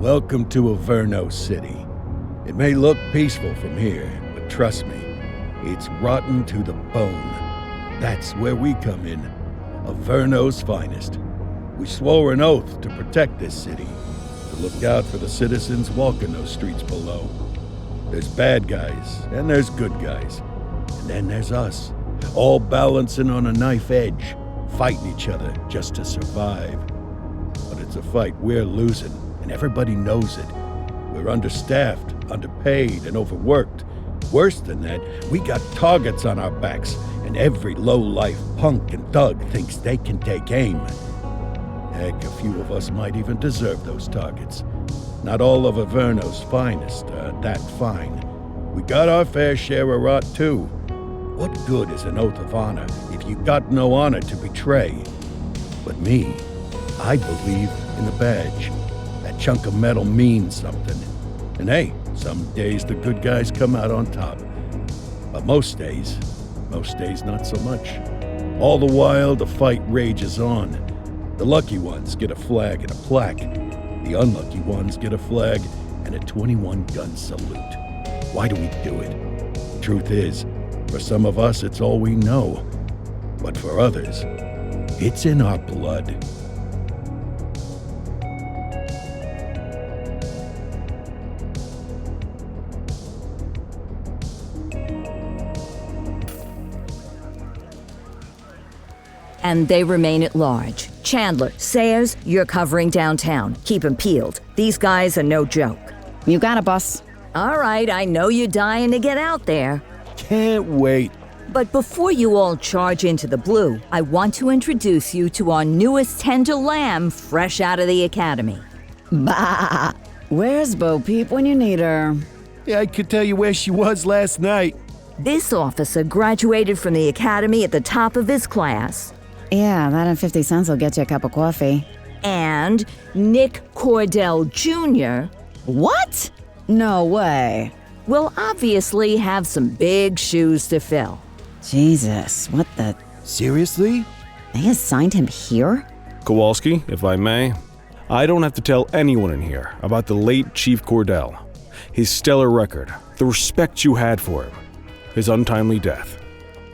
Welcome to Averno City. It may look peaceful from here, but trust me, it's rotten to the bone. That's where we come in, Averno's finest. We swore an oath to protect this city, to look out for the citizens walking those streets below. There's bad guys, and there's good guys. And then there's us, all balancing on a knife edge, fighting each other just to survive. But it's a fight we're losing, and everybody knows it. We're understaffed, underpaid, and overworked. Worse than that, we got targets on our backs, and every low-life punk and thug thinks they can take aim. Heck, a few of us might even deserve those targets. Not all of Averno's finest are that fine. We got our fair share of rot, too. What good is an oath of honor if you got no honor to betray? But me, I believe in the badge. That chunk of metal means something. And hey, some days the good guys come out on top. But most days not so much. All the while, the fight rages on. The lucky ones get a flag and a plaque. The unlucky ones get a flag and a 21-gun salute. Why do we do it? Truth is, for some of us, it's all we know. But for others, it's in our blood. And they remain at large. Chandler, Sayers, you're covering downtown. Keep 'em peeled. These guys are no joke. You got it, boss. All right, I know you're dying to get out there. Can't wait. But before you all charge into the blue, I want to introduce you to our newest tender lamb fresh out of the academy. Bah! Where's Bo Peep when you need her? Yeah, I could tell you where she was last night. This officer graduated from the academy at the top of his class. Yeah, that and 50 cents will get you a cup of coffee. And Nick Cordell Jr. What? No way. will obviously have some big shoes to fill. Jesus, what the... Seriously? They assigned him here? Kowalski, if I may, I don't have to tell anyone in here about the late Chief Cordell, his stellar record, the respect you had for him, his untimely death.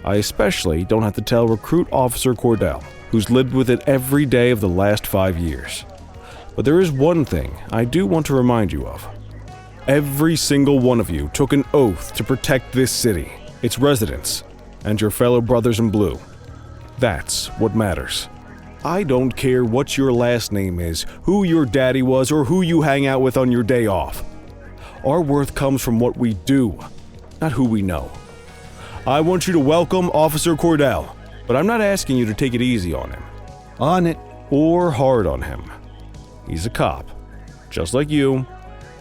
I especially don't have to tell Recruit Officer Cordell, who's lived with it every day of the last 5 years. But there is one thing I do want to remind you of. Every single one of you took an oath to protect this city, its residents, and your fellow brothers in blue. That's what matters. I don't care what your last name is, who your daddy was, or who you hang out with on your day off. Our worth comes from what we do, not who we know. I want you to welcome Officer Cordell, but I'm not asking you to take it easy on him. On it. Or hard on him. He's a cop, just like you,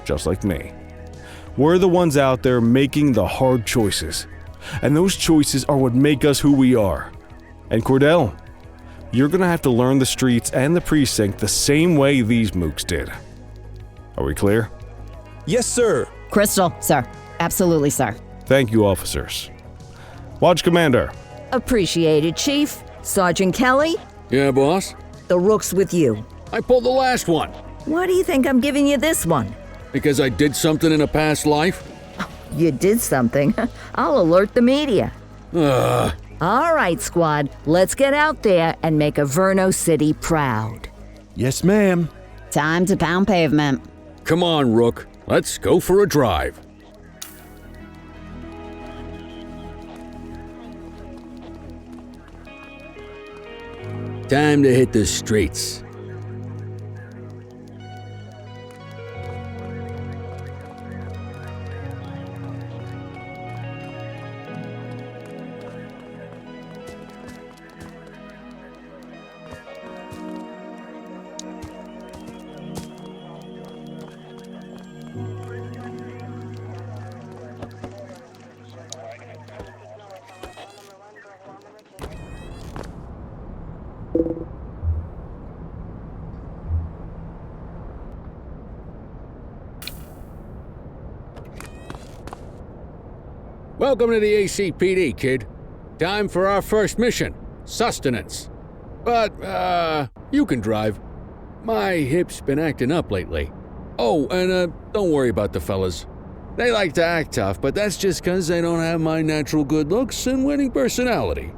just like me. We're the ones out there making the hard choices, and those choices are what make us who we are. And Cordell, you're gonna have to learn the streets and the precinct the same way these mooks did. Are we clear? Yes, sir. Crystal, sir. Absolutely, sir. Thank you, officers. Watch Commander. Appreciated, Chief. Sergeant Kelly, Yeah, boss? the rook's with you. I pulled the last one. Why do you think I'm giving you this one? Because I did something in a past life? You did something. I'll alert the media. Ugh. All right, squad, let's get out there and make Averno City proud. Yes, ma'am. Time to pound pavement. Come on, Rook. Let's go for a drive. Time to hit the streets. Welcome to the ACPD, kid. Time for our first mission, sustenance. But, you can drive. My hip's been acting up lately. Oh, and don't worry about the fellas. They like to act tough, but that's just 'cause they don't have my natural good looks and winning personality.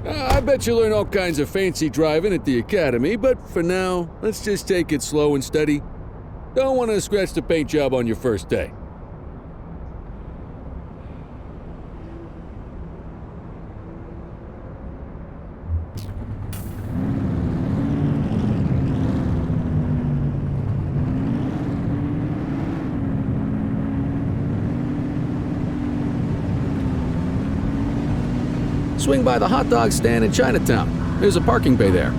I bet you learn all kinds of fancy driving at the academy, but for now, let's just take it slow and steady. Don't want to scratch the paint job on your first day. Swing by the hot dog stand in Chinatown. There's a parking bay there.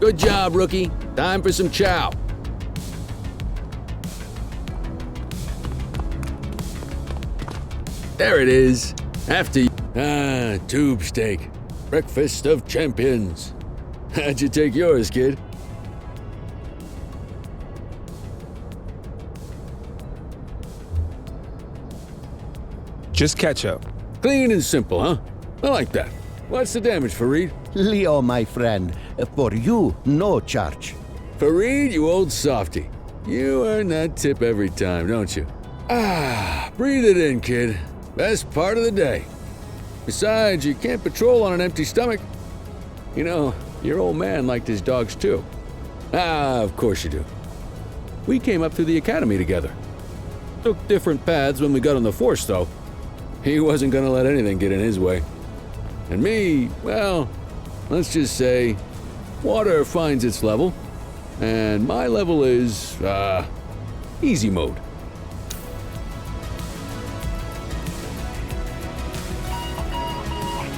Good job, rookie. Time for some chow. There it is. After you. Tube steak. Breakfast of champions. How'd you take yours, kid? Just ketchup. Clean and simple, huh? I like that. What's the damage, Fareed? Leo, my friend, for you, no charge. Fareed, you old softy. You earn that tip every time, don't you? Breathe it in, kid. Best part of the day. Besides, you can't patrol on an empty stomach. You know, your old man liked his dogs too. Of course you do. We came up through the academy together. Took different paths when we got on the force, though. He wasn't gonna let anything get in his way. And me, well, let's just say, water finds its level, and my level is, easy mode.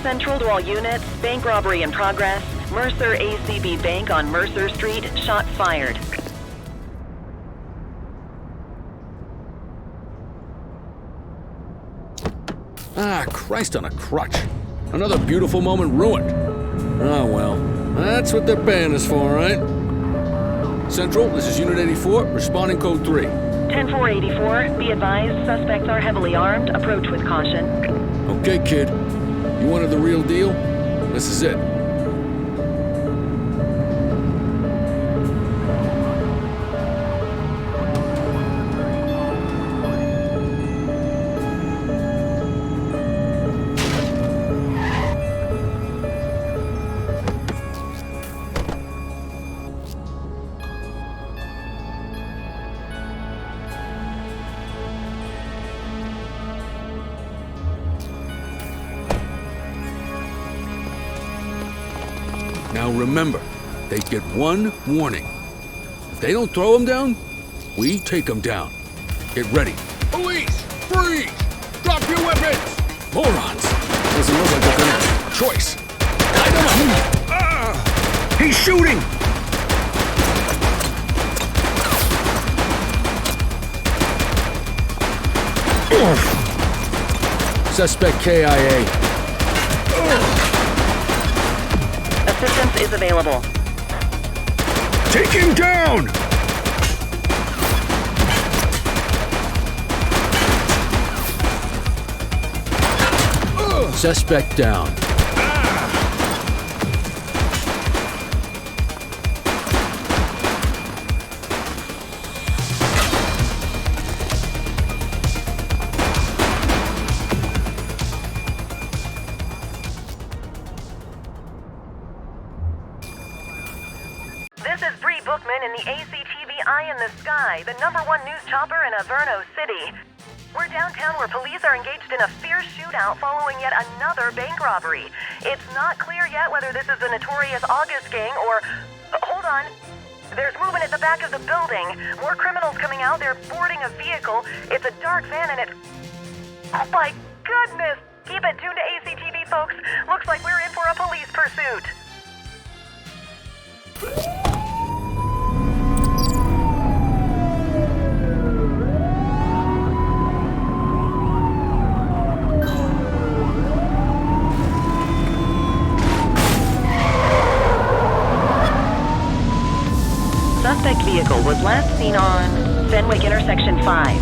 Central to all units, bank robbery in progress. Mercer ACB Bank on Mercer Street, shot fired. Christ on a crutch. Another beautiful moment ruined. Oh well, that's what they're paying us for, right? Central, this is Unit 84, responding code 3. 10-484, be advised, suspects are heavily armed, approach with caution. Okay, kid. You wanted the real deal? This is it. Now remember, they get one warning. If they don't throw them down, we take them down. Get ready. Police! Freeze! Drop your weapons! Morons! Doesn't look like they're gonna have a choice. Light them up! He's shooting! Suspect KIA. Assistance is available. Take him down! Suspect down. This is Bree Bookman in the ACPD Eye in the Sky, the #1 news chopper in Averno City. We're downtown where police are engaged in a fierce shootout following yet another bank robbery. It's not clear yet whether this is the notorious August gang or... Hold on. There's movement at the back of the building. More criminals coming out. They're boarding a vehicle. It's a dark van and it's... Oh my goodness! Keep it tuned to ACPD, folks. Looks like we're in for a police pursuit. Suspect vehicle was last seen on Fenwick intersection 5.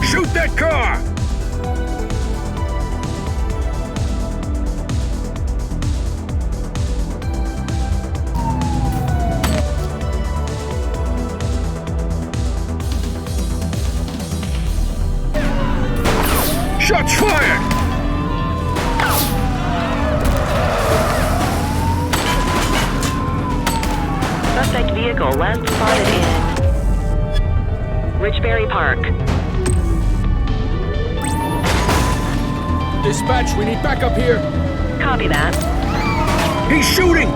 Shoot that car! Shots fired! Suspect vehicle last spotted in Richbury Park. Dispatch, we need backup here. Copy that. He's shooting!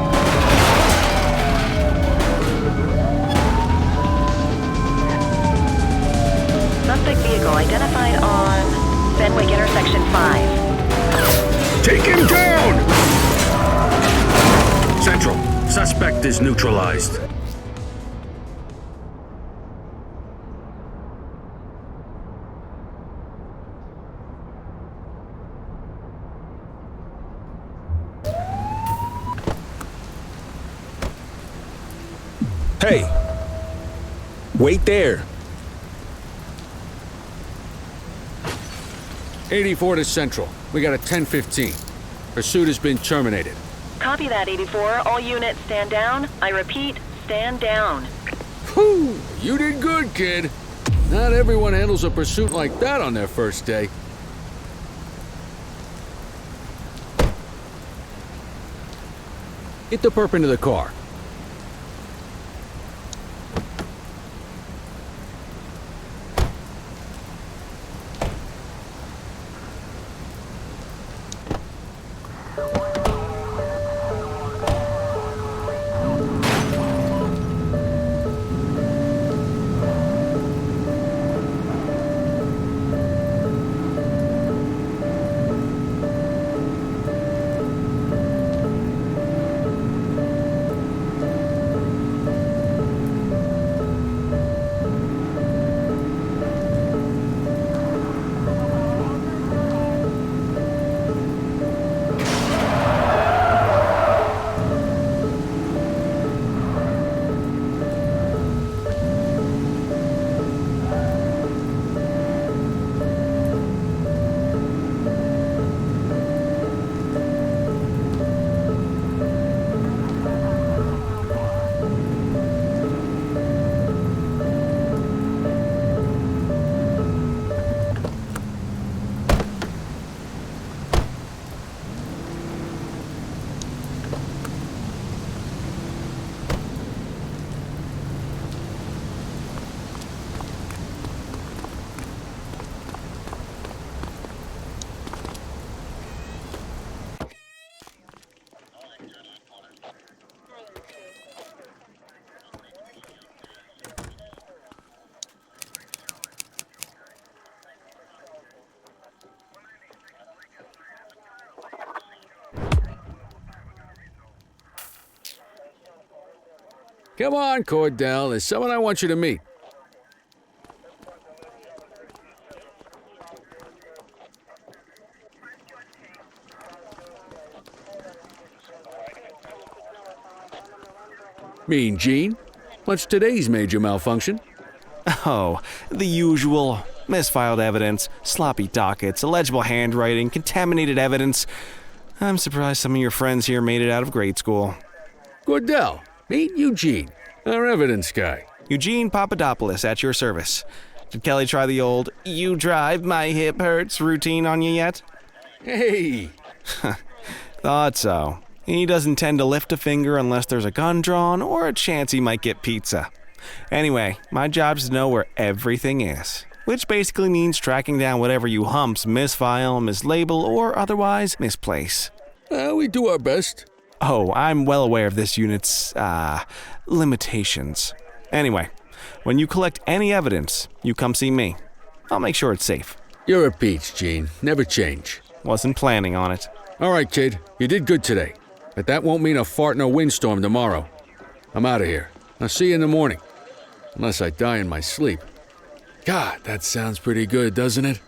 Suspect vehicle identified on Fenwick intersection 5. Take him down! Central, suspect is neutralized. Hey! Wait there! 84 to Central. We got a 10:15. Pursuit has been terminated. Copy that, 84. All units stand down. I repeat, stand down. Whew! You did good, kid. Not everyone handles a pursuit like that on their first day. Get the perp into the car. Come on, Cordell. There's someone I want you to meet. Mean Gene? What's today's major malfunction? Oh, the usual. Misfiled evidence, sloppy dockets, illegible handwriting, contaminated evidence. I'm surprised some of your friends here made it out of grade school. Cordell, meet Eugene, our evidence guy. Eugene Papadopoulos at your service. Did Kelly try the old, "you drive, my hip hurts" routine on you yet? Hey! Thought so. He doesn't tend to lift a finger unless there's a gun drawn or a chance he might get pizza. Anyway, my job's to know where everything is. which basically means tracking down whatever you humps misfile, mislabel, or otherwise misplace. We do our best. Oh, I'm well aware of this unit's, limitations. Anyway, when you collect any evidence, you come see me. I'll make sure it's safe. You're a peach, Gene. Never change. Wasn't planning on it. All right, kid. You did good today. But that won't mean a fart in a windstorm tomorrow. I'm out of here. I'll see you in the morning. Unless I die in my sleep. God, that sounds pretty good, doesn't it?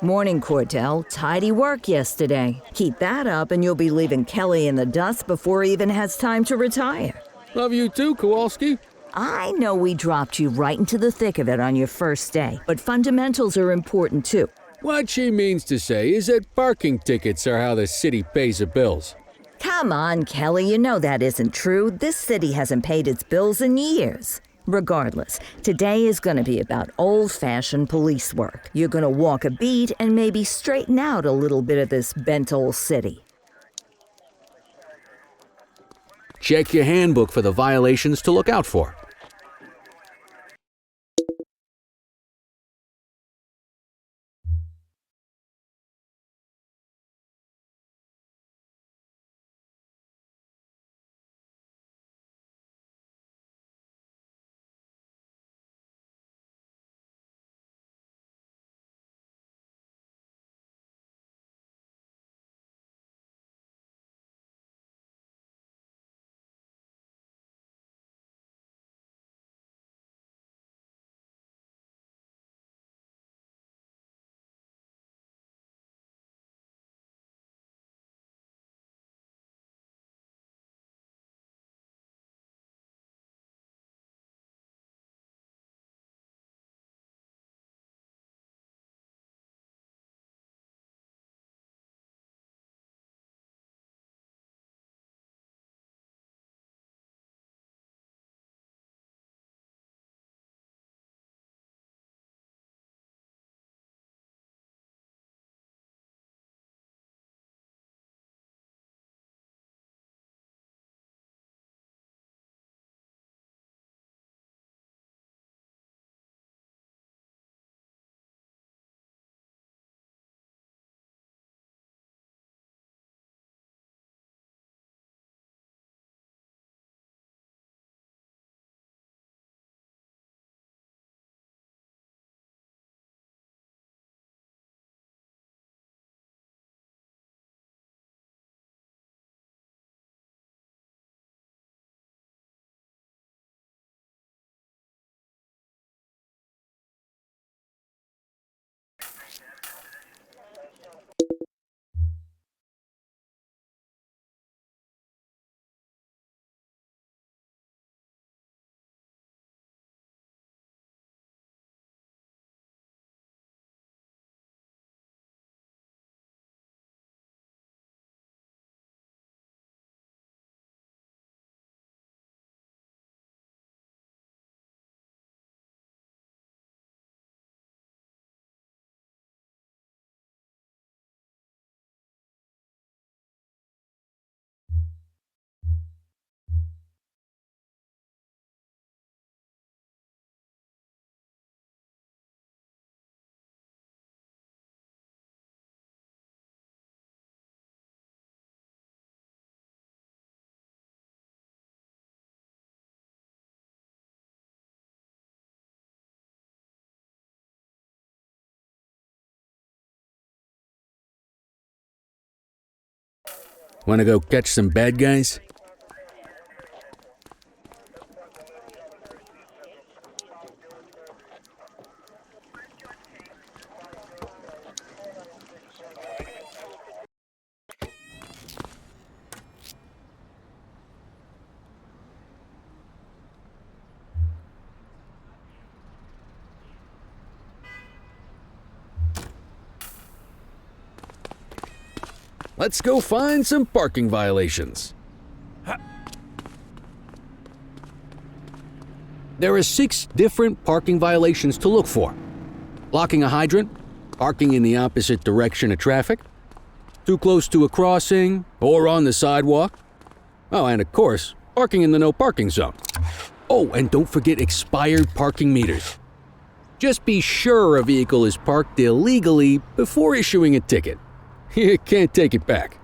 Morning, Cordell. Tidy work yesterday. Keep that up and you'll be leaving Kelly in the dust before he even has time to retire. Love you too, Kowalski. I know we dropped you right into the thick of it on your first day, but fundamentals are important too. What she means to say is that parking tickets are how the city pays the bills. Come on, Kelly, you know that isn't true. This city hasn't paid its bills in years. Regardless, today is going to be about old-fashioned police work. You're going to walk a beat and maybe straighten out a little bit of this bent old city. Check your handbook for the violations to look out for. Want to go catch some bad guys? let's go find some parking violations. There are 6 different parking violations to look for. Blocking a hydrant, parking in the opposite direction of traffic, too close to a crossing or on the sidewalk. Oh, and of course, parking in the no parking zone. Oh, and don't forget expired parking meters. Just be sure a vehicle is parked illegally before issuing a ticket. You can't take it back.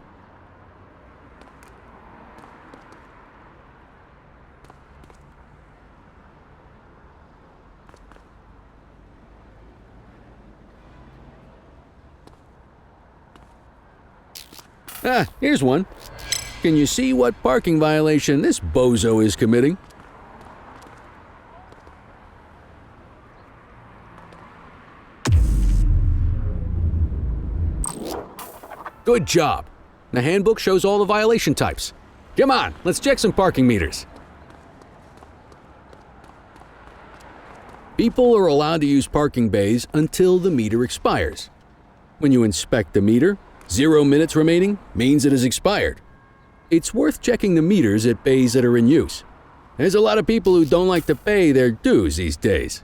Ah, here's one. Can you see what parking violation this bozo is committing? Good job. The handbook shows all the violation types. Come on, let's check some parking meters. People are allowed to use parking bays until the meter expires. When you inspect the meter, 0 minutes remaining means it has expired. It's worth checking the meters at bays that are in use. There's a lot of people who don't like to pay their dues these days.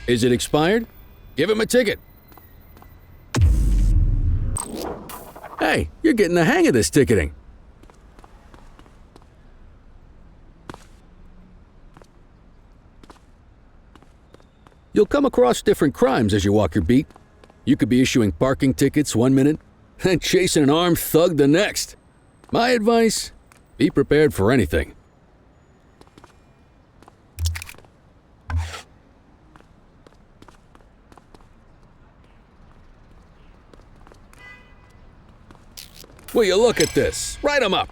Is it expired? Give him a ticket. Hey, you're getting the hang of this ticketing. You'll come across different crimes as you walk your beat. You could be issuing parking tickets 1 minute and chasing an armed thug the next. My advice, be prepared for anything. Will you look at this? Write 'em up.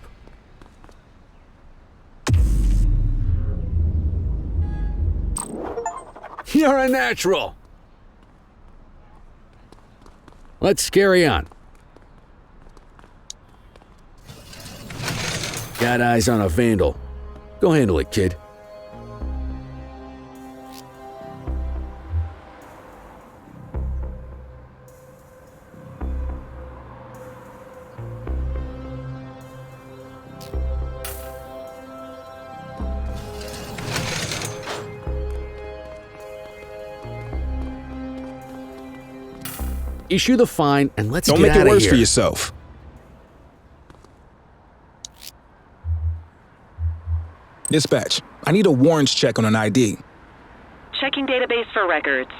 You're a natural. Let's carry on. Got eyes on a vandal. Go handle it, kid. Issue the fine and let's Don't get make out it of worse here. for yourself. Dispatch, I need a warrants check on an ID. Checking database for records.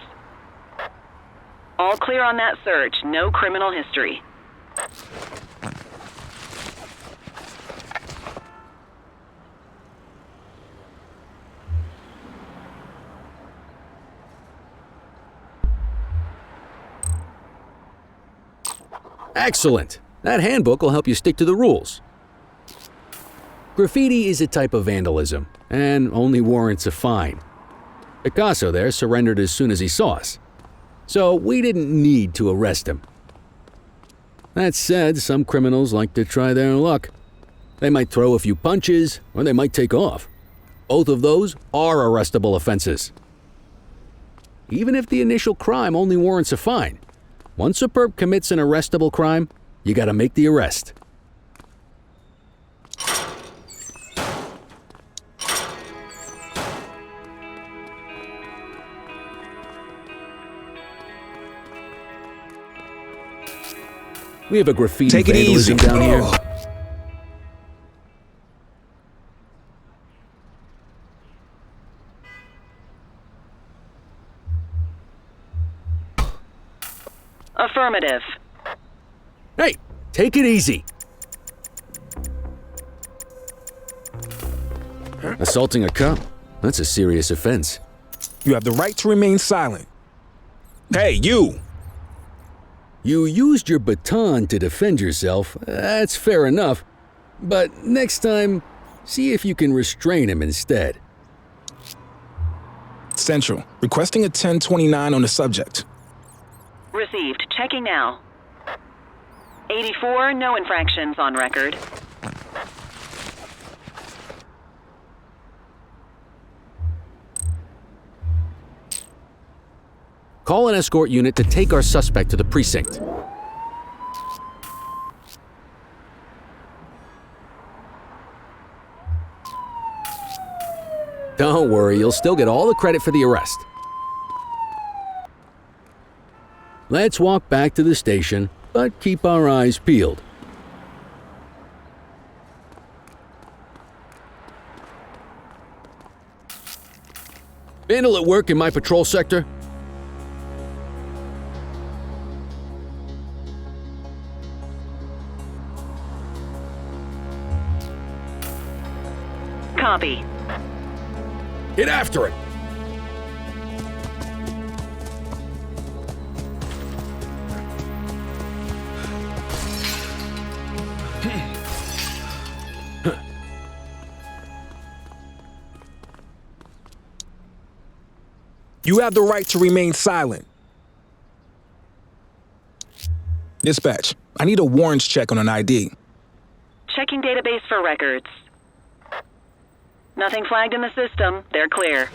All clear on that search. No criminal history. Excellent. That handbook will help you stick to the rules. Graffiti is a type of vandalism, and only warrants a fine. Picasso there surrendered as soon as he saw us, so we didn't need to arrest him. That said, some criminals like to try their luck. They might throw a few punches, or they might take off. Both of those are arrestable offenses. Even if the initial crime only warrants a fine, once a perp commits an arrestable crime, you gotta make the arrest. We have a graffiti Take it easy. vandalism down here. Oh. Affirmative. Hey, take it easy. Assaulting a cop, that's a serious offense. You have the right to remain silent. Hey, you! You used your baton to defend yourself, that's fair enough. But next time, see if you can restrain him instead. Central, requesting a 1029 on the subject. Received. Checking now. 84, no infractions on record. Call an escort unit to take our suspect to the precinct. Don't worry, you'll still get all the credit for the arrest. Let's walk back to the station, but keep our eyes peeled. Vandal at work in my patrol sector? Copy. Get after it! You have the right to remain silent. Dispatch, I need a warrants check on an ID. Checking database for records. Nothing flagged in the system. They're clear.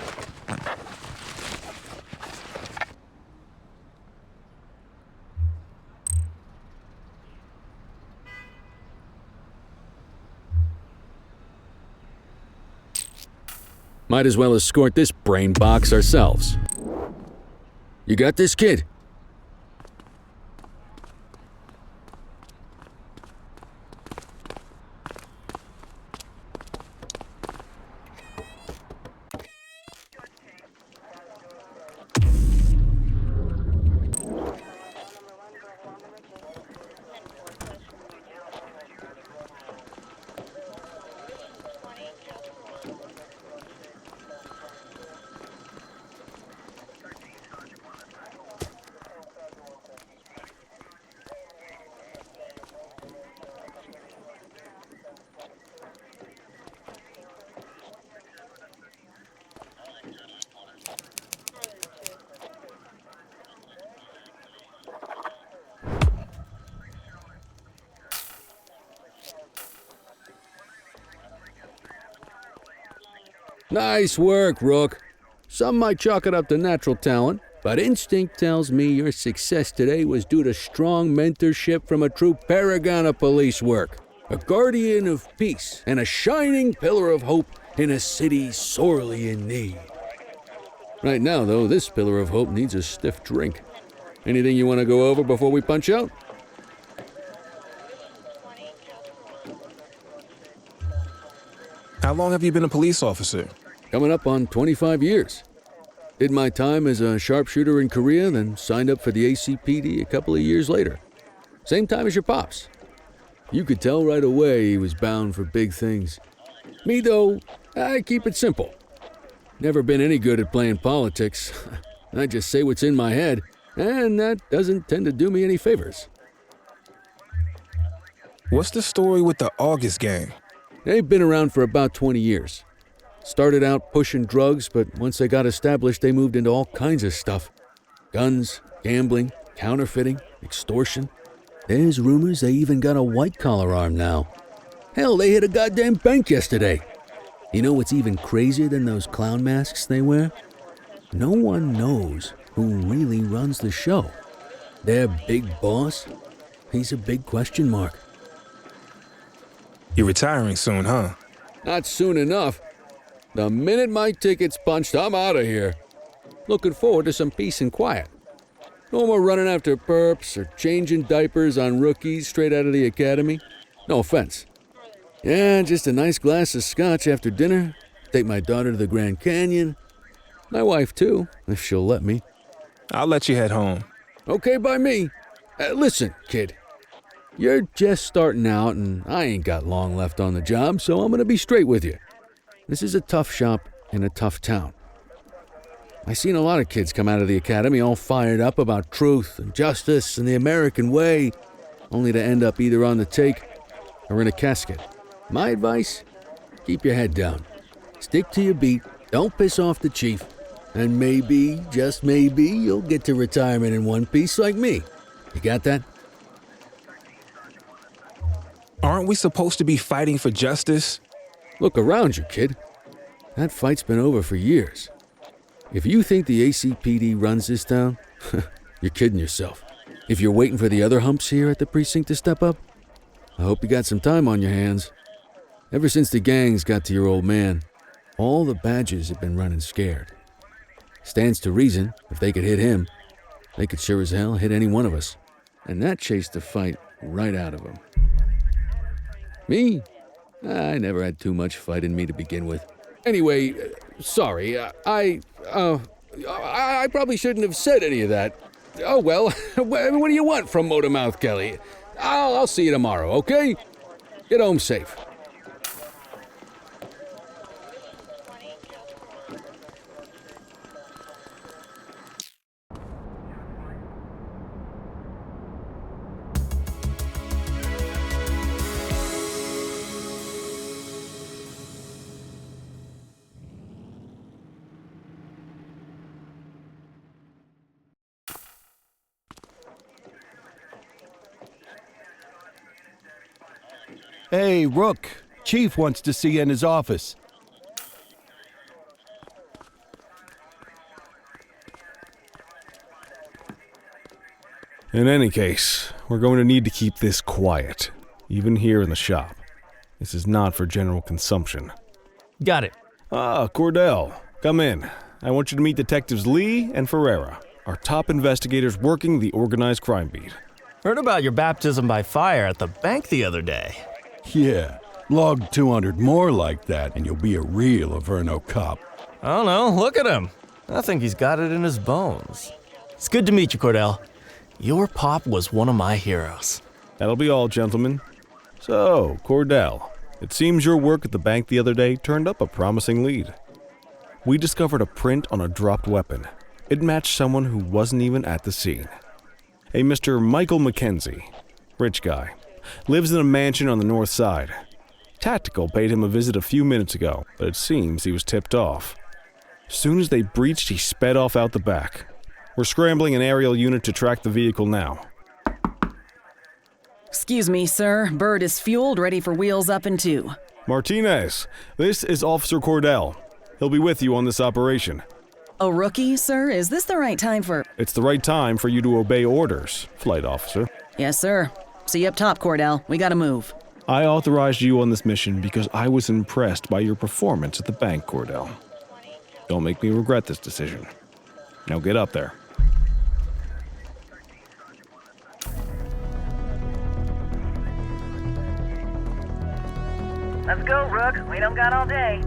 Might as well escort this brain box ourselves. You got this, kid? Nice work, Rook. Some might chalk it up to natural talent, but instinct tells me your success today was due to strong mentorship from a true paragon of police work, a guardian of peace, and a shining pillar of hope in a city sorely in need. Right now, though, this pillar of hope needs a stiff drink. Anything you want to go over before we punch out? How long have you been a police officer? Coming up on 25 years. Did my time as a sharpshooter in Korea, then signed up for the ACPD a couple of years later. Same time as your pops. You could tell right away he was bound for big things. Me, though, I keep it simple. Never been any good at playing politics. I just say what's in my head, and that doesn't tend to do me any favors. What's the story with the August gang? They've been around for about 20 years. Started out pushing drugs, but once they got established, they moved into all kinds of stuff. Guns, gambling, counterfeiting, extortion. There's rumors they even got a white-collar arm now. Hell, they hit a goddamn bank yesterday. You know what's even crazier than those clown masks they wear? No one knows who really runs the show. Their big boss? He's a big question mark. You're retiring soon, huh? Not soon enough. The minute my ticket's punched, I'm out of here. Looking forward to some peace and quiet. No more running after perps or changing diapers on rookies straight out of the academy. No offense. Yeah, just a nice glass of scotch after dinner. Take my daughter to the Grand Canyon. My wife, too, if she'll let me. I'll let you head home. Okay by me. Listen, kid. You're just starting out, and I ain't got long left on the job, so I'm gonna be straight with you. This is a tough shop in a tough town. I seen a lot of kids come out of the academy all fired up about truth and justice and the American way, only to end up either on the take or in a casket. My advice? Keep your head down. Stick to your beat, don't piss off the chief, and maybe, just maybe, you'll get to retirement in one piece like me. You got that? Aren't we supposed to be fighting for justice? Look around you, kid. That fight's been over for years. If you think the ACPD runs this town, You're kidding yourself. If you're waiting for the other humps here at the precinct to step up, I hope you got some time on your hands. Ever since the gangs got to your old man, all the badges have been running scared. Stands to reason, if they could hit him, they could sure as hell hit any one of us. And that chased the fight right out of him. Me? I never had too much fight in me to begin with. Anyway, sorry, I probably shouldn't have said any of that. Oh well, what do you want from Motormouth Kelly? I'll see you tomorrow, okay? Get home safe. Hey, Rook. Chief wants to see you in his office. In any case, we're going to need to keep this quiet, even here in the shop. This is not for general consumption. Got it. Ah, Cordell, come in. I want you to meet Detectives Lee and Ferreira, our top investigators working the organized crime beat. Heard about your baptism by fire at the bank the other day. Yeah, log 200 more like that and you'll be a real Averno cop. I don't know, look at him. I think he's got it in his bones. It's good to meet you, Cordell. Your pop was one of my heroes. That'll be all, gentlemen. So, Cordell, it seems your work at the bank the other day turned up a promising lead. We discovered a print on a dropped weapon. It matched someone who wasn't even at the scene. A Mr. Michael McKenzie, rich guy, lives in a mansion on the north side. Tactical paid him a visit a few minutes ago, but it seems he was tipped off. Soon as they breached, he sped off out the back. We're scrambling an aerial unit to track the vehicle now. Excuse me, sir. Bird is fueled, ready for wheels up in 2. Martinez, this is Officer Cordell. He'll be with you on this operation. A rookie, sir? Is this the right time for... It's the right time for you to obey orders, flight officer. Yes, sir. See you up top, Cordell. We gotta move. I authorized you on this mission because I was impressed by your performance at the bank, Cordell. Don't make me regret this decision. Now get up there. Let's go, Rook. We don't got all day.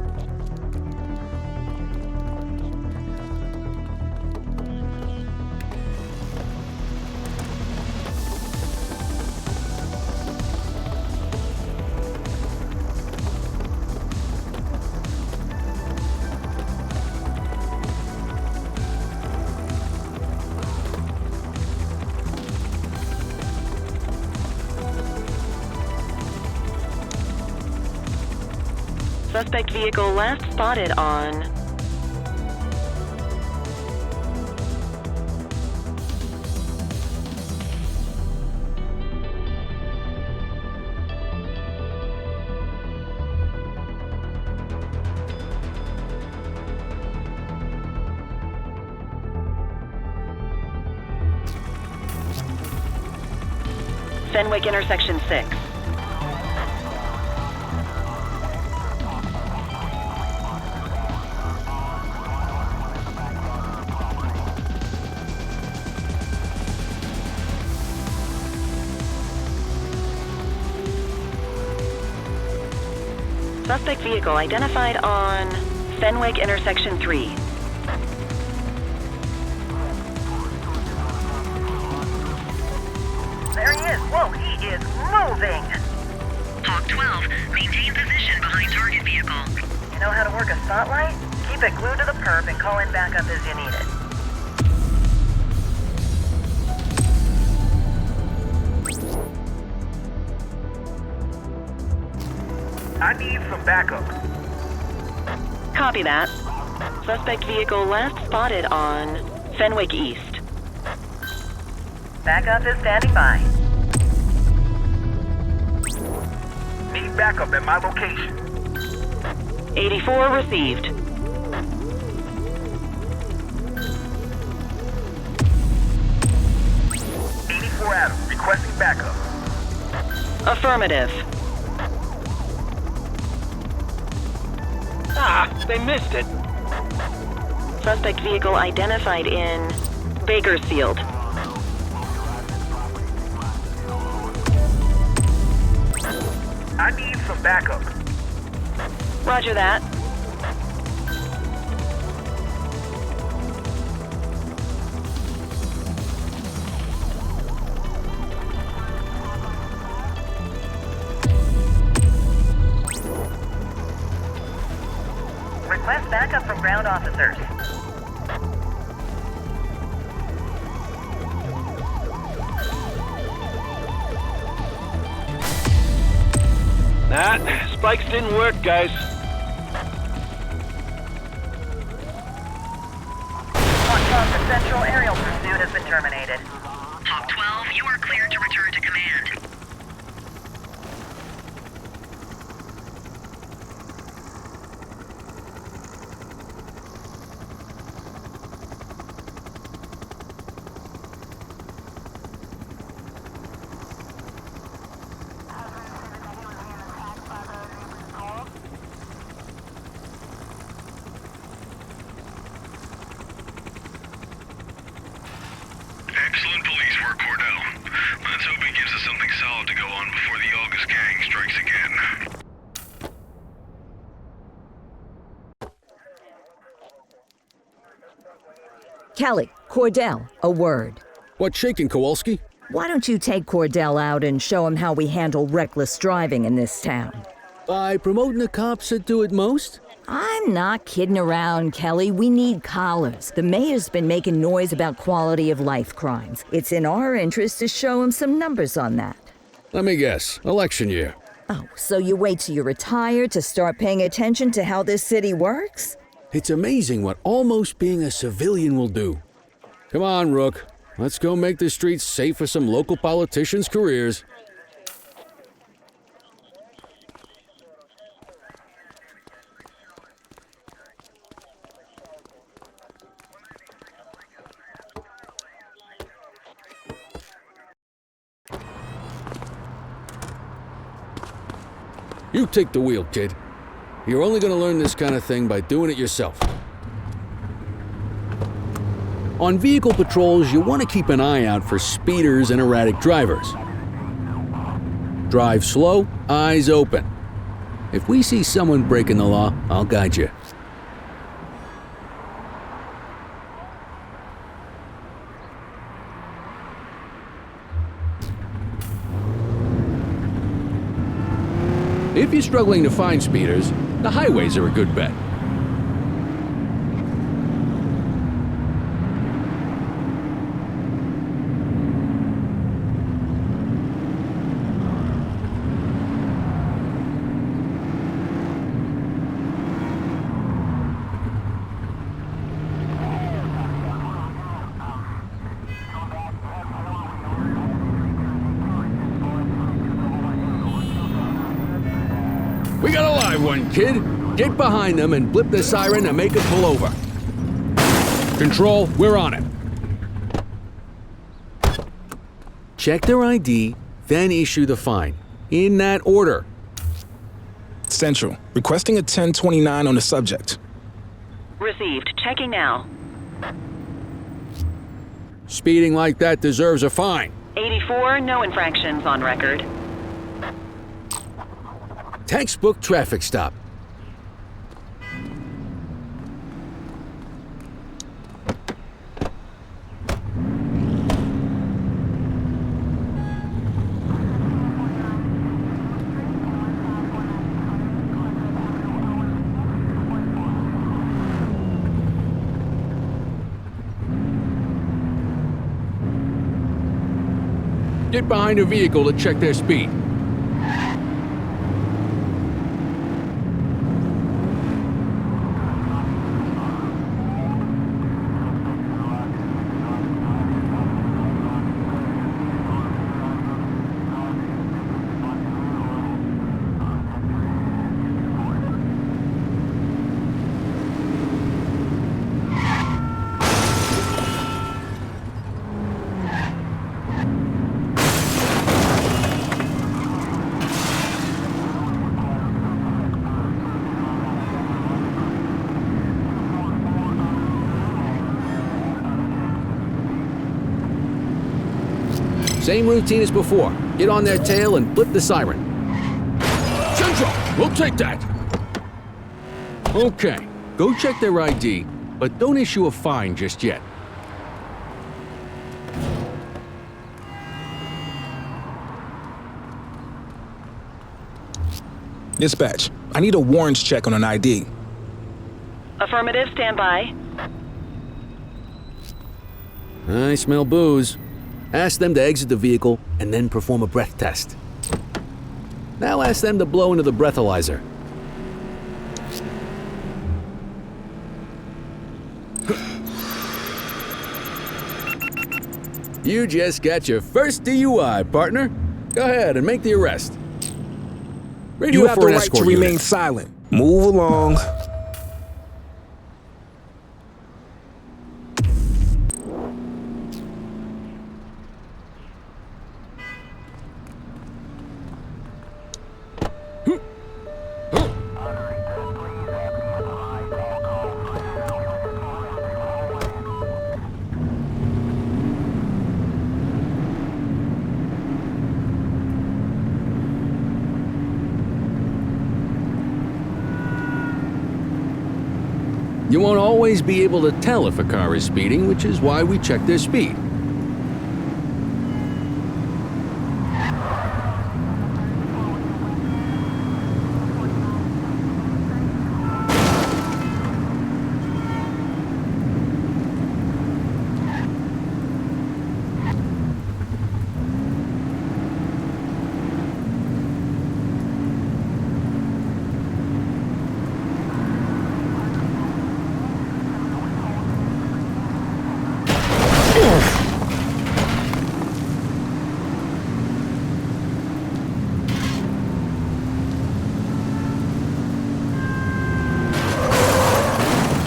Suspect vehicle last spotted on... Fenwick intersection 6. Suspect vehicle identified on Fenwick intersection 3. There he is. Whoa, he is moving. Hawk 12, maintain position behind target vehicle. You know how to work a spotlight? Keep it glued to the perp and call in backup as you need it. I need some backup. Copy that. Suspect vehicle last spotted on Fenwick East. Backup is standing by. Need backup at my location. 84 received. 4 Adam, requesting backup. Affirmative. They missed it. Suspect vehicle identified in Bakersfield. I need some backup. Roger that. Request backup from ground officers. Spikes didn't work, guys. The central aerial pursuit has been terminated. Hawk 12, you are cleared to return to command. Excellent police work, Cordell. Let's hope he gives us something solid to go on before the August gang strikes again. Kelly, Cordell, a word. What's shaking, Kowalski? Why don't you take Cordell out and show him how we handle reckless driving in this town? By promoting the cops that do it most? I'm not kidding around, Kelly. We need collars. The mayor's been making noise about quality of life crimes. It's in our interest to show him some numbers on that. Let me guess. Election year. Oh, so you wait till you retire to start paying attention to how this city works? It's amazing what almost being a civilian will do. Come on, Rook. Let's go make the streets safe for some local politicians' careers. You take the wheel, kid. You're only going to learn this kind of thing by doing it yourself. On vehicle patrols, you want to keep an eye out for speeders and erratic drivers. Drive slow, eyes open. If we see someone breaking the law, I'll guide you. If you're struggling to find speeders, the highways are a good bet. We got a live one, kid. Get behind them and blip the siren to make it pull over. Control, we're on it. Check their ID, then issue the fine. In that order. Central, requesting a 1029 on the subject. Received. Checking now. Speeding like that deserves a fine. 84, no infractions on record. Textbook traffic stop. Get behind a vehicle to check their speed. Same routine as before. Get on their tail and flip the siren. Central, we'll take that. Okay, go check their ID, but don't issue a fine just yet. Dispatch, I need a warrants check on an ID. Affirmative, stand by. I smell booze. Ask them to exit the vehicle and then perform a breath test. Now ask them to blow into the breathalyzer. You just got your first DUI, partner. Go ahead and make the arrest. Radio You have for the an right to escort remain unit. silent. Move along. You won't always be able to tell if a car is speeding, which is why we check their speed.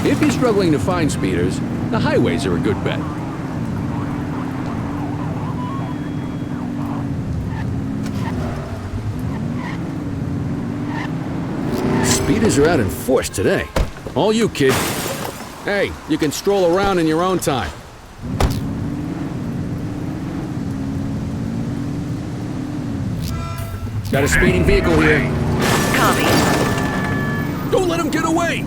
If you're struggling to find speeders, the highways are a good bet. Speeders are out in force today. All you, kid. Hey, you can stroll around in your own time. Got a speeding vehicle here. Copy. Don't let him get away!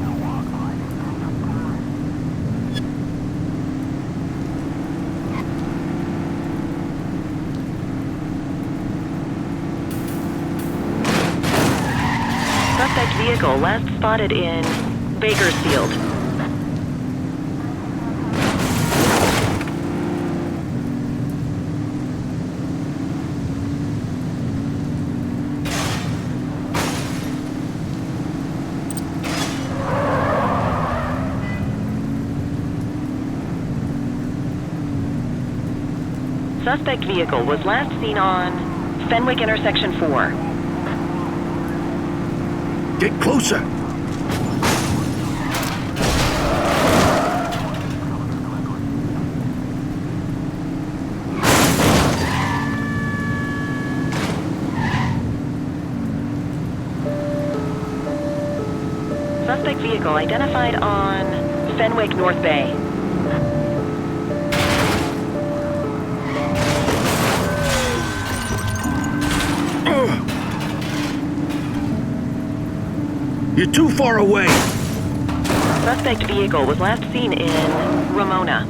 Suspect vehicle last spotted in Bakersfield. Suspect vehicle was last seen on Fenwick intersection 4. Get closer. Suspect vehicle identified on Fenwick North Bay. You're too far away. Suspect vehicle was last seen in Ramona.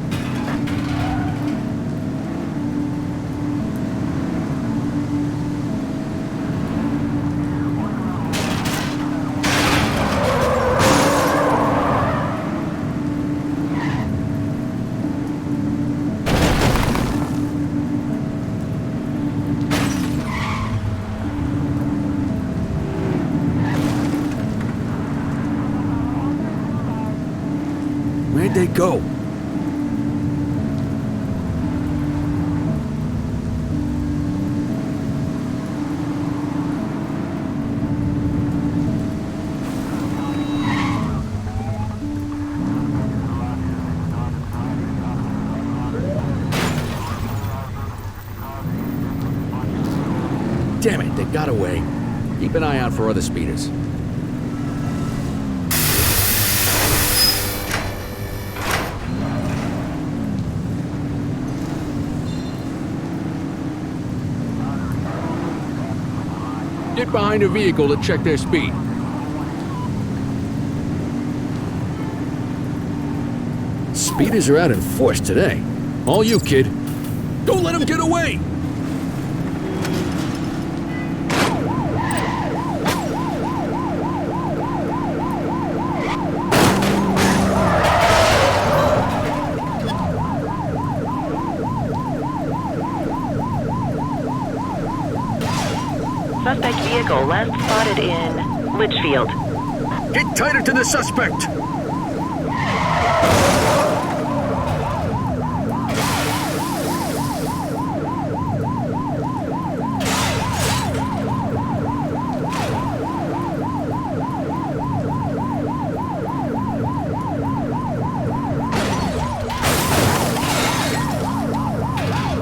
Where'd they go? Damn it, they got away. Keep an eye out for other speeders. get behind a vehicle to check their speed. Speeders are out in force today. All you, kid. Don't let him get away! Suspect vehicle last spotted in Litchfield. Get tighter to the suspect!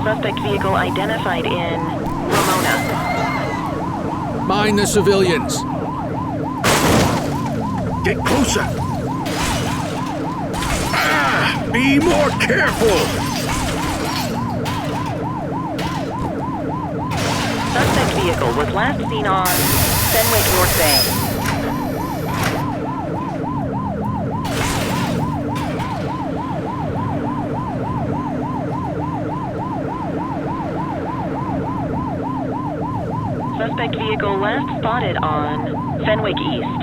Suspect vehicle identified in Ramona. Mind the civilians. Get closer. Be more careful. Suspect vehicle was last seen on Fenwick, North Bay. Suspect vehicle last spotted on Fenwick East.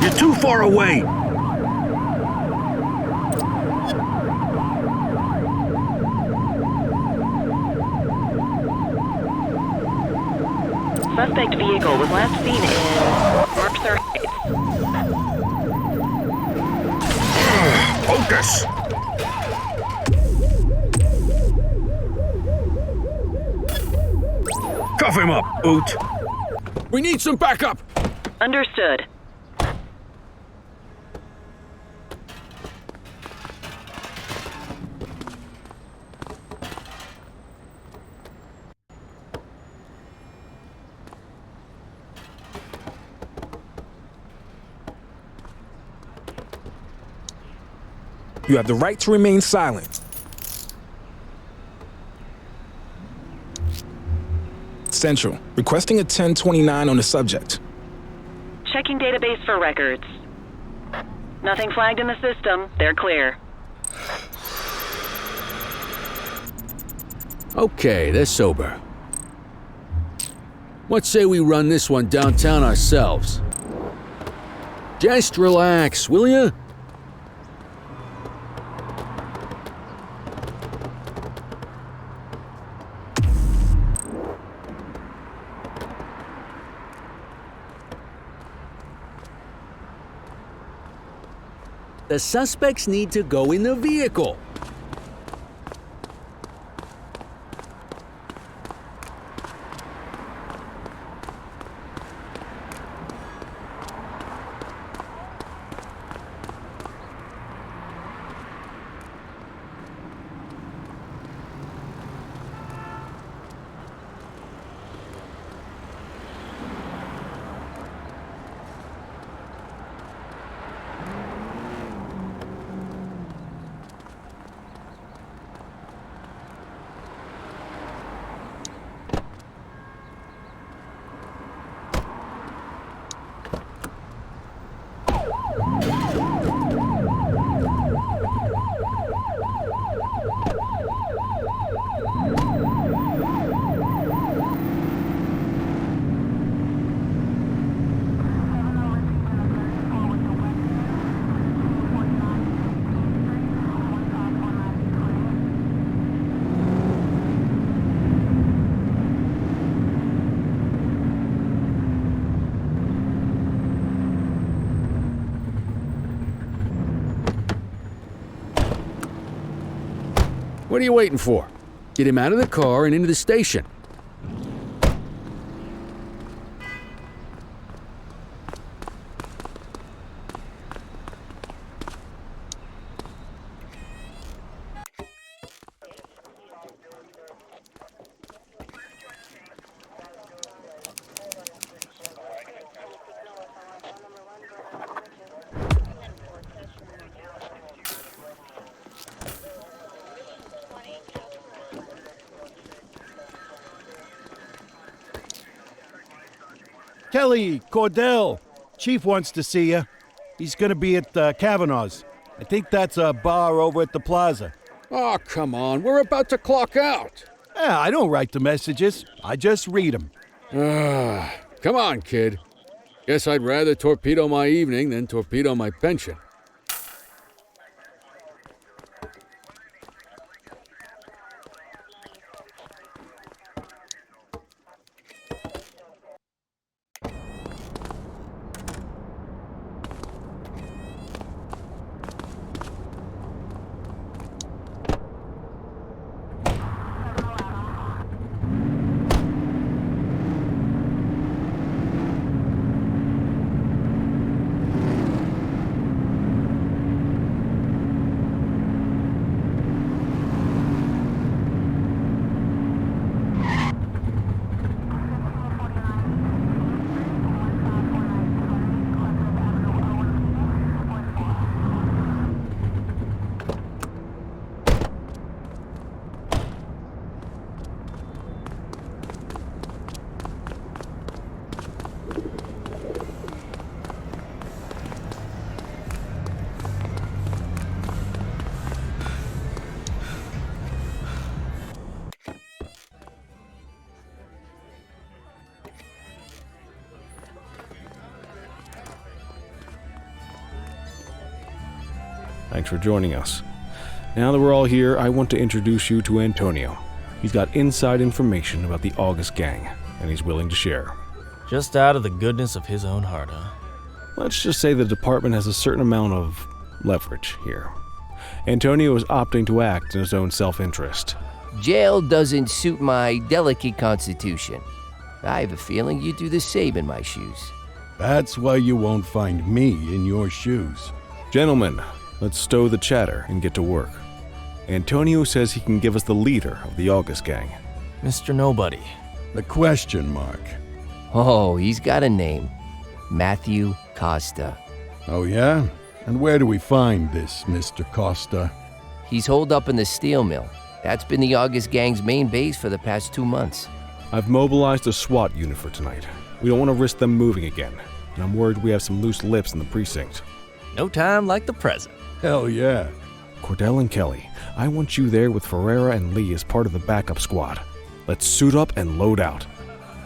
You're too far away. Suspect vehicle was last seen in Mark Focus. Cuff him up, Boot. We need some backup. Understood. You have the right to remain silent. Central, requesting a 1029 on the subject. Checking database for records. Nothing flagged in the system. They're clear. Okay, they're sober. What say we run this one downtown ourselves? Just relax, will ya? The suspects need to go in the vehicle. What are you waiting for? Get him out of the car and into the station. Kelly, Cordell, Chief wants to see you. He's gonna be at Kavanaugh's. I think that's a bar over at the plaza. Oh, come on. We're about to clock out. Yeah, I don't write the messages. I just read them. Come on, kid. Guess I'd rather torpedo my evening than torpedo my pension. Thanks for joining us. Now that we're all here, I want to introduce you to Antonio. He's got inside information about the August gang, and he's willing to share. Just out of the goodness of his own heart, huh? Let's just say the department has a certain amount of leverage here. Antonio is opting to act in his own self-interest. Jail doesn't suit my delicate constitution. I have a feeling you do the same in my shoes. That's why you won't find me in your shoes. Gentlemen, let's stow the chatter and get to work. Antonio says he can give us the leader of the August gang. Mr. Nobody. The question mark. Oh, he's got a name. Matthew Costa. Oh, yeah? And where do we find this Mr. Costa? He's holed up in the steel mill. That's been the August gang's main base for the past 2 months. I've mobilized a SWAT unit for tonight. We don't want to risk them moving again, and I'm worried we have some loose lips in the precinct. No time like the present. Hell yeah. Cordell and Kelly, I want you there with Ferreira and Lee as part of the backup squad. Let's suit up and load out.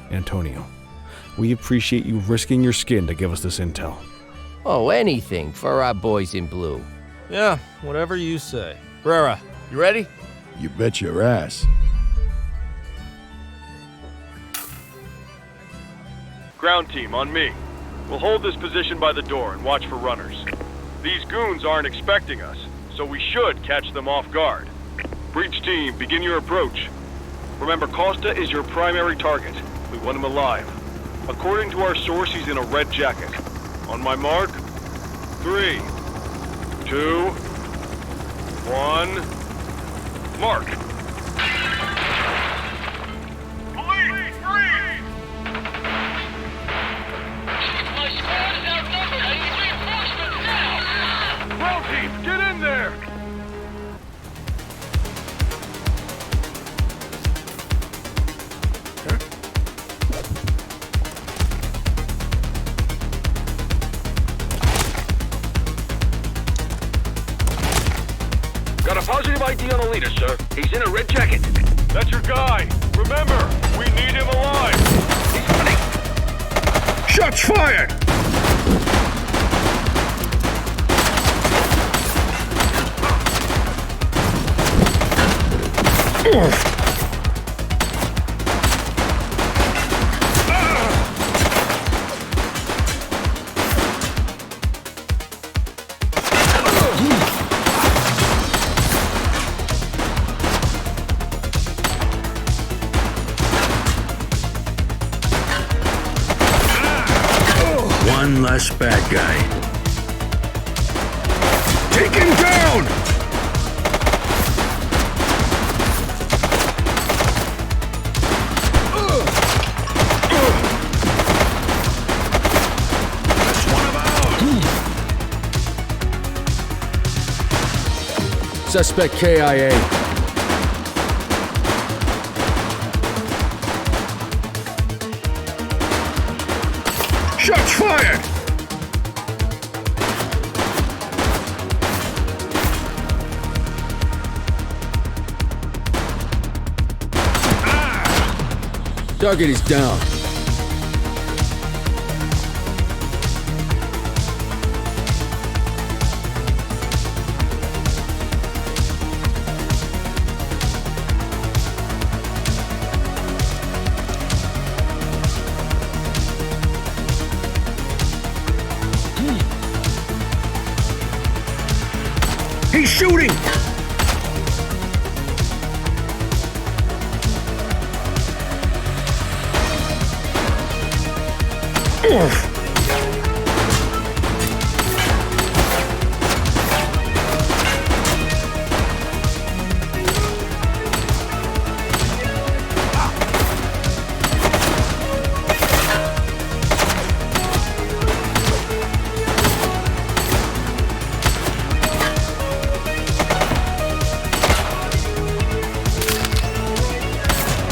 Antonio, we appreciate you risking your skin to give us this intel. Oh, anything for our boys in blue. Yeah, whatever you say. Ferreira, you ready? You bet your ass. Ground team, on me. We'll hold this position by the door and watch for runners. These goons aren't expecting us, so we should catch them off guard. Breach team, begin your approach. Remember, Costa is your primary target. We want him alive. According to our source, he's in a red jacket. On my mark, 3, 2, 1, mark. Police, freeze! My squad is outnumbered. I need reinforcements now! Ground team, get in there! Got a positive ID on the leader, sir. He's in a red jacket. That's your guy. Remember, we need him alive. He's running. Shots fired! One less bad guy. Take him down! That's one of ours! Suspect KIA. Target is down. He's shooting!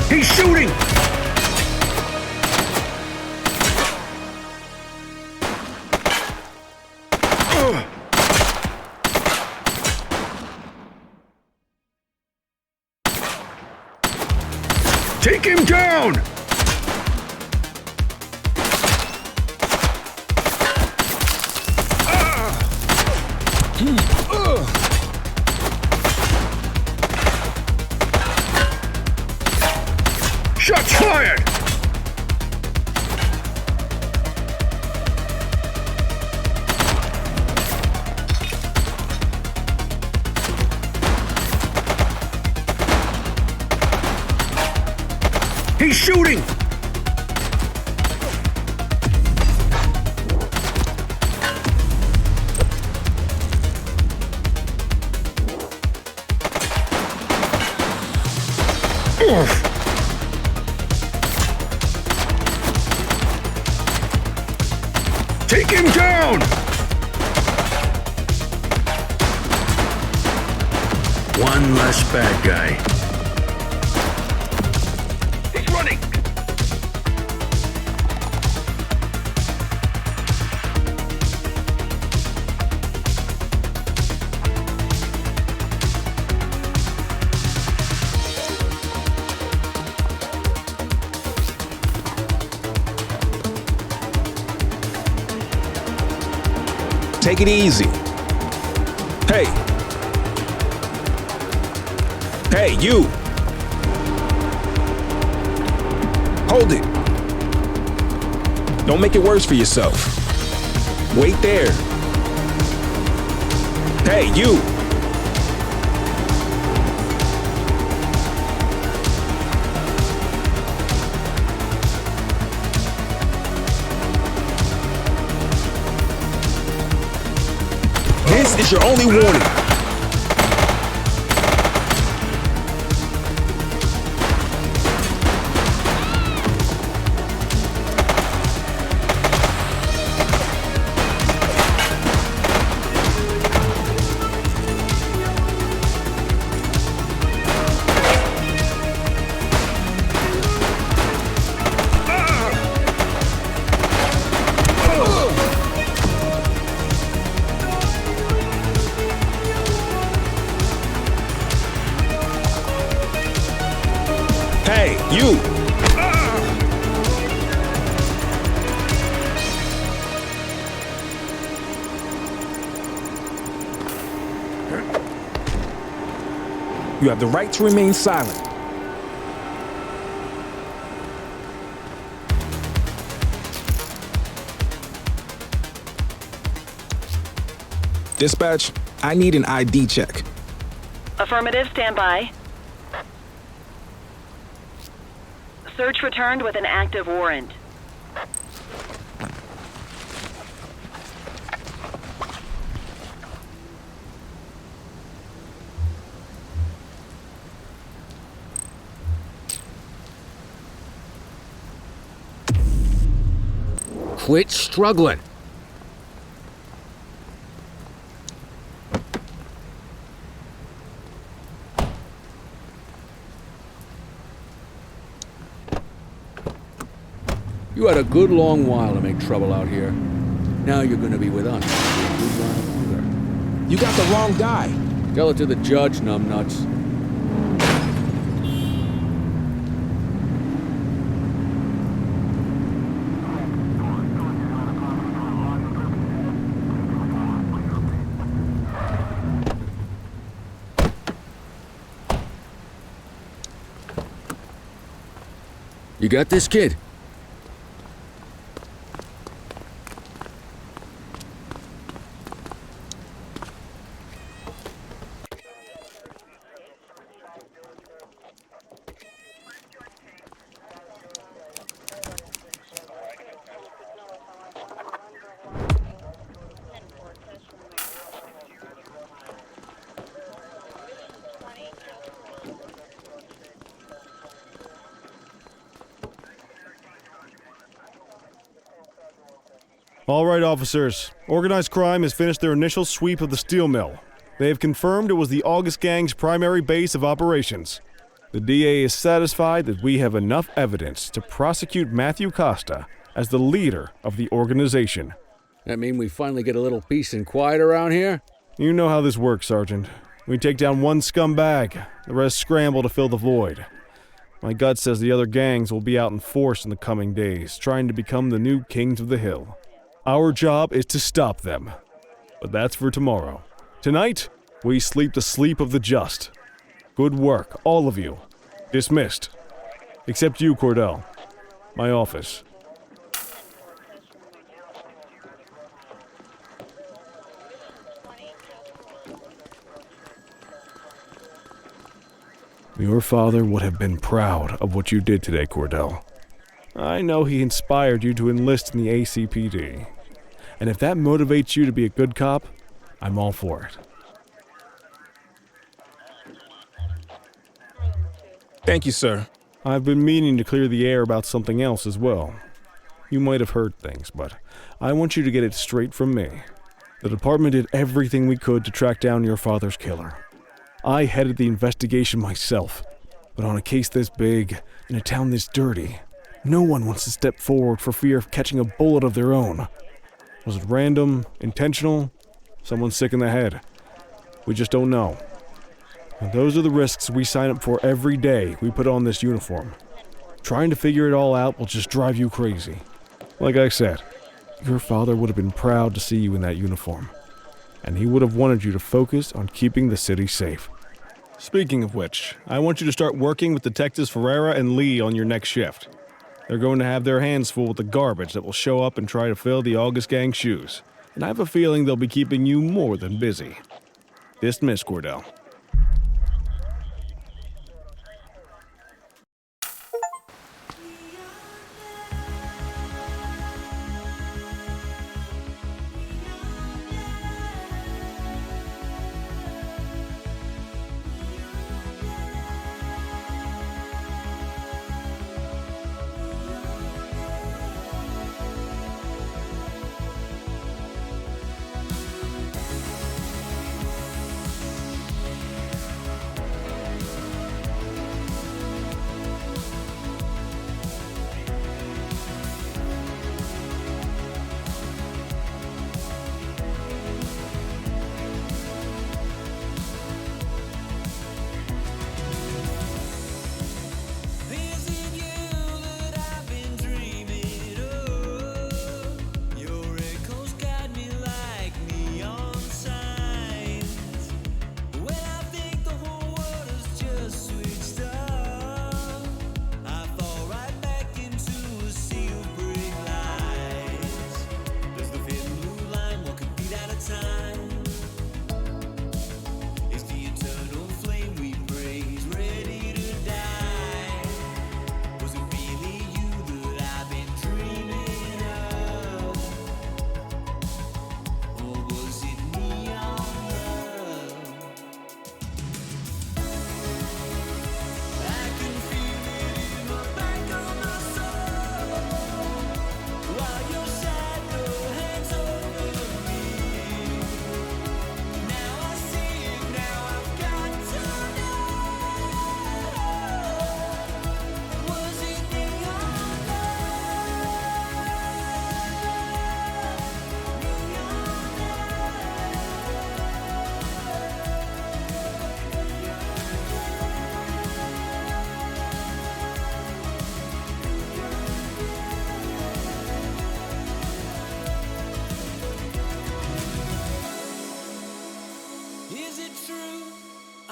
He's shooting! Take him down! Shots fired! He's shooting! Take him down! One less bad guy. He's running! Take it easy. Hey. Hey, you. Hold it. Don't make it worse for yourself. Wait there. Hey, you. This is your only warning. Hey, you! You have the right to remain silent. Dispatch, I need an ID check. Affirmative, stand by. Search returned with an active warrant. Quit struggling. You had a good long while to make trouble out here. Now you're gonna be with us for a good while longer. You got the wrong guy. Tell it to the judge, numbnuts. You got this, kid? All right, officers. Organized crime has finished their initial sweep of the steel mill. They have confirmed it was the August Gang's primary base of operations. The DA is satisfied that we have enough evidence to prosecute Matthew Costa as the leader of the organization. That mean we finally get a little peace and quiet around here? You know how this works, Sergeant. We take down one scumbag, the rest scramble to fill the void. My gut says the other gangs will be out in force in the coming days, trying to become the new kings of the hill. Our job is to stop them. But that's for tomorrow. Tonight, we sleep the sleep of the just. Good work, all of you. Dismissed. Except you, Cordell. My office. Your father would have been proud of what you did today, Cordell. I know he inspired you to enlist in the ACPD. And if that motivates you to be a good cop, I'm all for it. Thank you, sir. I've been meaning to clear the air about something else as well. You might have heard things, but I want you to get it straight from me. The department did everything we could to track down your father's killer. I headed the investigation myself, but on a case this big, in a town this dirty, no one wants to step forward for fear of catching a bullet of their own. Was it random, intentional, someone sick in the head? We just don't know. And those are the risks we sign up for every day we put on this uniform. Trying to figure it all out will just drive you crazy. Like I said, your father would have been proud to see you in that uniform. And he would have wanted you to focus on keeping the city safe. Speaking of which, I want you to start working with Detectives Ferreira and Lee on your next shift. They're going to have their hands full with the garbage that will show up and try to fill the August Gang's shoes. And I have a feeling they'll be keeping you more than busy. Dismissed, Cordell.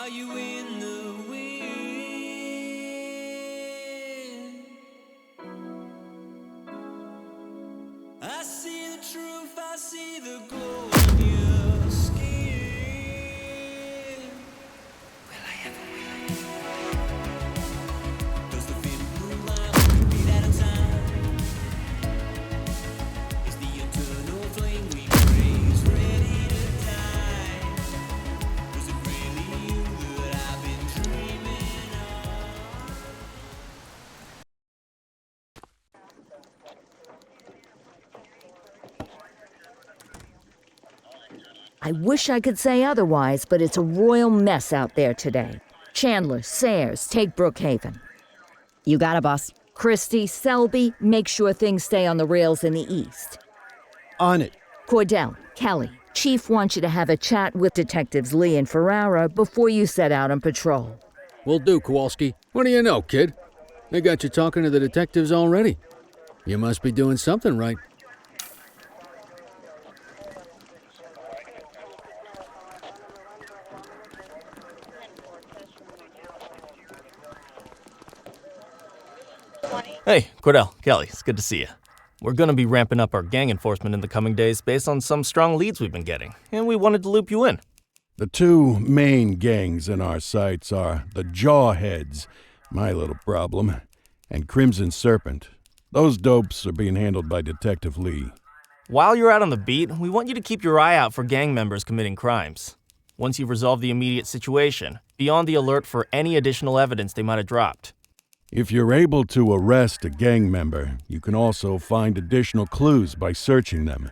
Are you in the wind? I wish I could say otherwise, but it's a royal mess out there today. Chandler, Sayers, take Brookhaven. You got it, boss. Christie, Selby, make sure things stay on the rails in the east. On it. Cordell, Kelly, Chief wants you to have a chat with Detectives Lee and Ferrara before you set out on patrol. Will do, Kowalski. What do you know, kid? They got you talking to the detectives already. You must be doing something right. Hey, Cordell, Kelly, it's good to see you. We're gonna be ramping up our gang enforcement in the coming days based on some strong leads we've been getting, and we wanted to loop you in. The two main gangs in our sights are the Jawheads, my little problem, and Crimson Serpent. Those dopes are being handled by Detective Lee. While you're out on the beat, we want you to keep your eye out for gang members committing crimes. Once you've resolved the immediate situation, be on the alert for any additional evidence they might have dropped. If you're able to arrest a gang member, you can also find additional clues by searching them.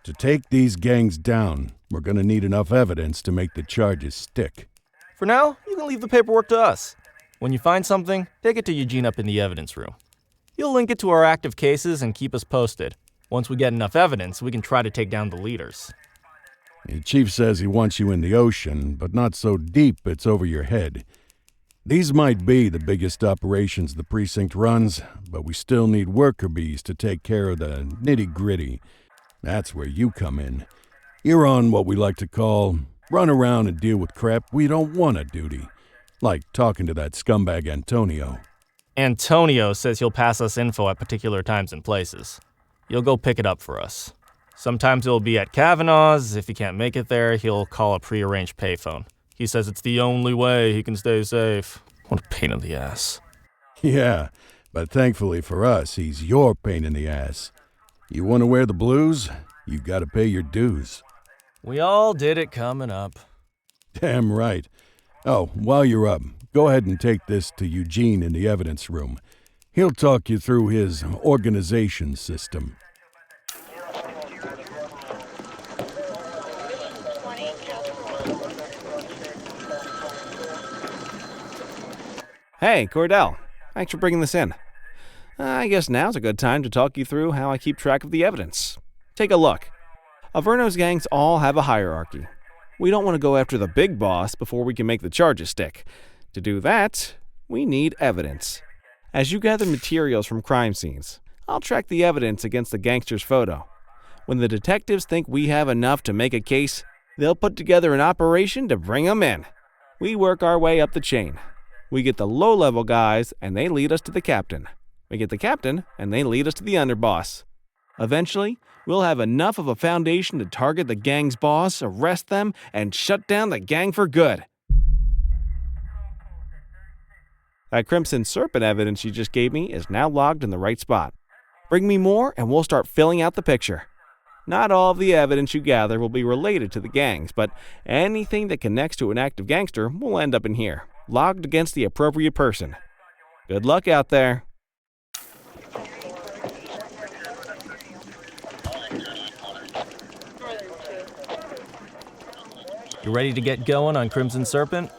To take these gangs down, we're going to need enough evidence to make the charges stick. For now, you can leave the paperwork to us. When you find something, take it to Eugene up in the evidence room. He'll link it to our active cases and keep us posted. Once we get enough evidence, we can try to take down the leaders. The chief says he wants you in the ocean, but not so deep it's over your head. These might be the biggest operations the precinct runs, but we still need worker bees to take care of the nitty-gritty. That's where you come in. You're on what we like to call run around and deal with crap we don't want to duty, like talking to that scumbag Antonio. Antonio says he'll pass us info at particular times and places. You'll go pick it up for us. Sometimes it'll be at Kavanaugh's. If he can't make it there, he'll call a prearranged payphone. He says it's the only way he can stay safe. What a pain in the ass. Yeah, but thankfully for us, he's your pain in the ass. You want to wear the blues? You gotta pay your dues. We all did it coming up. Damn right. Oh, while you're up, go ahead and take this to Eugene in the evidence room. He'll talk you through his organization system. Hey, Cordell. Thanks for bringing this in. I guess now's a good time to talk you through how I keep track of the evidence. Take a look. Averno's gangs all have a hierarchy. We don't want to go after the big boss before we can make the charges stick. To do that, we need evidence. As you gather materials from crime scenes, I'll track the evidence against the gangster's photo. When the detectives think we have enough to make a case, they'll put together an operation to bring them in. We work our way up the chain. We get the low-level guys, and they lead us to the captain. We get the captain, and they lead us to the underboss. Eventually, we'll have enough of a foundation to target the gang's boss, arrest them, and shut down the gang for good. That Crimson Serpent evidence you just gave me is now logged in the right spot. Bring me more, and we'll start filling out the picture. Not all of the evidence you gather will be related to the gangs, but anything that connects to an active gangster will end up in here, logged against the appropriate person. Good luck out there. You ready to get going on Crimson Serpent?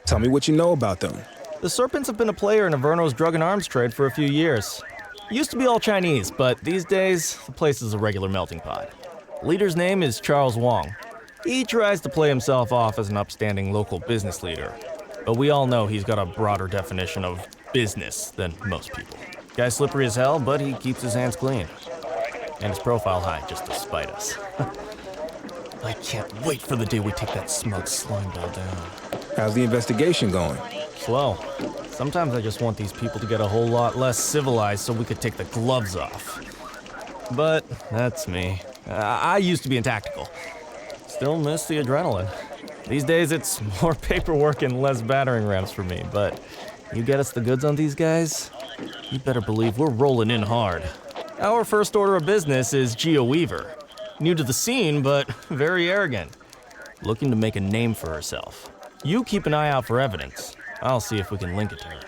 Tell me what you know about them. The Serpents have been a player in Averno's drug and arms trade for a few years. Used to be all Chinese, but these days, the place is a regular melting pot. Leader's name is Charles Wong. He tries to play himself off as an upstanding local business leader, but we all know he's got a broader definition of business than most people. Guy's slippery as hell, but he keeps his hands clean. And his profile high just to spite us. I can't wait for the day we take that smug slime ball down. How's the investigation going? Slow. Sometimes I just want these people to get a whole lot less civilized so we could take the gloves off. But that's me. I used to be in tactical. Still miss the adrenaline. These days it's more paperwork and less battering rams for me, but you get us the goods on these guys, you better believe we're rolling in hard. Our first order of business is Gia Weaver. New to the scene, but very arrogant. Looking to make a name for herself. You keep an eye out for evidence. I'll see if we can link it to her.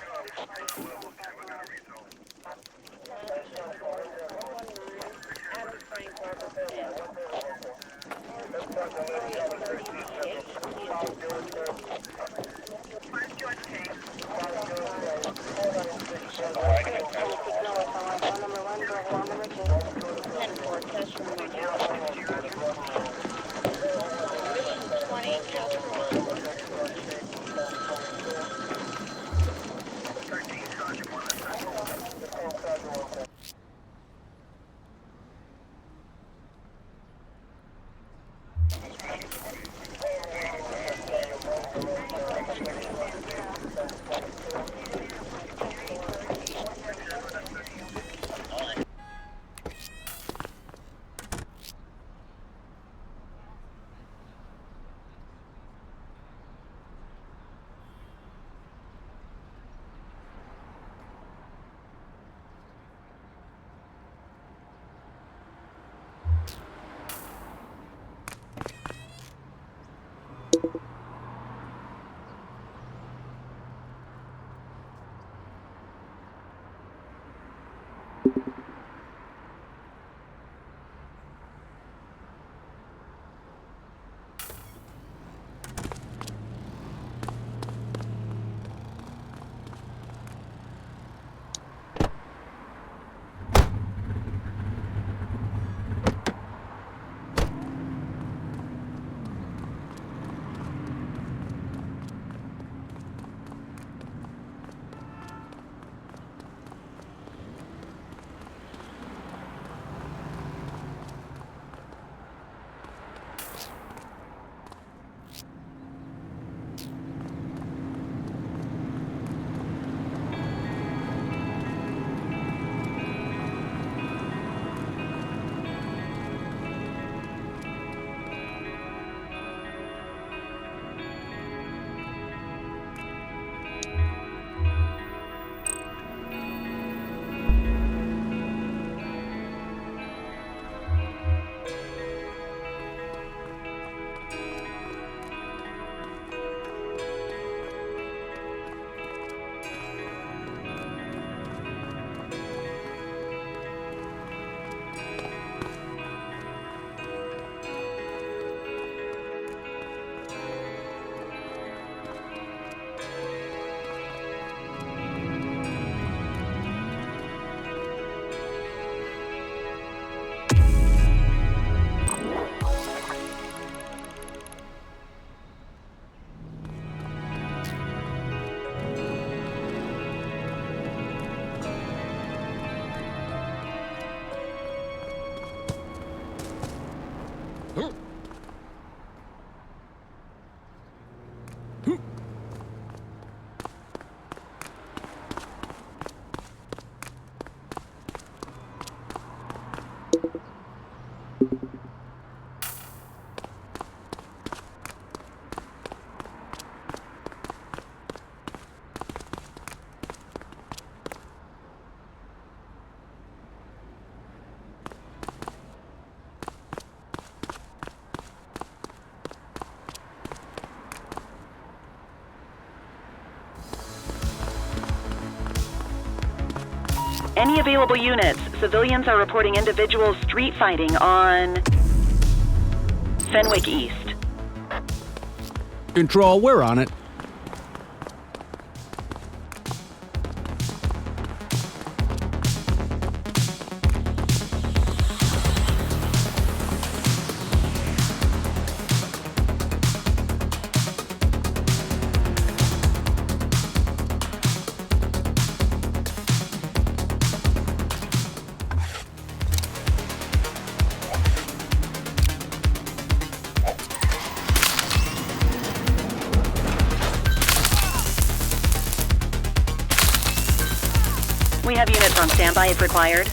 Any available units? Civilians are reporting individual street fighting on Fenwick East. Control, we're on it. We have units on standby if required.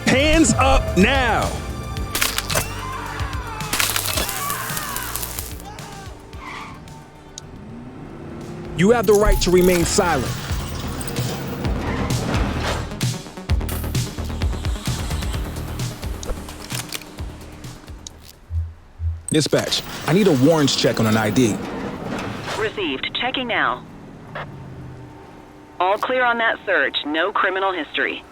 Hands up now! You have the right to remain silent. Dispatch, I need a warrants check on an ID. Received. Checking now. All clear on that search. No criminal history.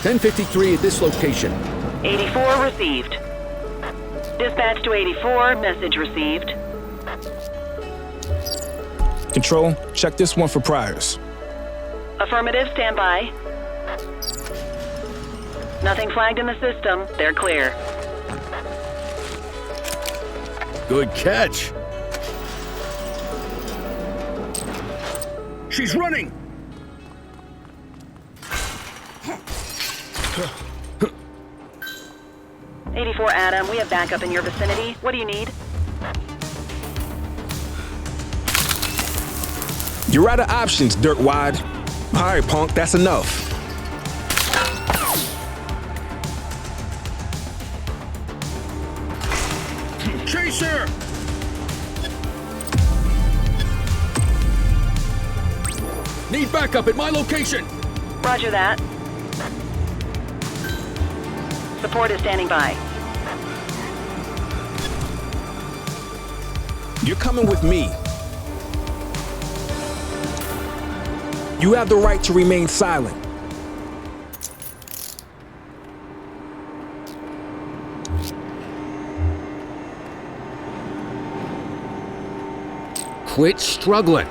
.1053 at this location. 84 received. Dispatch to 84, message received. Control, check this one for priors. Affirmative, stand by. Nothing flagged in the system, they're clear. Good catch. She's running! 84 Adam, we have backup in your vicinity. What do you need? You're out of options, dirtwad. All right, punk, that's enough. Chase her! Need backup at my location! Roger that. Support is standing by. You're coming with me. You have the right to remain silent. Quit struggling.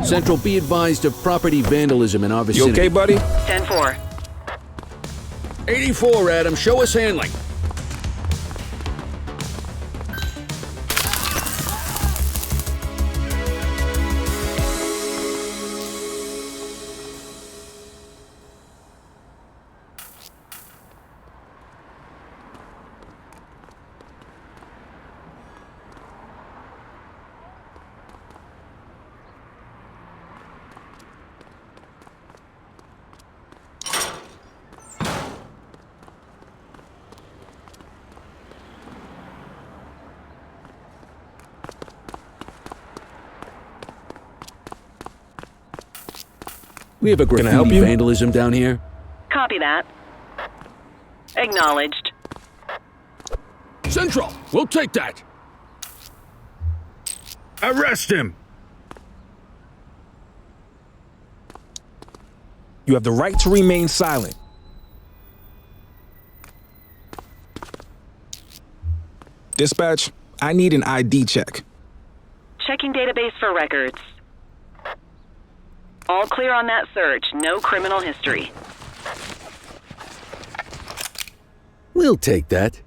Central, be advised of property vandalism in our You vicinity. okay, buddy? 10-4. 84, Adam. Show us handling. We have a Can I help graffiti you? vandalism down here. Copy that. Acknowledged. Central, we'll take that. Arrest him! You have the right to remain silent. Dispatch, I need an ID check. Checking database for records. All clear on that search. No criminal history. We'll take that.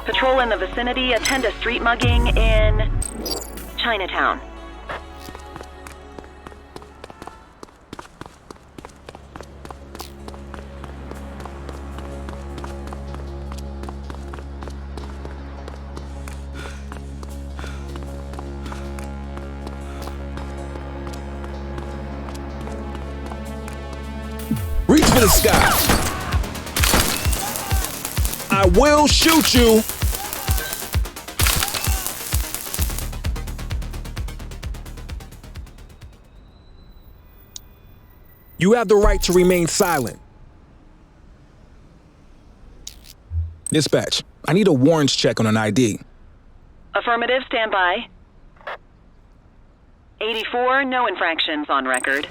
Patrol in the vicinity. Attend a street mugging in Chinatown. Reach for the sky. I will shoot you. You have the right to remain silent. Dispatch, I need a warrants check on an ID. Affirmative, stand by. 84, no infractions on record.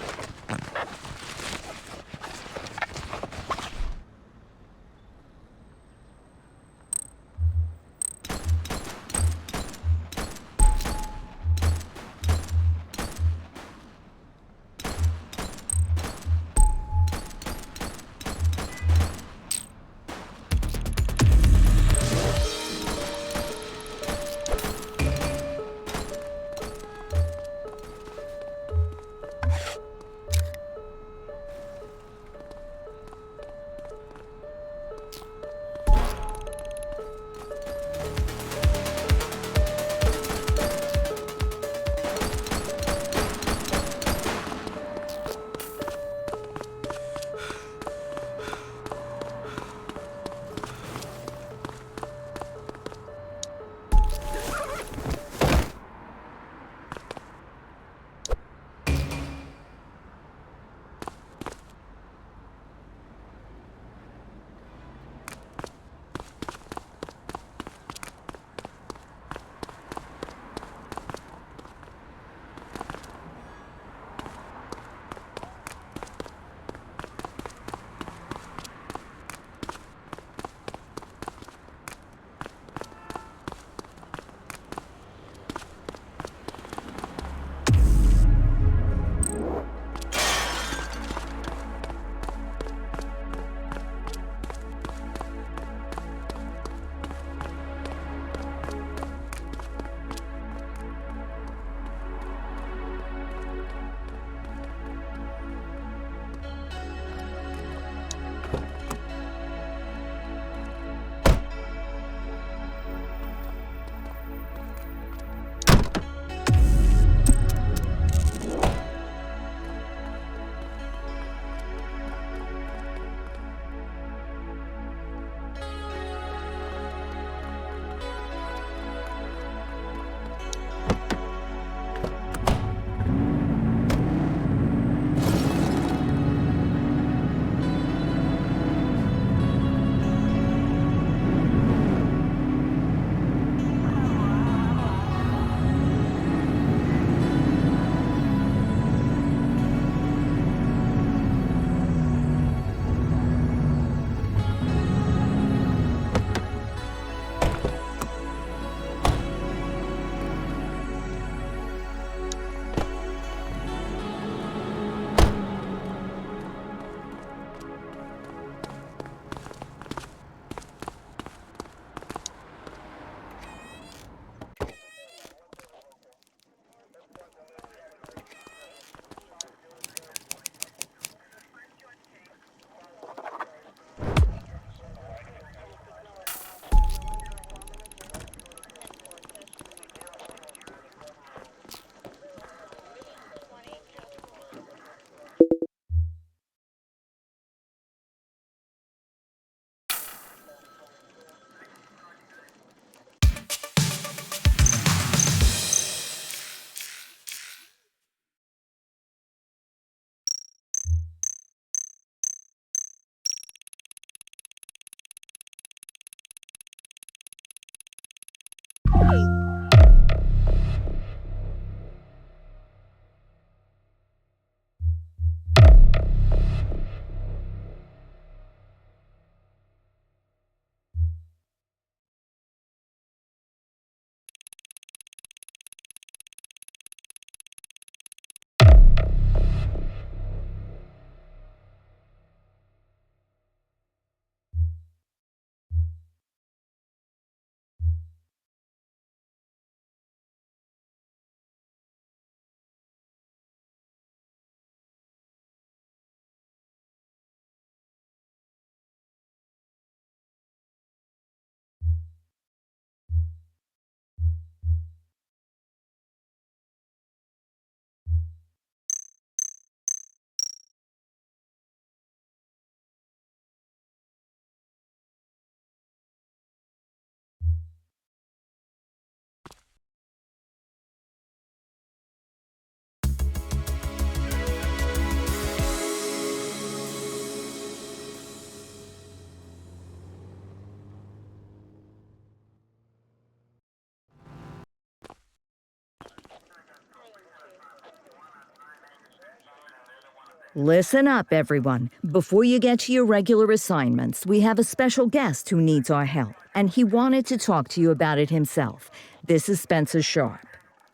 Listen up, everyone. Before you get to your regular assignments, we have a special guest who needs our help, and he wanted to talk to you about it himself. This is Spencer Sharp.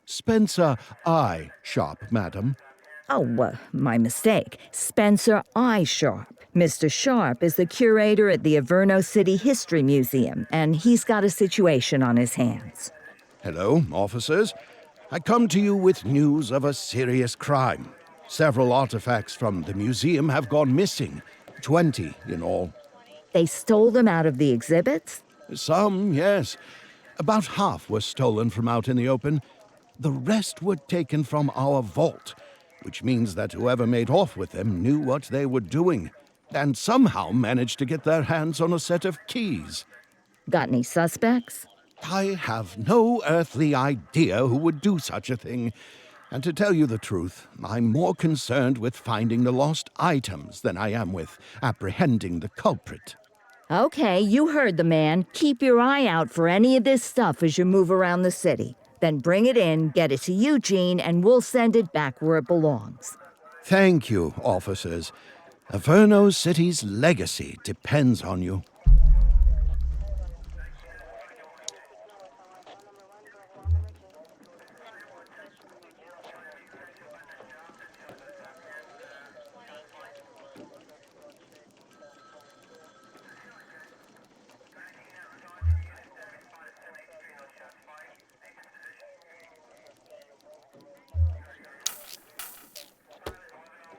Spencer I. Sharp, madam. Oh, my mistake. Spencer I. Sharp. Mr. Sharp is the curator at the Averno City History Museum, and he's got a situation on his hands. Hello, officers. I come to you with news of a serious crime. Several artifacts from the museum have gone missing. 20 in all. They stole them out of the exhibits? Some, yes. About half were stolen from out in the open. The rest were taken from our vault, which means that whoever made off with them knew what they were doing, and somehow managed to get their hands on a set of keys. Got any suspects? I have no earthly idea who would do such a thing. And to tell you the truth, I'm more concerned with finding the lost items than I am with apprehending the culprit. Okay, you heard the man. Keep your eye out for any of this stuff as you move around the city. Then bring it in, get it to Eugene, and we'll send it back where it belongs. Thank you, officers. Averno City's legacy depends on you.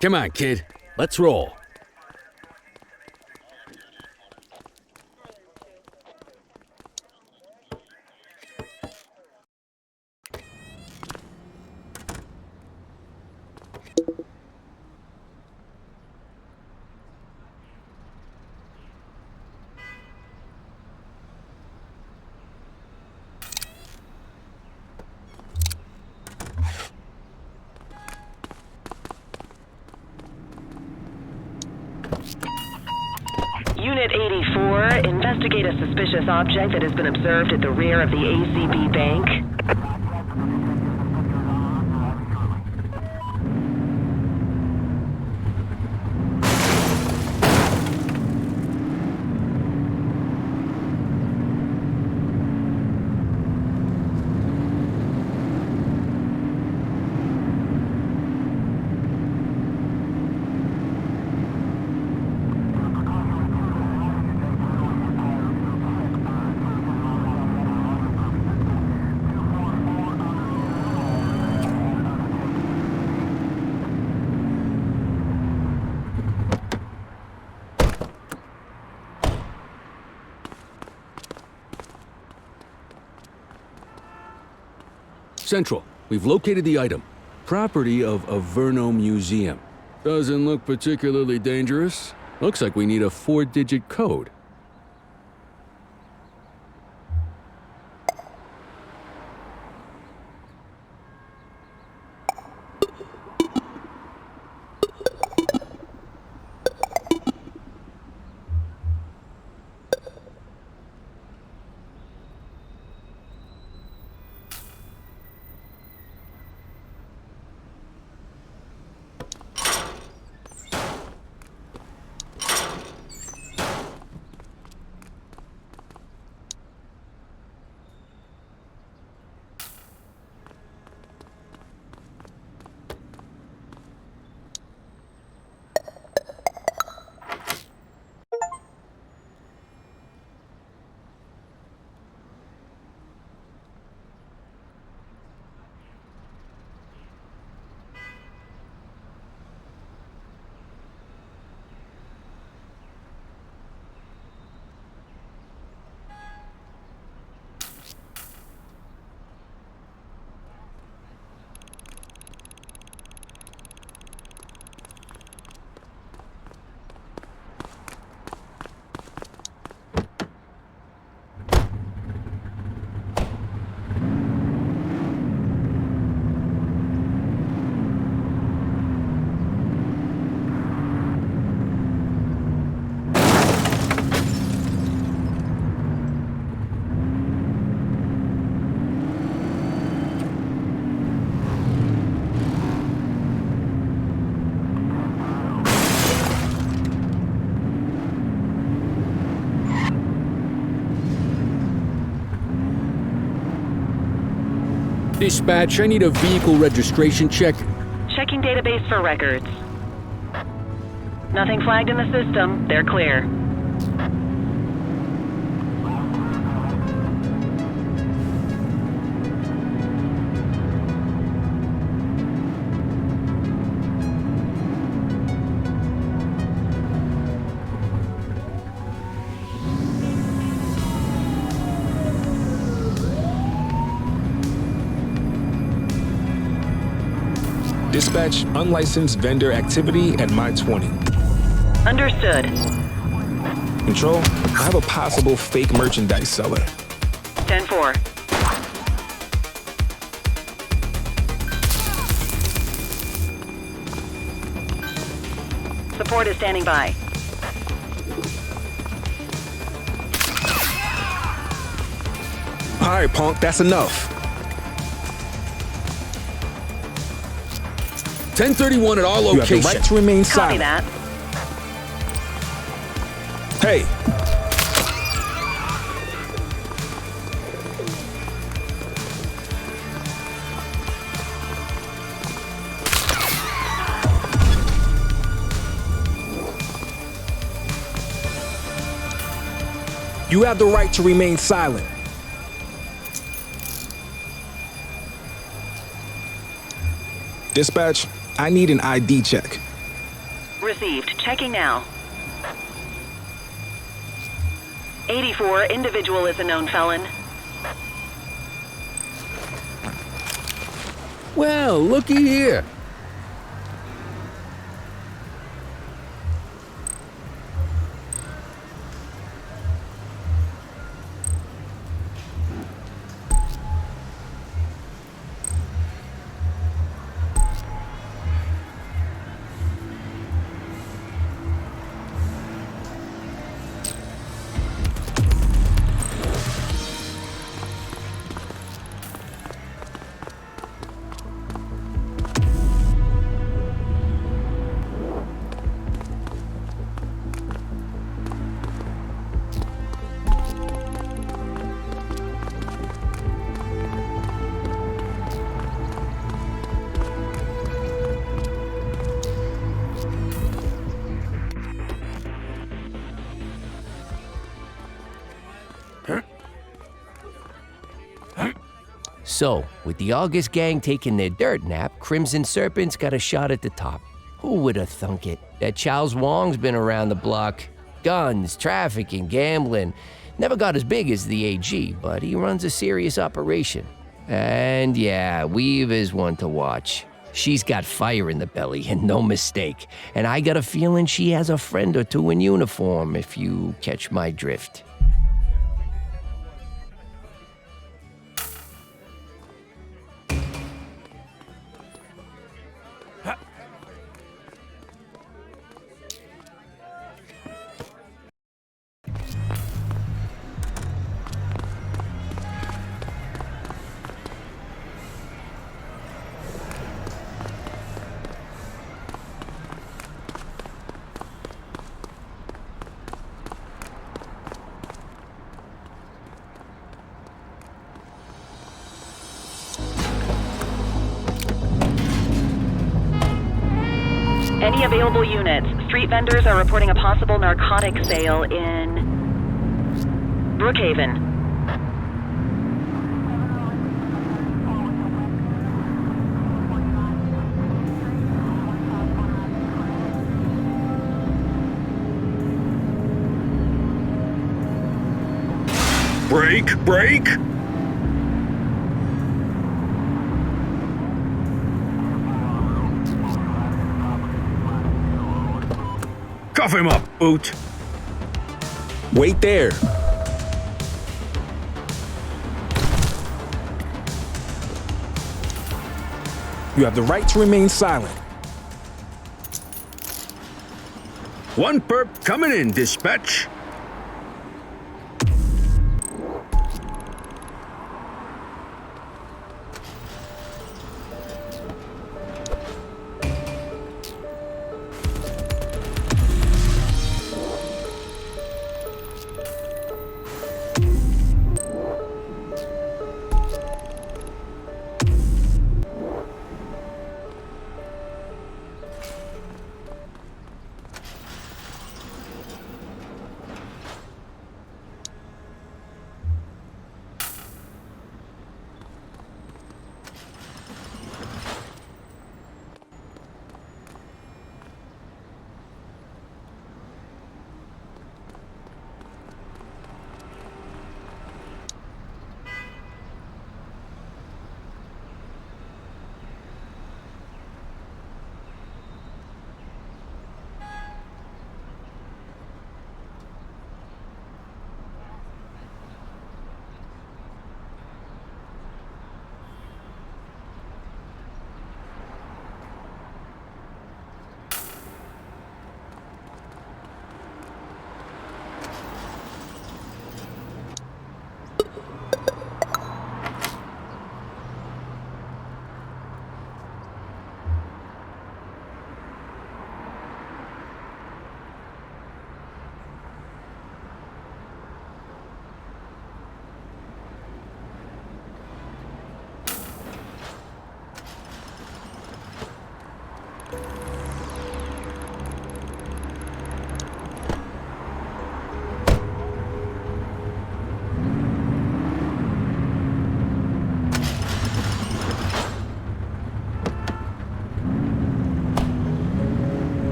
Come on, kid. Let's roll. Unit 84, investigate a suspicious object that has been observed at the rear of the ACB bank. Central, we've located the item. Property of Averno Museum. Doesn't look particularly dangerous. Looks like we need a 4-digit code. Dispatch, I need a vehicle registration check. Checking database for records. Nothing flagged in the system. They're clear. Dispatch, unlicensed vendor activity at my 20. Understood. Control, I have a possible fake merchandise seller. 10-4. Support is standing by. All right, punk, that's enough. 1031 at our location. You have the right to remain Copy silent. that. Hey. You have the right to remain silent. Dispatch, I need an ID check. Received. Checking now. 84, individual is a known felon. Well, looky here. So, with the August gang taking their dirt nap, Crimson Serpent's got a shot at the top. Who would have thunk it? That Charles Wong's been around the block. Guns, trafficking, gambling. Never got as big as the AG, but he runs a serious operation. And yeah, Weave is one to watch. She's got fire in the belly, and no mistake. And I got a feeling she has a friend or two in uniform, if you catch my drift. Any available units? Street vendors are reporting a possible narcotic sale in Brookhaven. Break! Cuff him up, Boot. Wait there. You have the right to remain silent. One perp coming in, dispatch.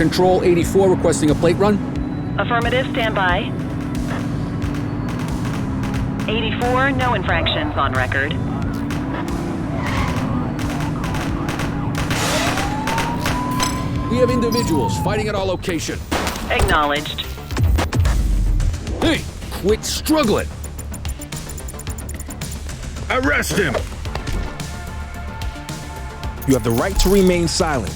Control 84 requesting a plate run. Affirmative, stand by. 84, no infractions on record. We have individuals fighting at our location. Acknowledged. Hey, quit struggling. Arrest him! You have the right to remain silent.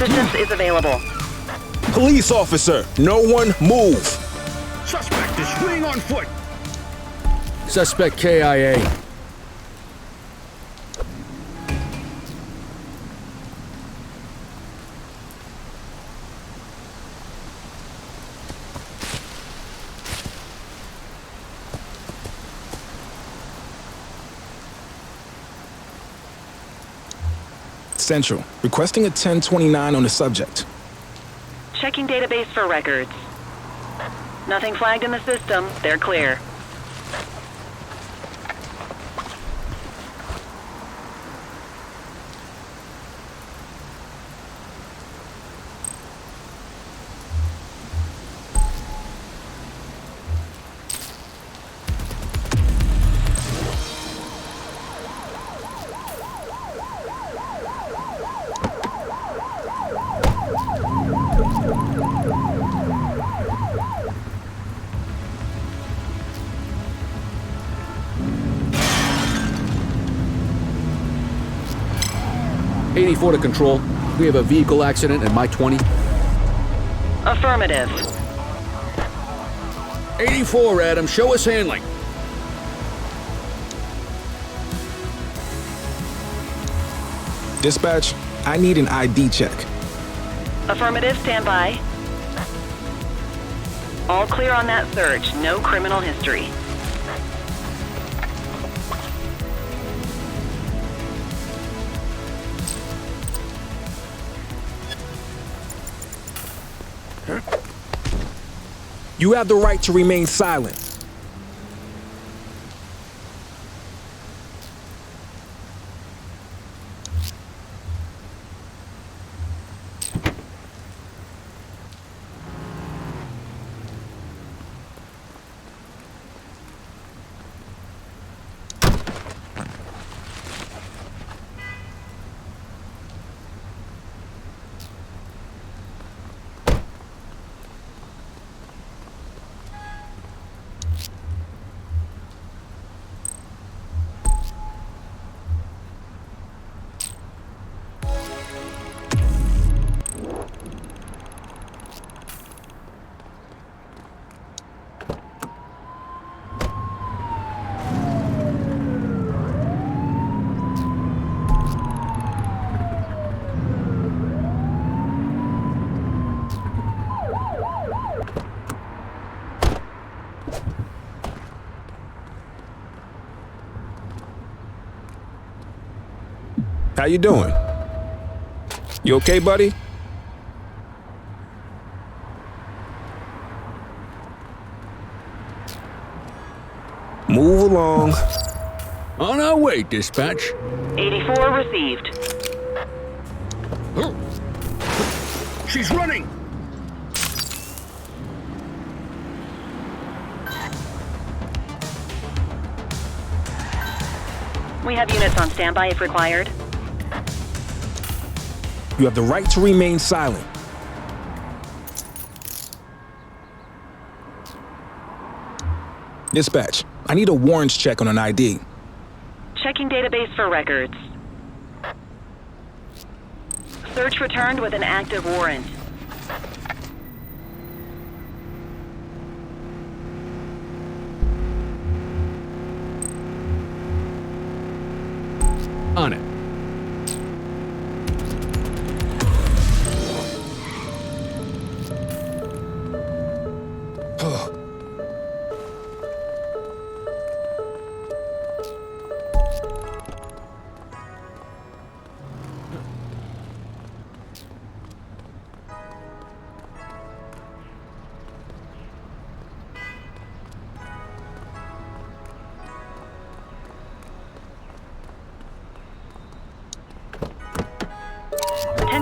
Assistance is available. Police officer, no one move. Suspect is fleeing on foot! Suspect KIA. Central, requesting a 1029 on the subject. Checking database for records. Nothing flagged in the system. They're clear. To control. We have a vehicle accident at my 20. Affirmative. 84, Adam. Show us handling. Dispatch, I need an ID check. Affirmative, stand by. All clear on that search. No criminal history. You have the right to remain silent. How you doing? You okay, buddy? Move along. On our way, dispatch. 84 received. She's running! We have units on standby if required. You have the right to remain silent. Dispatch, I need a warrants check on an ID. Checking database for records. Search returned with an active warrant. On it.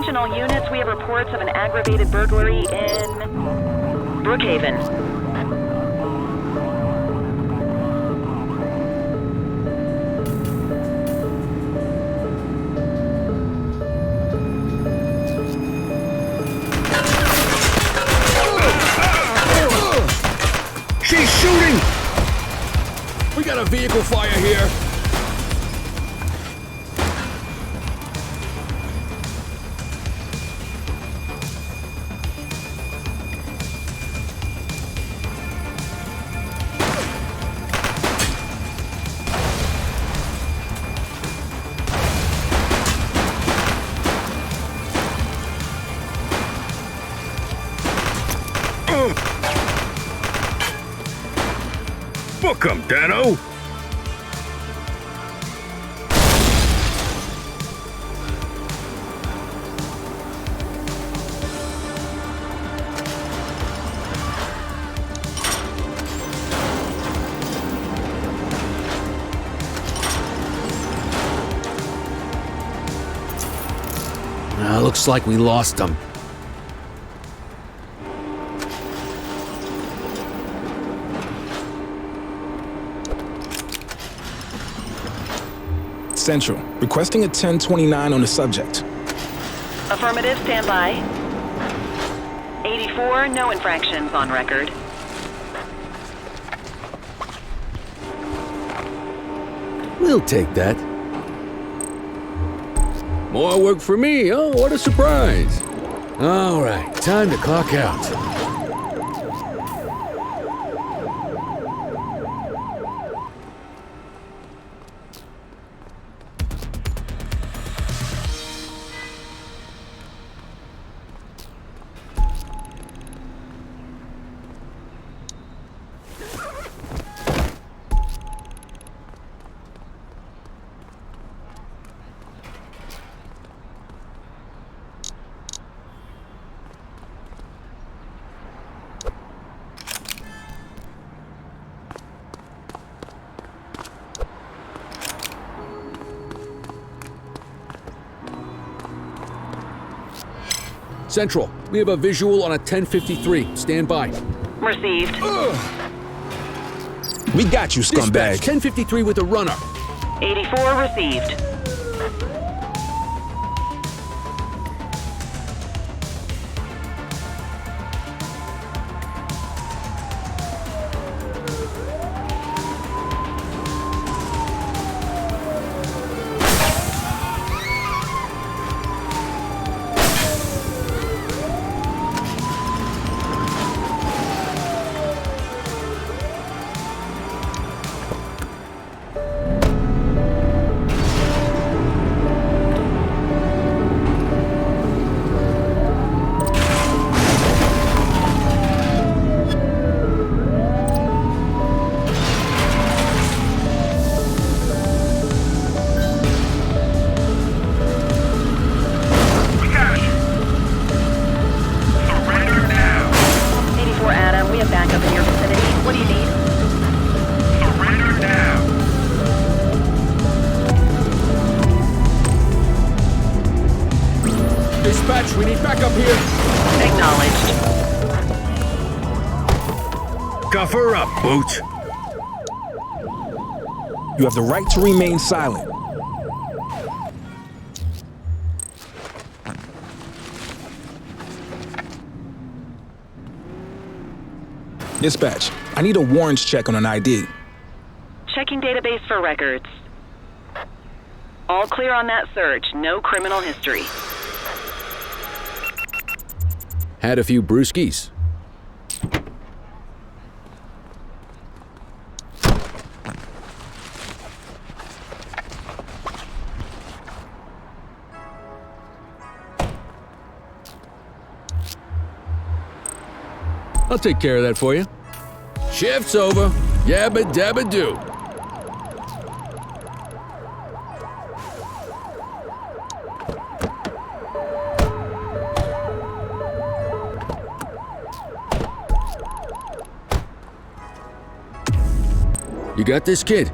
Attention all units, we have reports of an aggravated burglary in Brookhaven. She's shooting! We got a vehicle fire here. Book 'em, Dano! Looks like we lost them. Central, requesting a 1029 on the subject. Affirmative, stand by. 84, no infractions on record. We'll take that. More work for me, oh, what a surprise. All right, time to clock out. Central, we have a visual on a 1053. Stand by. Received. We got you, scumbag. Dispatch, 1053 with a runner. 84 received. Dispatch, we need backup here. Acknowledged. Cuff her up, Boots. You have the right to remain silent. Dispatch, I need a warrants check on an ID. Checking database for records. All clear on that search. No criminal history. Had a few brewskis. I'll take care of that for you. Shift's over. Yabba dabba do. You got this, kid?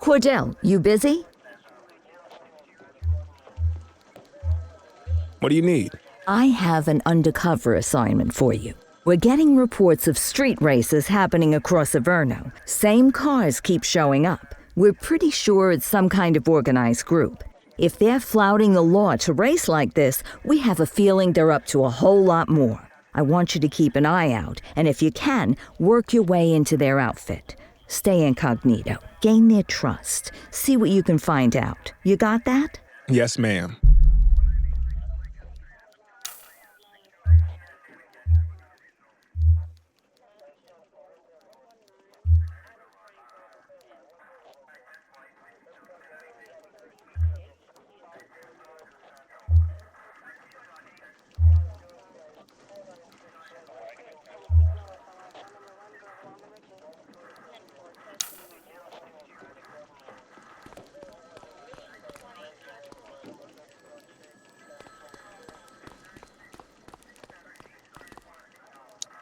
Cordell, you busy? What do you need? I have an undercover assignment for you. We're getting reports of street races happening across Averno. Same cars keep showing up. We're pretty sure it's some kind of organized group. If they're flouting the law to race like this, we have a feeling they're up to a whole lot more. I want you to keep an eye out, and if you can, work your way into their outfit. Stay incognito, gain their trust, see what you can find out. You got that? Yes, ma'am.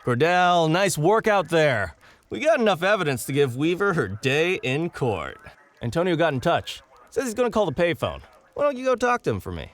Cordell, nice work out there. We got enough evidence to give Weaver her day in court. Antonio got in touch. Says he's gonna call the payphone. Why don't you go talk to him for me?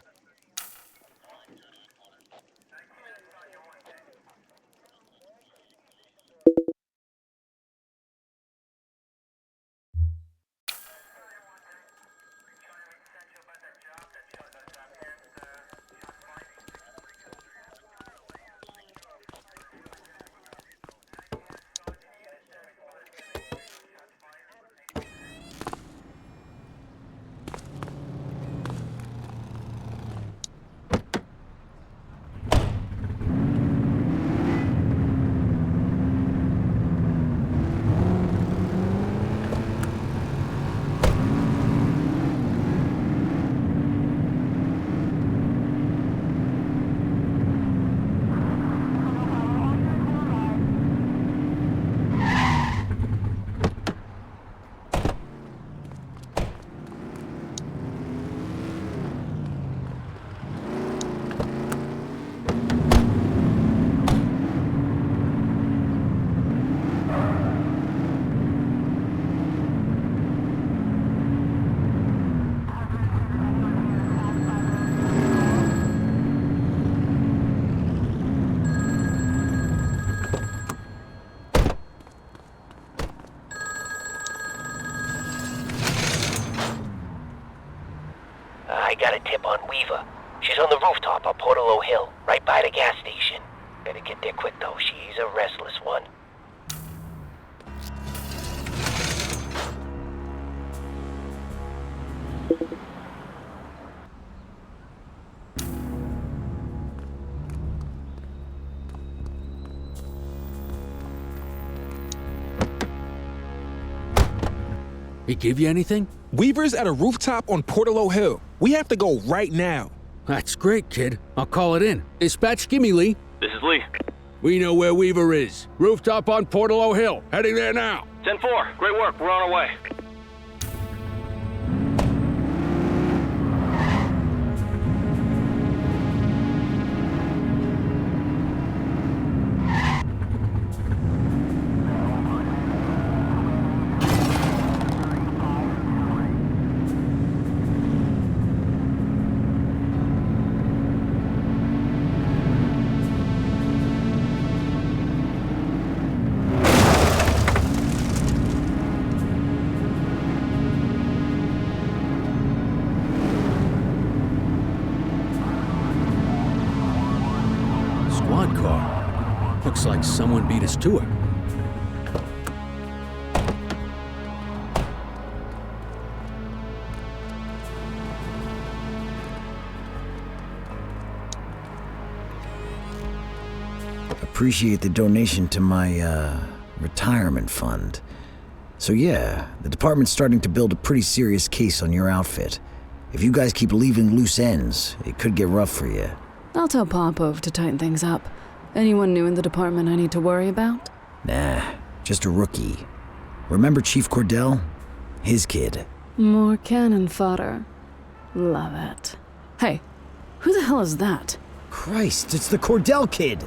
I got a tip on Weaver. She's on the rooftop on Portalo Hill, right by the gas station. Better get there quick though, she's a restless one. He give you anything? Weaver's at a rooftop on Portalo Hill. We have to go right now. That's great, kid. I'll call it in. Dispatch, give me Lee. This is Lee. We know where Weaver is. Rooftop on Portalo Hill. Heading there now. 10-4. Great work. We're on our way. Squad car. Looks like someone beat us to it. Appreciate the donation to my, retirement fund. So yeah, the department's starting to build a pretty serious case on your outfit. If you guys keep leaving loose ends, it could get rough for you. I'll tell Popov to tighten things up. Anyone new in the department I need to worry about? Nah, just a rookie. Remember Chief Cordell? His kid. More cannon fodder. Love it. Hey, who the hell is that? Christ, it's the Cordell kid!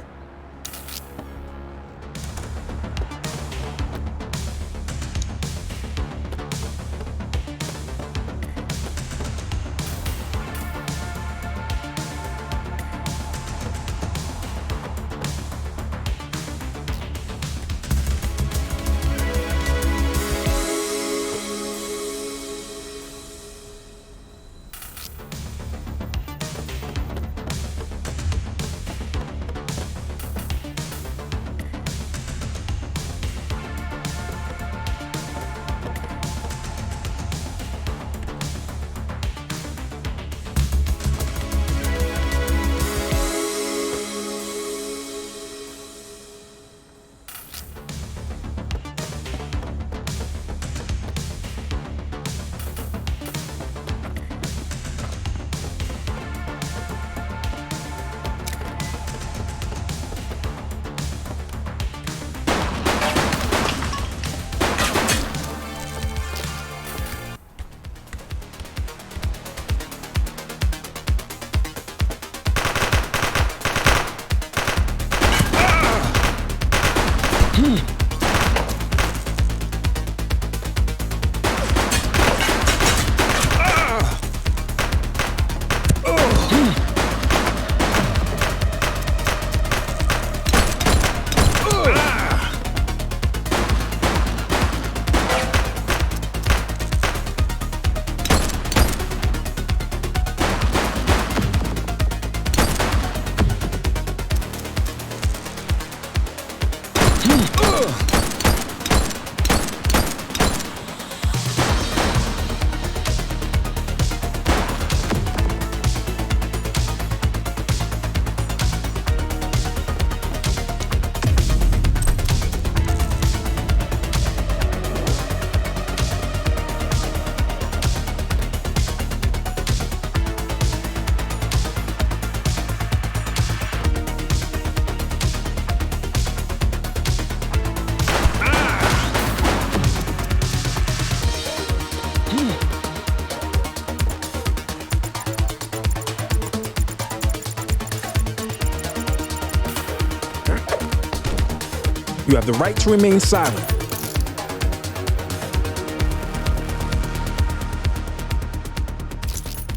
You have the right to remain silent.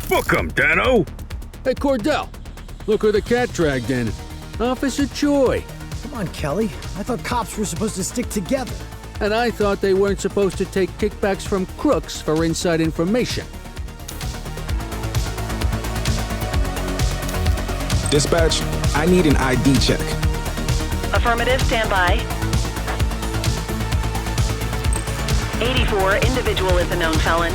Book 'em, Dano! Hey, Cordell, look who the cat dragged in. Officer Joy. Come on, Kelly. I thought cops were supposed to stick together. And I thought they weren't supposed to take kickbacks from crooks for inside information. Dispatch, I need an ID check. Affirmative, stand by. 84, individual is a known felon.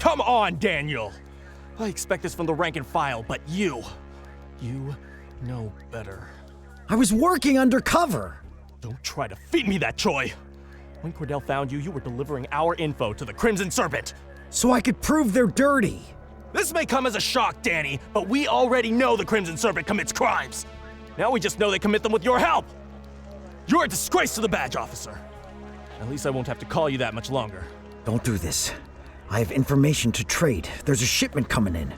Come on, Daniel! I expect this from the rank and file, but you know better. I was working undercover. Don't try to feed me that, Troy! When Cordell found you, you were delivering our info to the Crimson Serpent. So I could prove they're dirty. This may come as a shock, Danny, but we already know the Crimson Serpent commits crimes. Now we just know they commit them with your help. You're a disgrace to the badge officer. At least I won't have to call you that much longer. Don't do this. I have information to trade. There's a shipment coming in.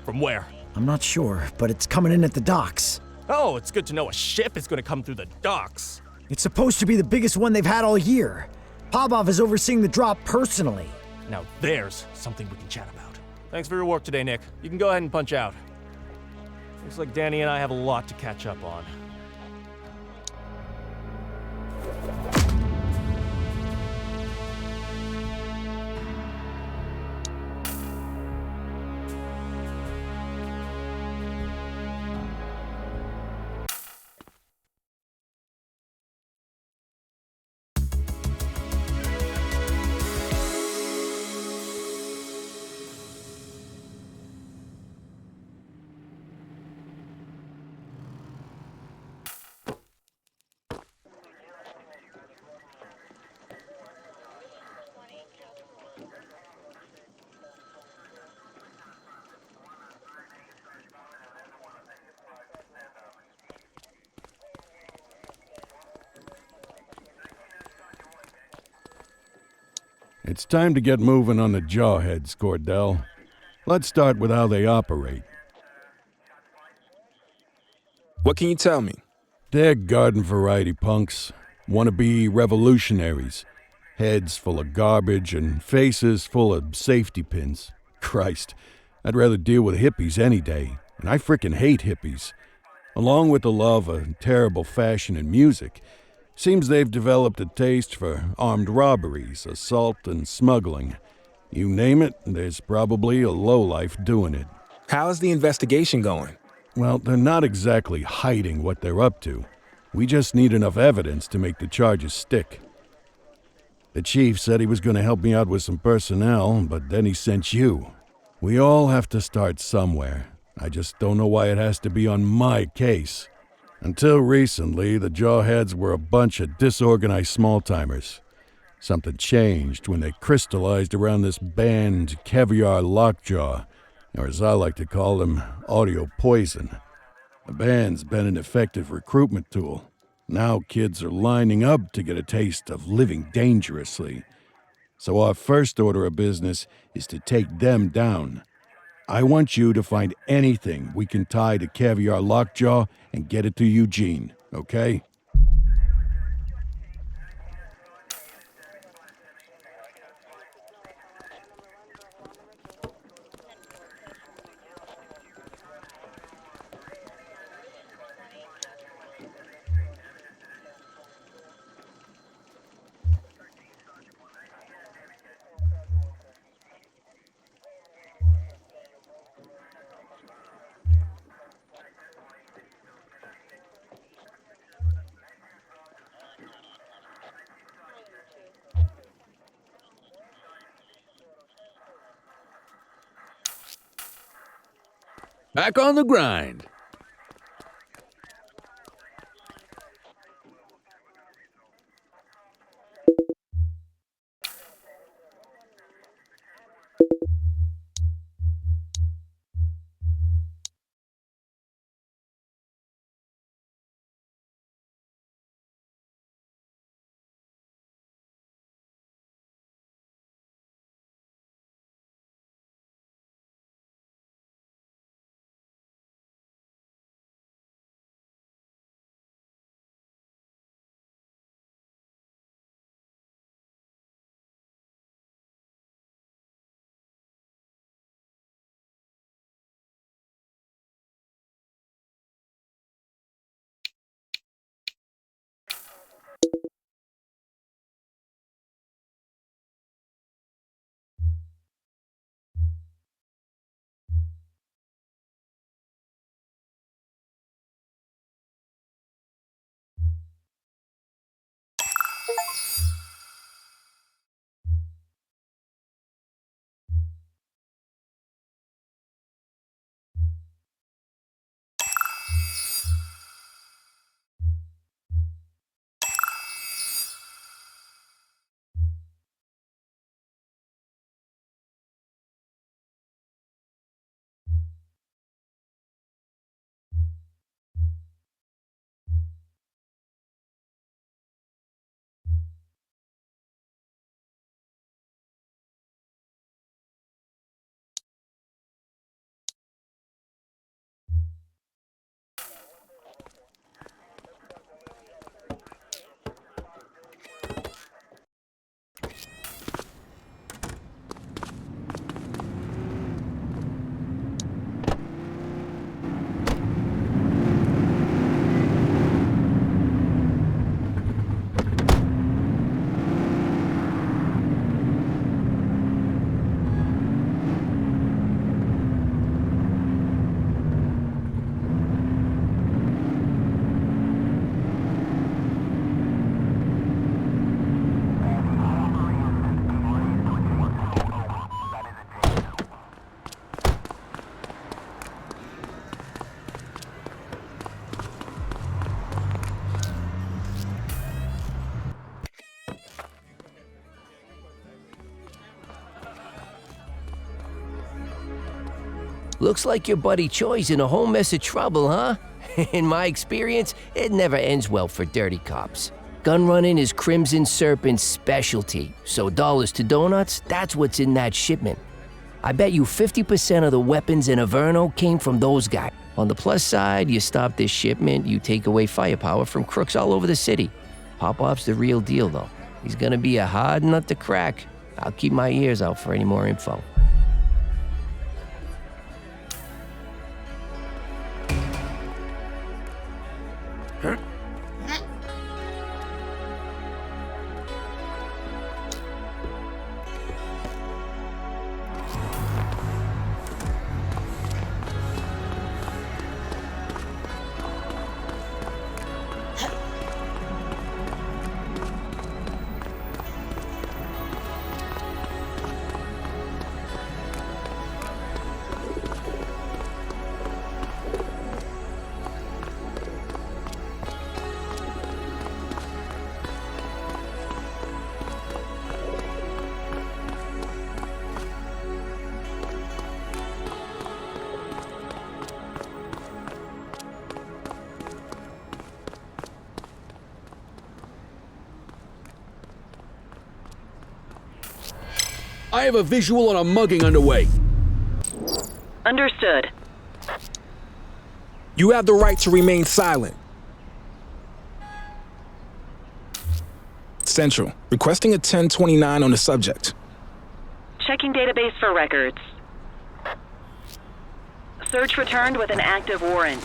From where? I'm not sure, but it's coming in at the docks. Oh, it's good to know a ship is going to come through the docks. It's supposed to be the biggest one they've had all year. Pavlov is overseeing the drop personally. Now there's something we can chat about. Thanks for your work today, Nick. You can go ahead and punch out. Looks like Danny and I have a lot to catch up on. It's time to get moving on the jawheads, Cordell. Let's start with how they operate. What can you tell me? They're garden variety punks, wannabe revolutionaries, heads full of garbage and faces full of safety pins. Christ, I'd rather deal with hippies any day, and I frickin' hate hippies. Along with the love of terrible fashion and music, seems they've developed a taste for armed robberies, assault, and smuggling. You name it, there's probably a lowlife doing it. How's the investigation going? Well, they're not exactly hiding what they're up to. We just need enough evidence to make the charges stick. The chief said he was going to help me out with some personnel, but then he sent you. We all have to start somewhere, I just don't know why it has to be on my case. Until recently, the Jawheads were a bunch of disorganized small-timers. Something changed when they crystallized around this banned caviar lockjaw, or as I like to call him, audio poison. The band's been an effective recruitment tool. Now kids are lining up to get a taste of living dangerously. So our first order of business is to take them down. I want you to find anything we can tie to Caviar Lockjaw and get it to Eugene, okay? Back on the grind. Looks like your buddy Choi's in a whole mess of trouble, huh? In my experience, it never ends well for dirty cops. Gun running is Crimson Serpent's specialty, so dollars to donuts, that's what's in that shipment. I bet you 50% of the weapons in Averno came from those guys. On the plus side, you stop this shipment, you take away firepower from crooks all over the city. Popov's the real deal, though. He's gonna be a hard nut to crack. I'll keep my ears out for any more info. I have a visual on a mugging underway. Understood. You have the right to remain silent. Central, requesting a 1029 on the subject. Checking database for records. Search returned with an active warrant.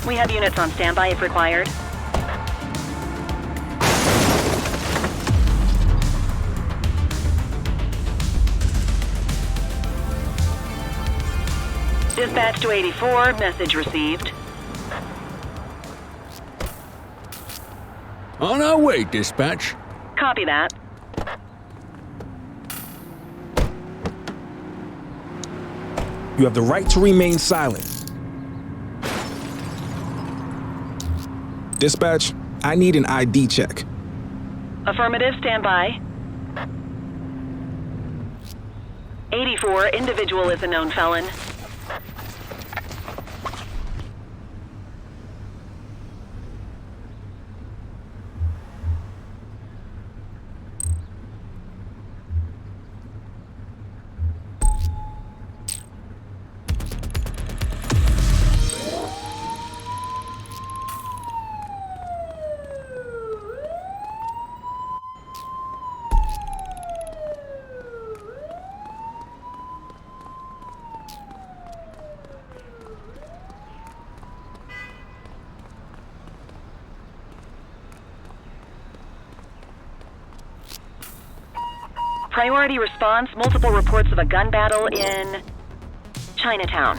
We have units on standby if required. Dispatch to 84, message received. On our way, dispatch. Copy that. You have the right to remain silent. Dispatch, I need an ID check. Affirmative, standby. 84, individual is a known felon. Priority response, multiple reports of a gun battle in Chinatown.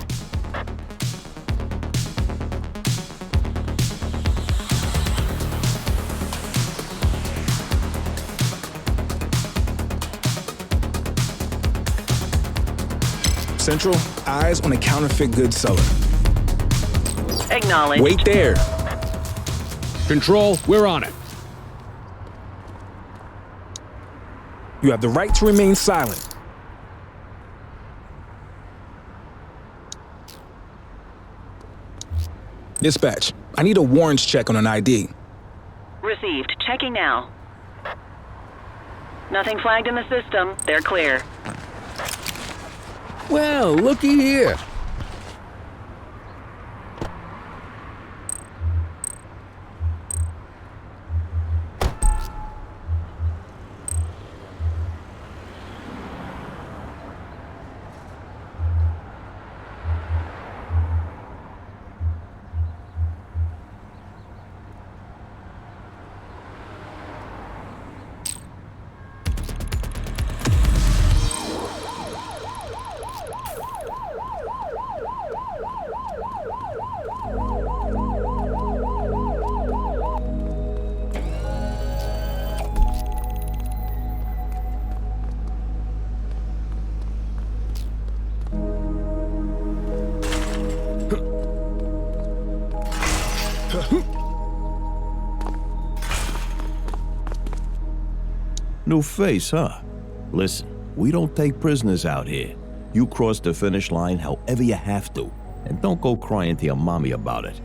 Central, eyes on a counterfeit goods seller. Acknowledged. Wait there. Control, we're on it. You have the right to remain silent. Dispatch, I need a warrants check on an ID. Received. Checking now. Nothing flagged in the system. They're clear. Well, looky here. New face, huh? Listen, we don't take prisoners out here. You cross the finish line however you have to, and don't go crying to your mommy about it.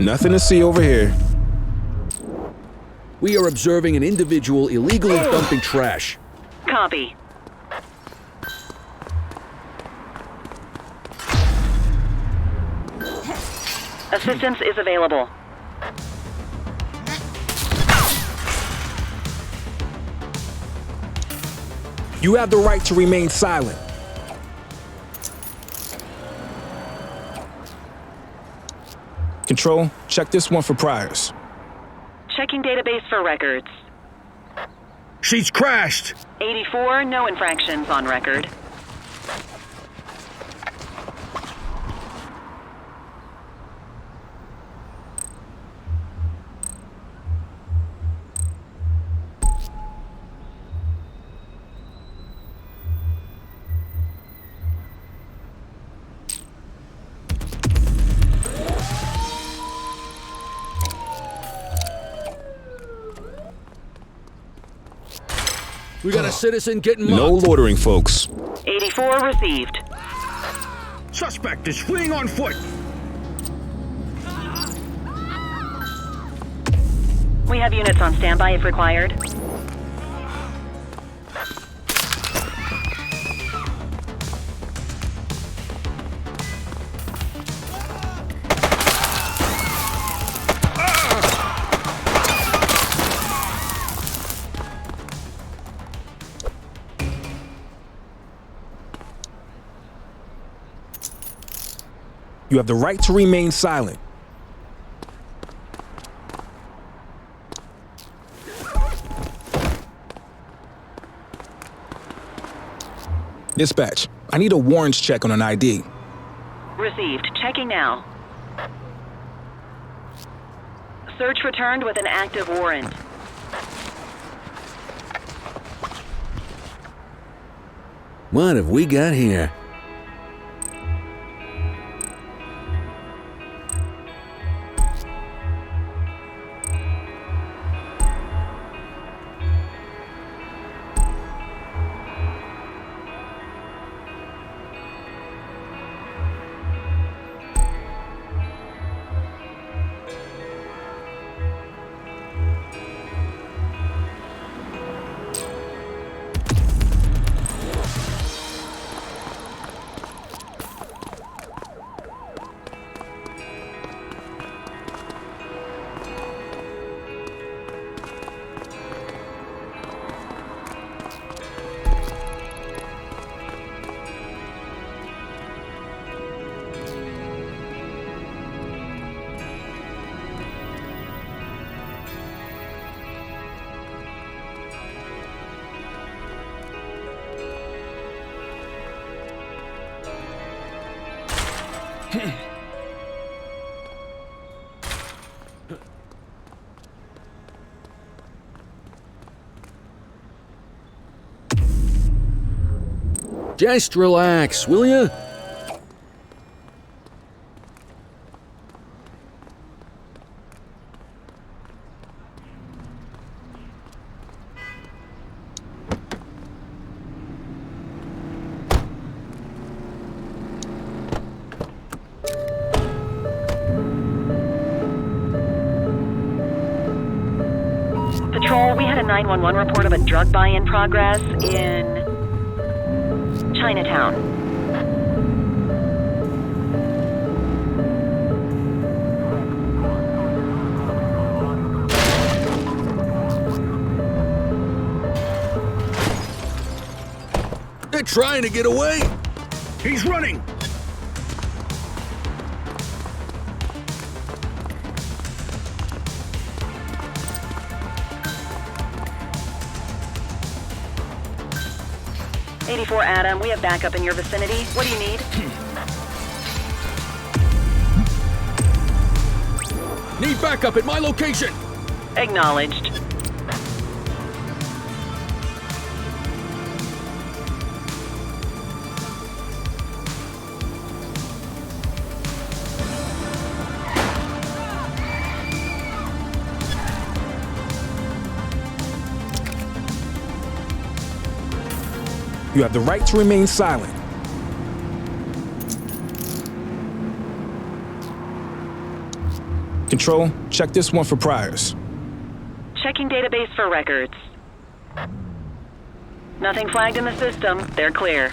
Nothing to see over here. We are observing an individual illegally dumping trash. Copy. Assistance is available. You have the right to remain silent. Control, check this one for priors. Checking database for records. She's crashed! 84, no infractions on record. We got a citizen getting mugged. No loitering, folks. 84 received. Suspect is fleeing on foot! We have units on standby if required. You have the right to remain silent. Dispatch, I need a warrants check on an ID. Received. Checking now. Search returned with an active warrant. What have we got here? Just relax, will ya? Patrol, we had a 911 report of a drug buy in progress in Chinatown. They're trying to get away. He's running! 84 Adam, we have backup in your vicinity. What do you need? Need backup at my location. Acknowledged. You have the right to remain silent. Control, check this one for priors. Checking database for records. Nothing flagged in the system. They're clear.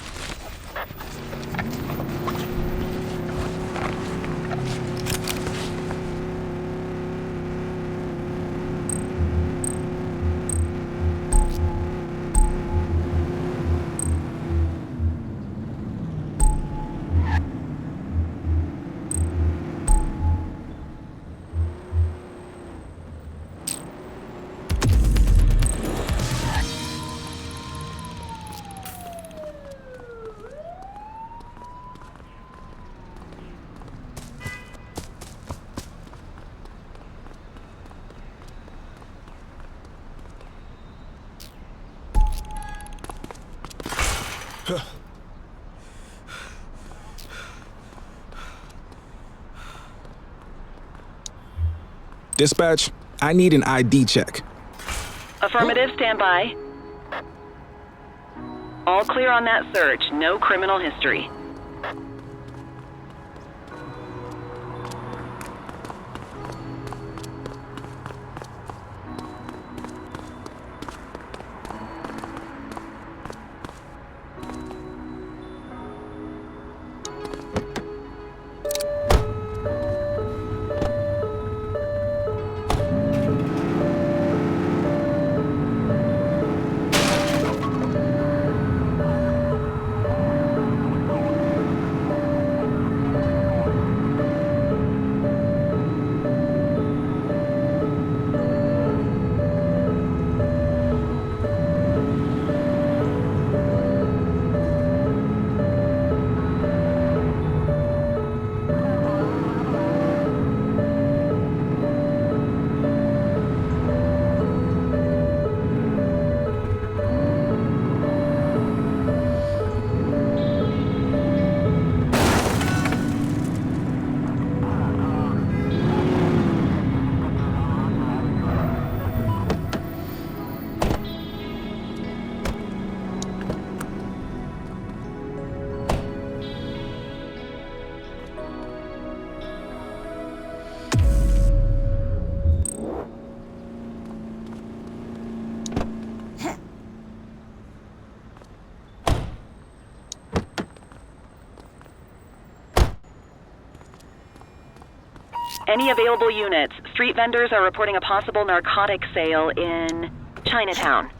Dispatch, I need an ID check. Affirmative, stand by. All clear on that search. No criminal history. Any available units? Street vendors are reporting a possible narcotic sale in Chinatown.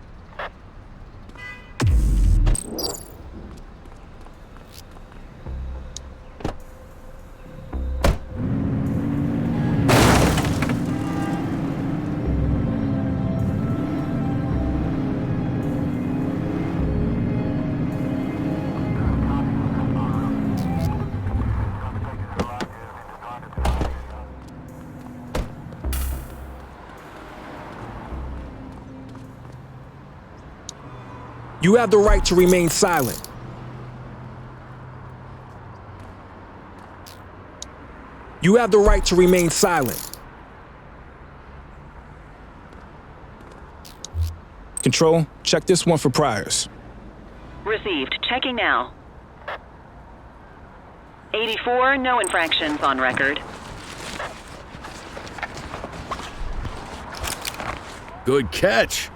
You have the right to remain silent. You have the right to remain silent. Control, check this one for priors. Received. Checking now. 84, no infractions on record. Good catch.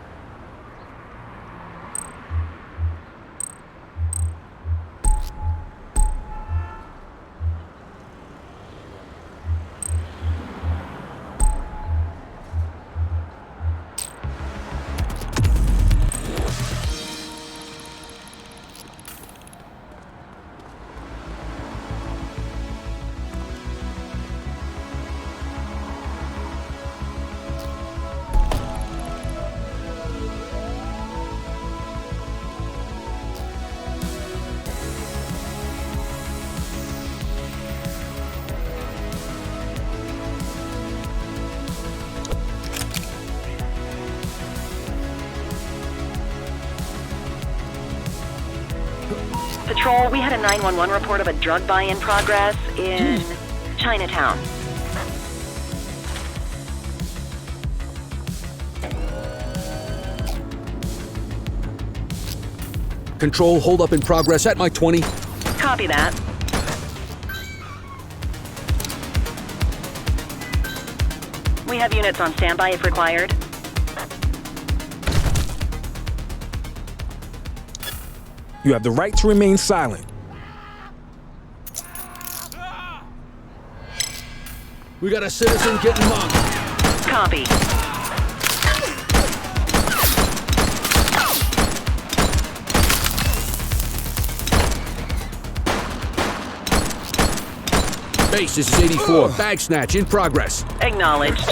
Patrol, we had a 911 report of a drug buy in progress in Chinatown. Control, hold up in progress at my 20. Copy that. We have units on standby if required. You have the right to remain silent. We got a citizen getting mugged. Copy. Base, this is 84. Bag snatch in progress. Acknowledged.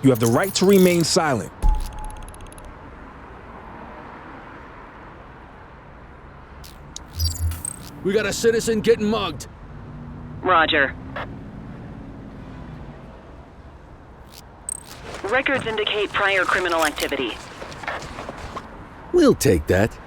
You have the right to remain silent. We got a citizen getting mugged. Roger. Records indicate prior criminal activity. We'll take that.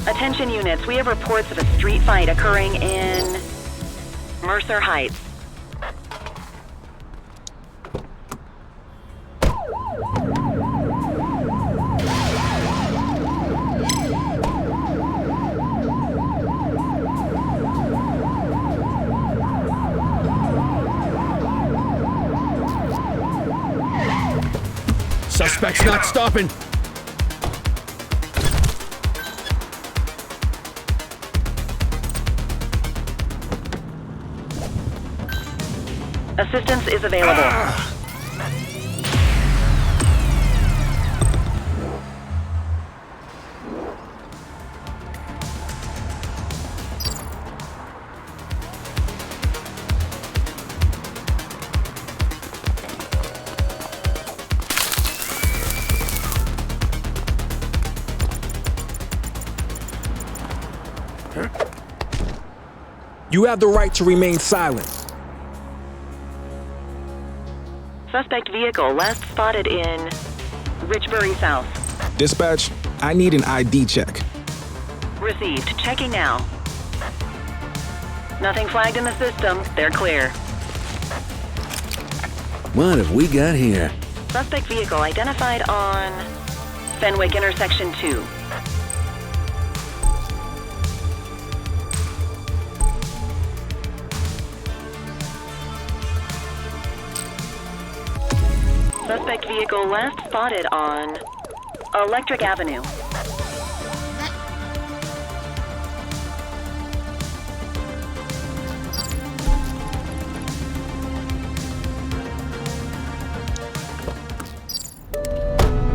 Attention units, we have reports of a street fight occurring in Mercer Heights. Suspect's not stopping. Assistance is available. You have the right to remain silent. Suspect vehicle last spotted in Richbury South. Dispatch, I need an ID check. Received. Checking now. Nothing flagged in the system. They're clear. What have we got here? Suspect vehicle identified on Fenwick Intersection 2. Suspect vehicle last spotted on Electric Avenue.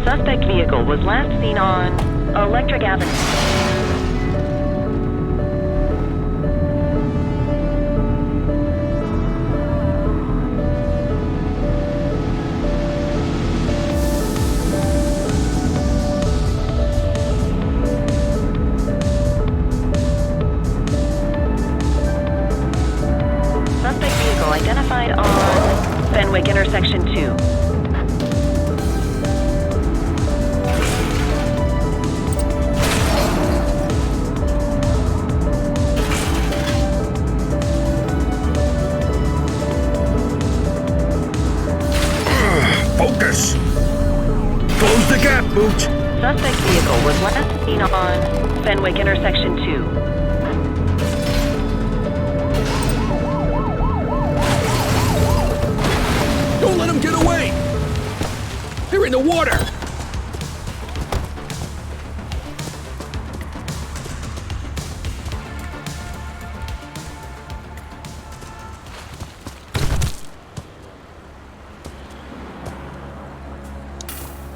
Suspect vehicle was last seen on Electric Avenue. Identified on Fenwick Intersection 2. Focus! Close the gap, Booch! Suspect vehicle was last On Fenwick intersection 2. Don't let them get away! They're in the water!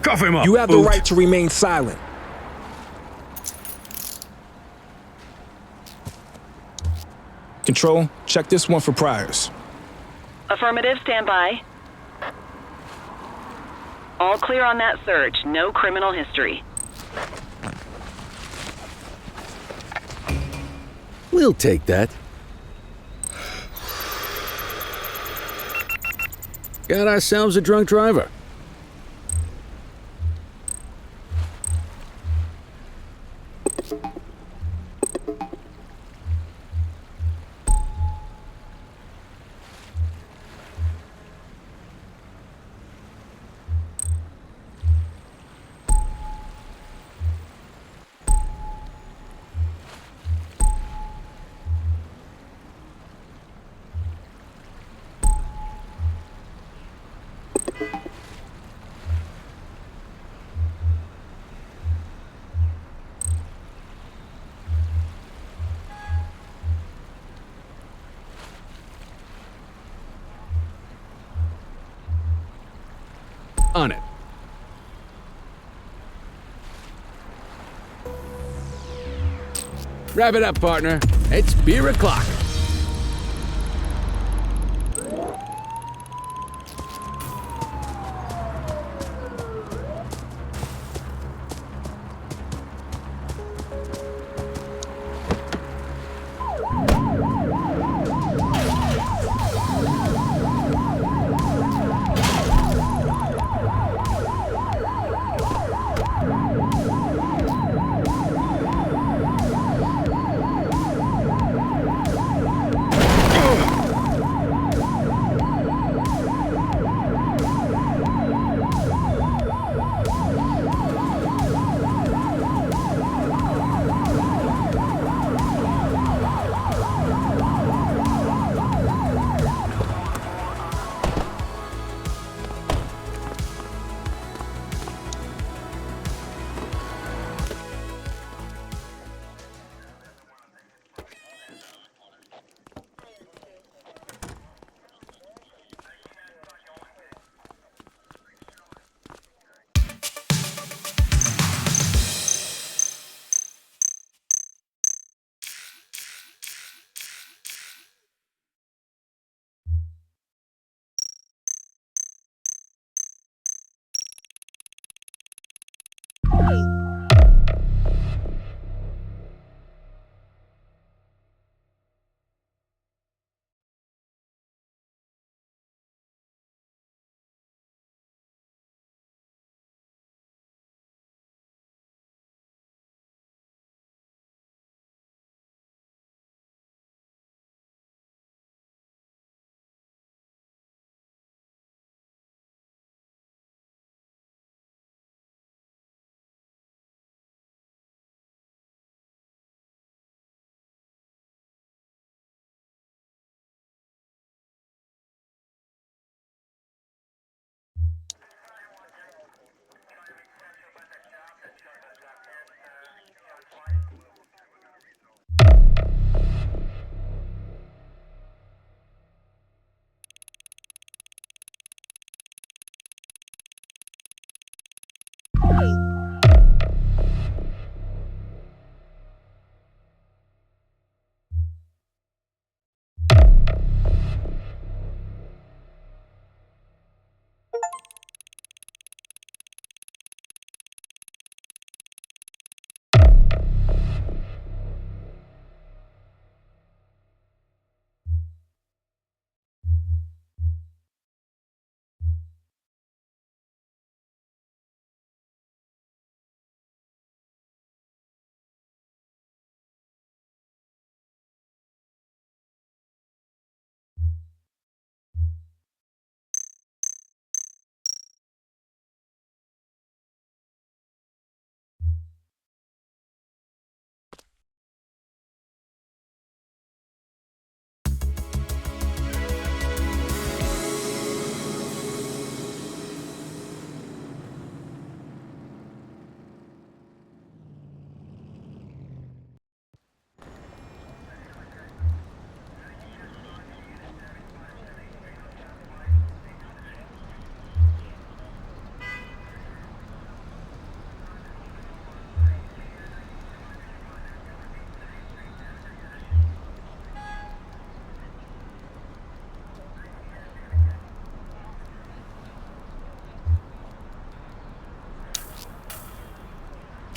Cuff him up. You have the right to remain silent. Control, check this one for priors. Affirmative, stand by. All clear on that search. No criminal history. We'll take that. Got ourselves a drunk driver. On it. Wrap it up, partner. It's beer o'clock.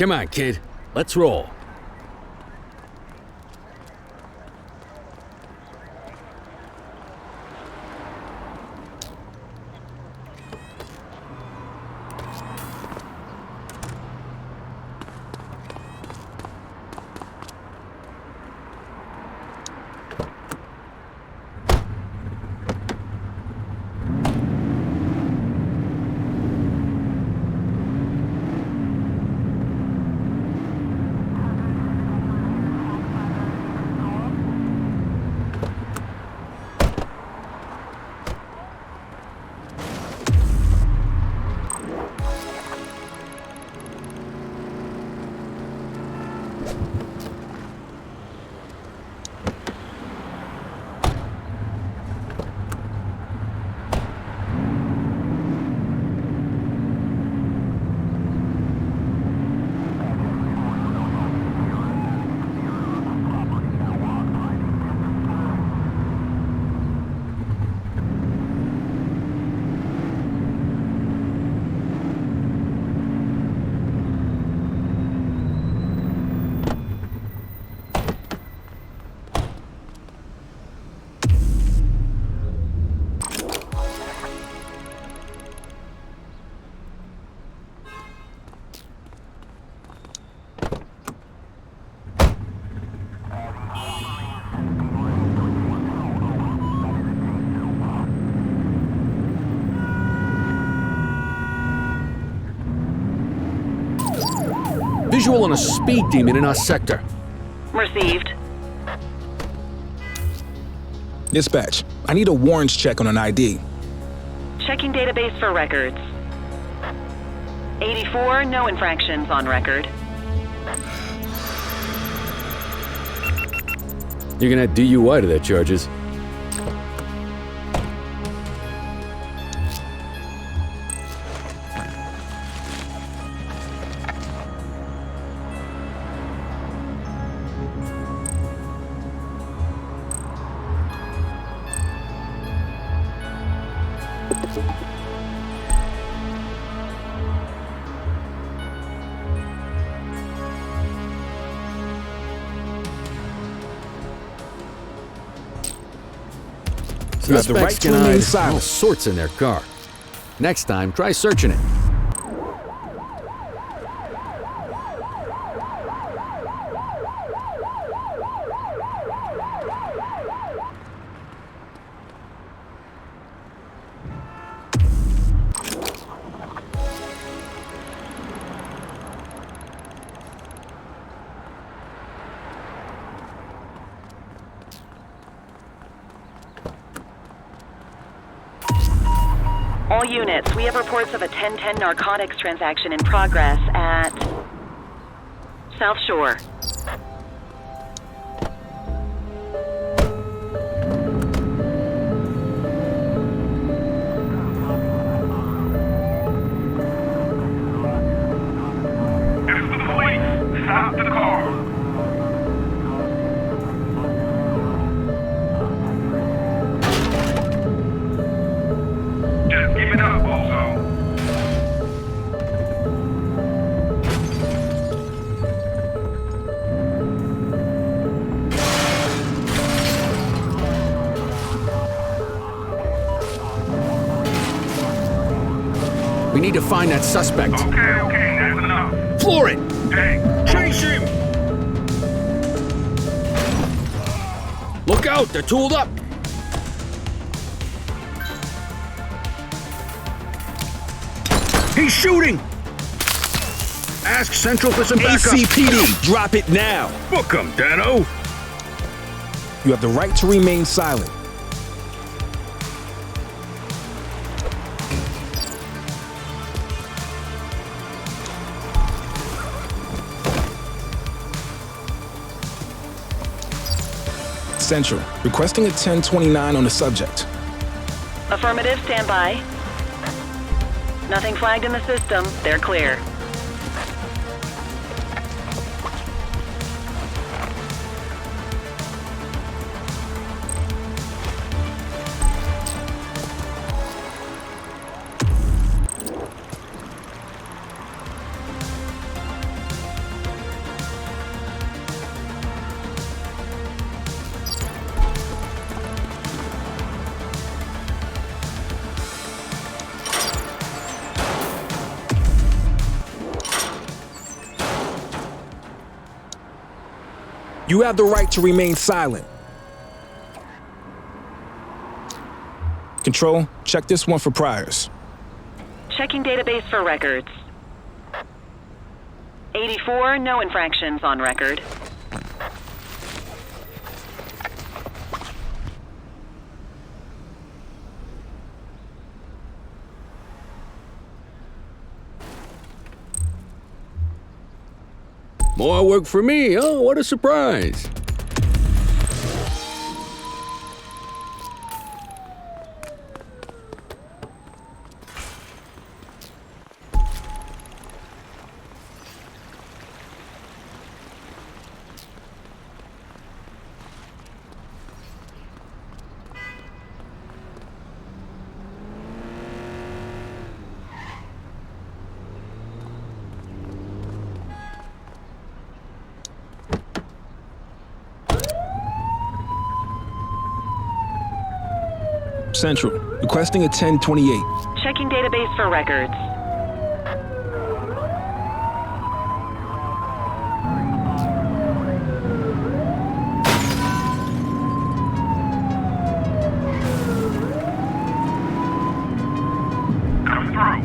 Come on, kid. Let's roll. Visual on a speed demon in our sector. Received. Dispatch, I need a warrants check on an ID. Checking database for records. 84, no infractions on record. You're gonna add DUI to that charges. You have the right to remain All silent. sorts in their car. Next time, try searching it. All units, we have reports of a 1010 narcotics transaction in progress at South Shore. Stop the car. Just give it up, bozo. We need to find that suspect. Okay, that's enough. Floor it! Hey, chase him! Look out, they're tooled up! He's shooting! Ask Central for some backup. ACPD, drop it now. Book him, Dano. You have the right to remain silent. Central, requesting a 1029 on the subject. Affirmative, stand by. Nothing flagged in the system. They're clear. You have the right to remain silent. Control, check this one for priors. Checking database for records. 84, no infractions on record. More work for me, oh, what a surprise. Central, requesting a 1028. Checking database for records. Come through.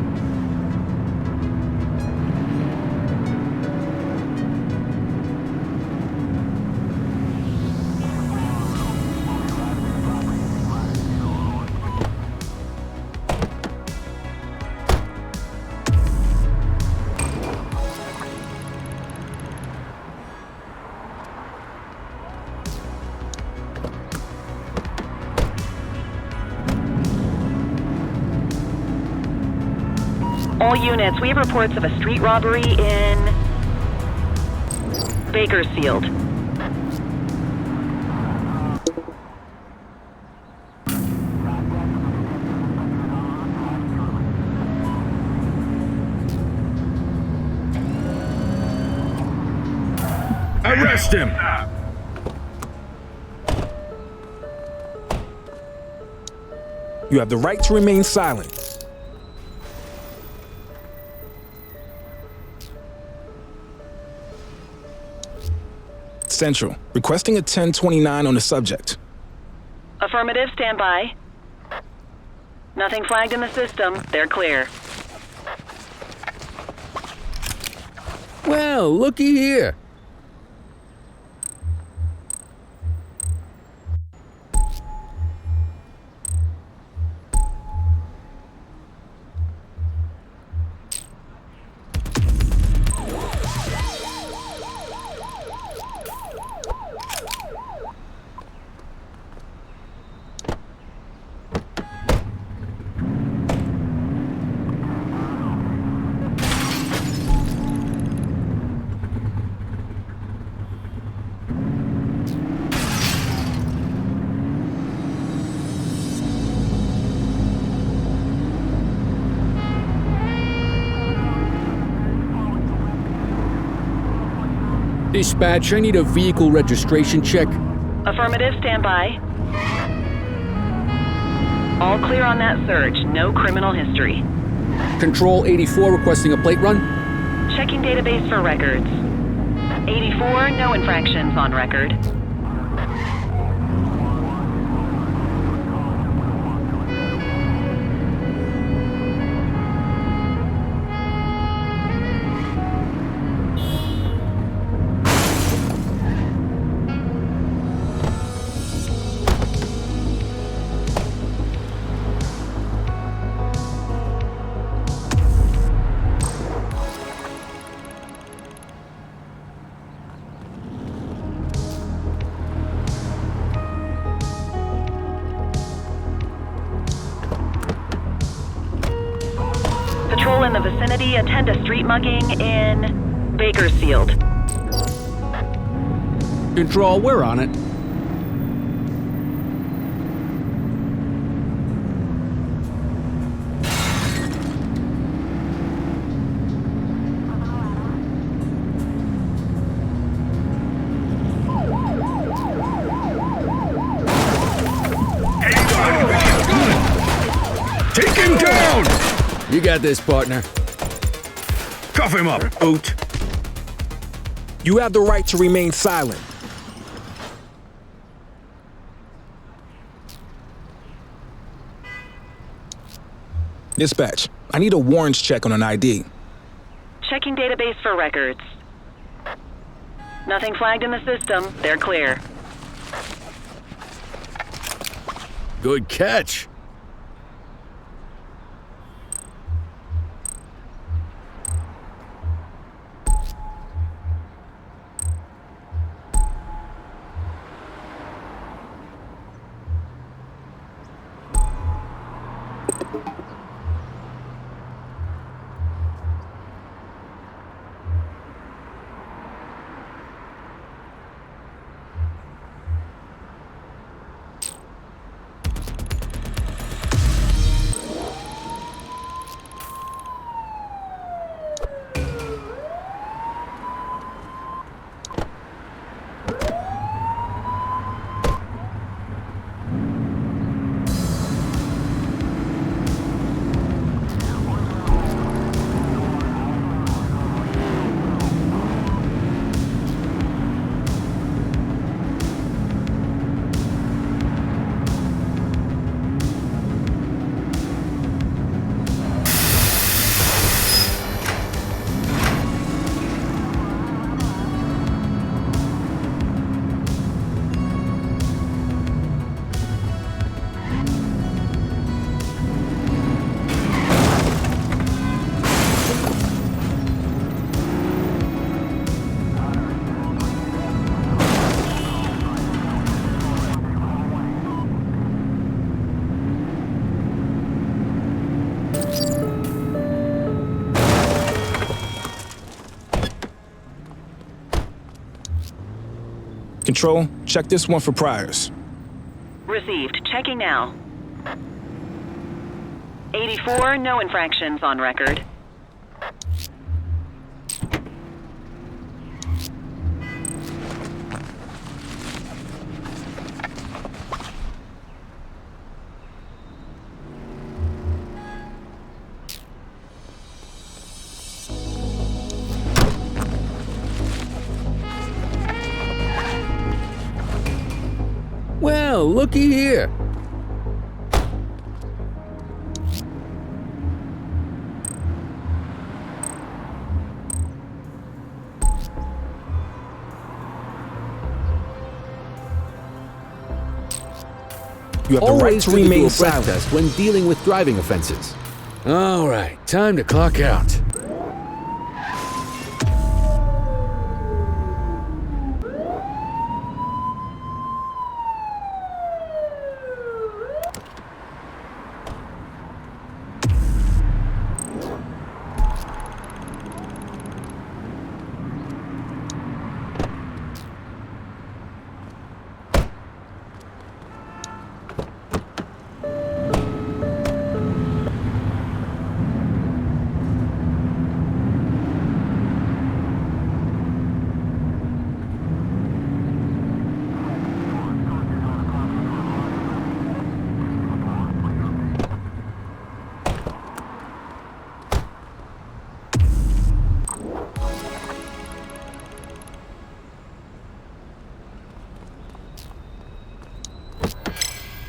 All units, we have reports of a street robbery in Bakersfield. Arrest him! You have the right to remain silent. Central, requesting a 1029 on the subject. Affirmative, stand by. Nothing flagged in the system. They're clear. Well, looky here. Dispatch, I need a vehicle registration check. Affirmative, stand by. All clear on that search. No criminal history. Control 84 requesting a plate run. Checking database for records. 84, no infractions on record. Patrol in the vicinity, attend a street mugging in Bakersfield. Control, we're on it. Take him down! You got this, partner. Cuff him up, Oot. You have the right to remain silent. Dispatch, I need a warrants check on an ID. Checking database for records. Nothing flagged in the system. They're clear. Good catch. Control, check this one for priors. Received. Checking now. 84, no infractions on record. Well, looky here. You have the right Always to good remain do a breath silent. test when dealing with driving offenses. All right, time to clock out.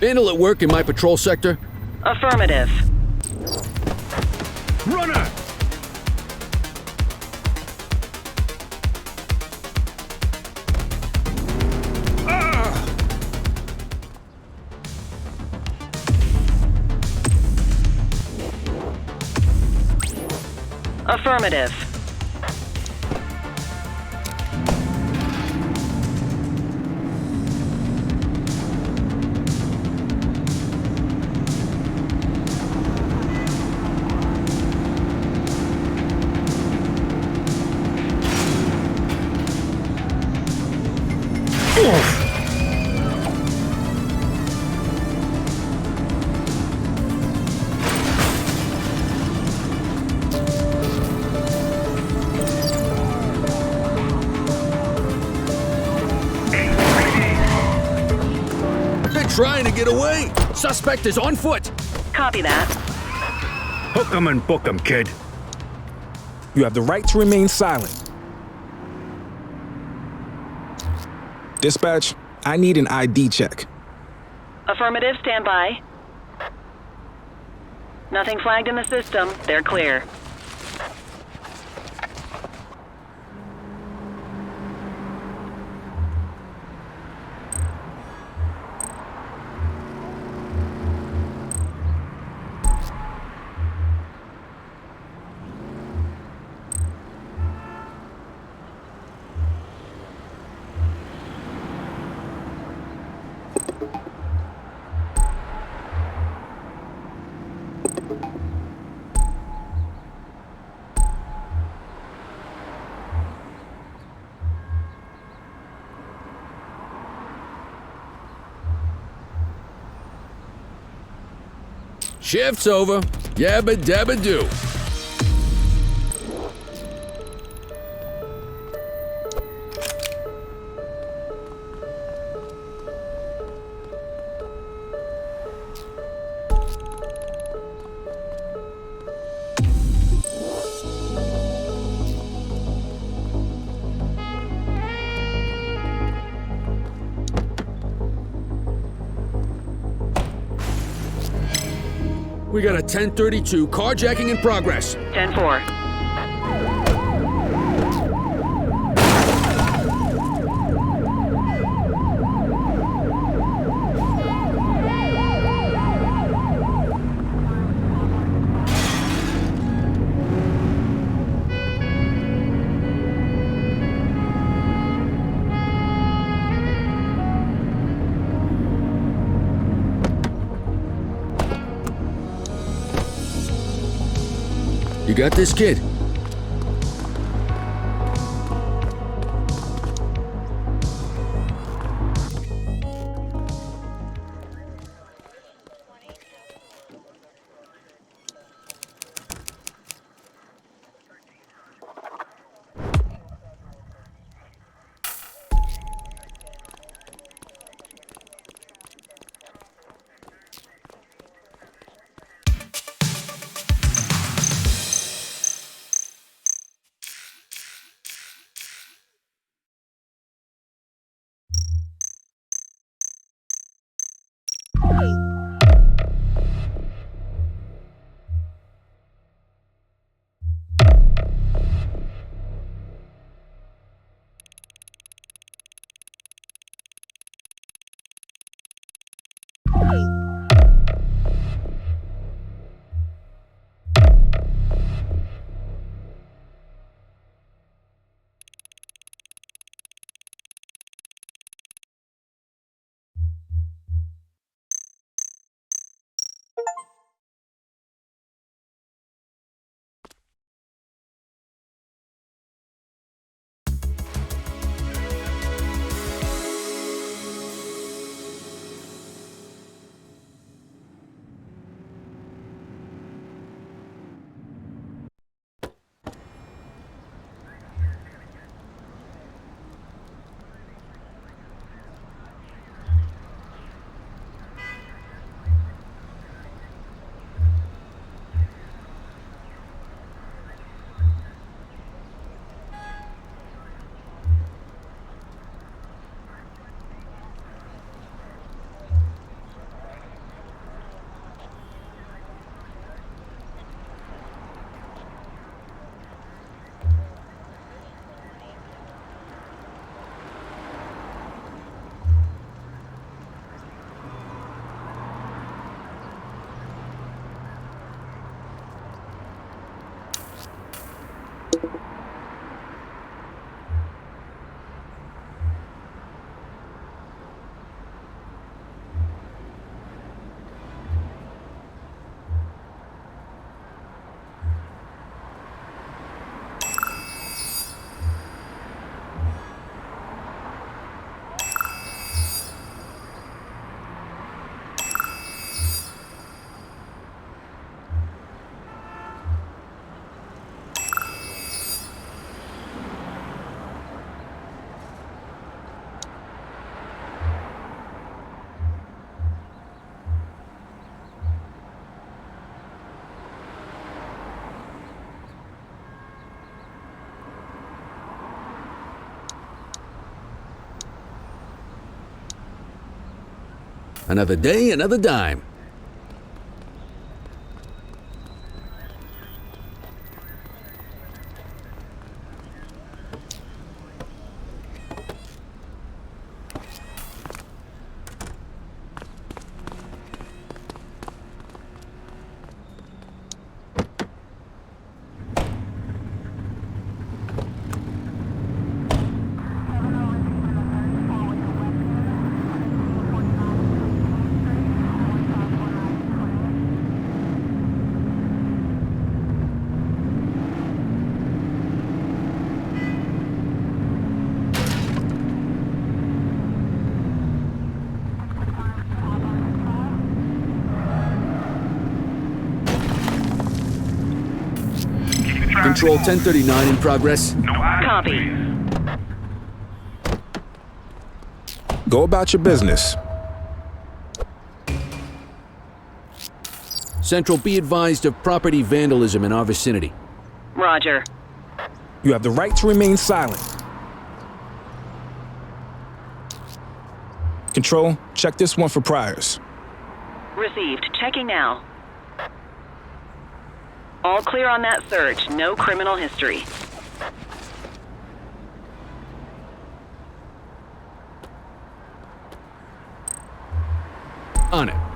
Vandal at work in my patrol sector? Affirmative. Runner! Affirmative. Trying to get away! Suspect is on foot! Copy that. Hook 'em and book 'em, kid. You have the right to remain silent. Dispatch, I need an ID check. Affirmative, stand by. Nothing flagged in the system. They're clear. Shift's over. Yabba dabba do. We got a 1032 carjacking in progress. 10-4. You got this, kid? Another day, another dime. Control 1039 in progress. Copy. Go about your business. Central, be advised of property vandalism in our vicinity. Roger. You have the right to remain silent. Control, check this one for priors. Received. Checking now. All clear on that search. No criminal history. On it.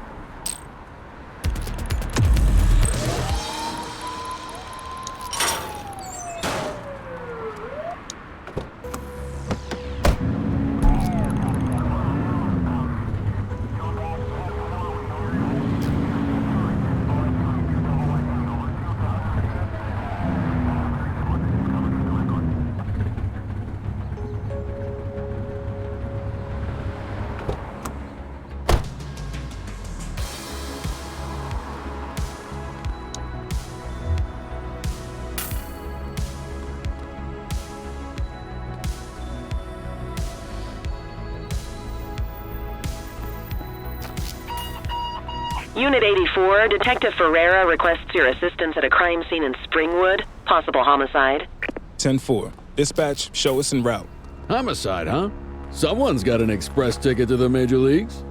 Unit 84, Detective Ferreira requests your assistance at a crime scene in Springwood. Possible homicide. 10-4. Dispatch, show us en route. Homicide, huh? Someone's got an express ticket to the major leagues.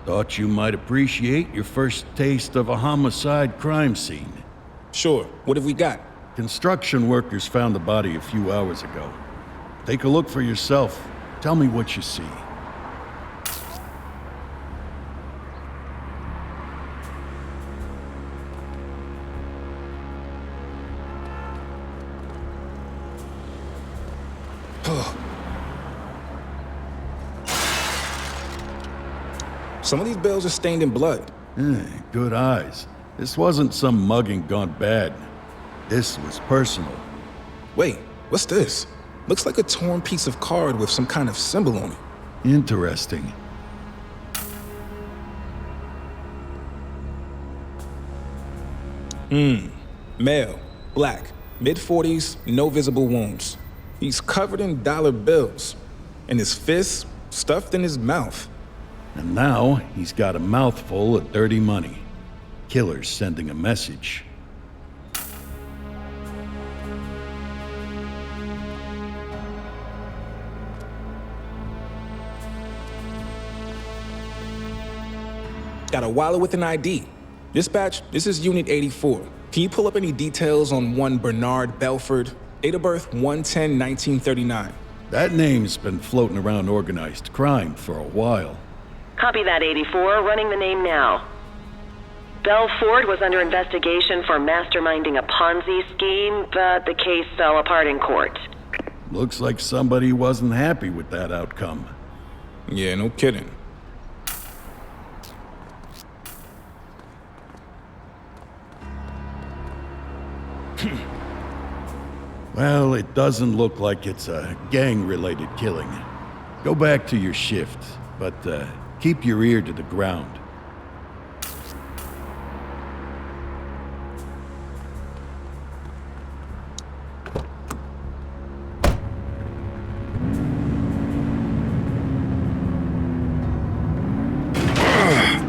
Thought you might appreciate your first taste of a homicide crime scene. Sure. What have we got? Construction workers found the body a few hours ago. Take a look for yourself. Tell me what you see. Some of these bills are stained in blood. Good eyes. This wasn't some mugging gone bad. This was personal. Wait, what's this? Looks like a torn piece of card with some kind of symbol on it. Interesting. Male, black, mid-40s, no visible wounds. He's covered in dollar bills, and his fists stuffed in his mouth. And now he's got a mouthful of dirty money. Killer's sending a message. Got a wallet with an ID. Dispatch, this is Unit 84. Can you pull up any details on one Bernard Belford? Date of birth 1/10/1939. That name's been floating around organized crime for a while. Copy that, 84. Running the name now. Belford was under investigation for masterminding a Ponzi scheme, but the case fell apart in court. Looks like somebody wasn't happy with that outcome. Yeah, no kidding. Well, it doesn't look like it's a gang-related killing. Go back to your shift, but keep your ear to the ground.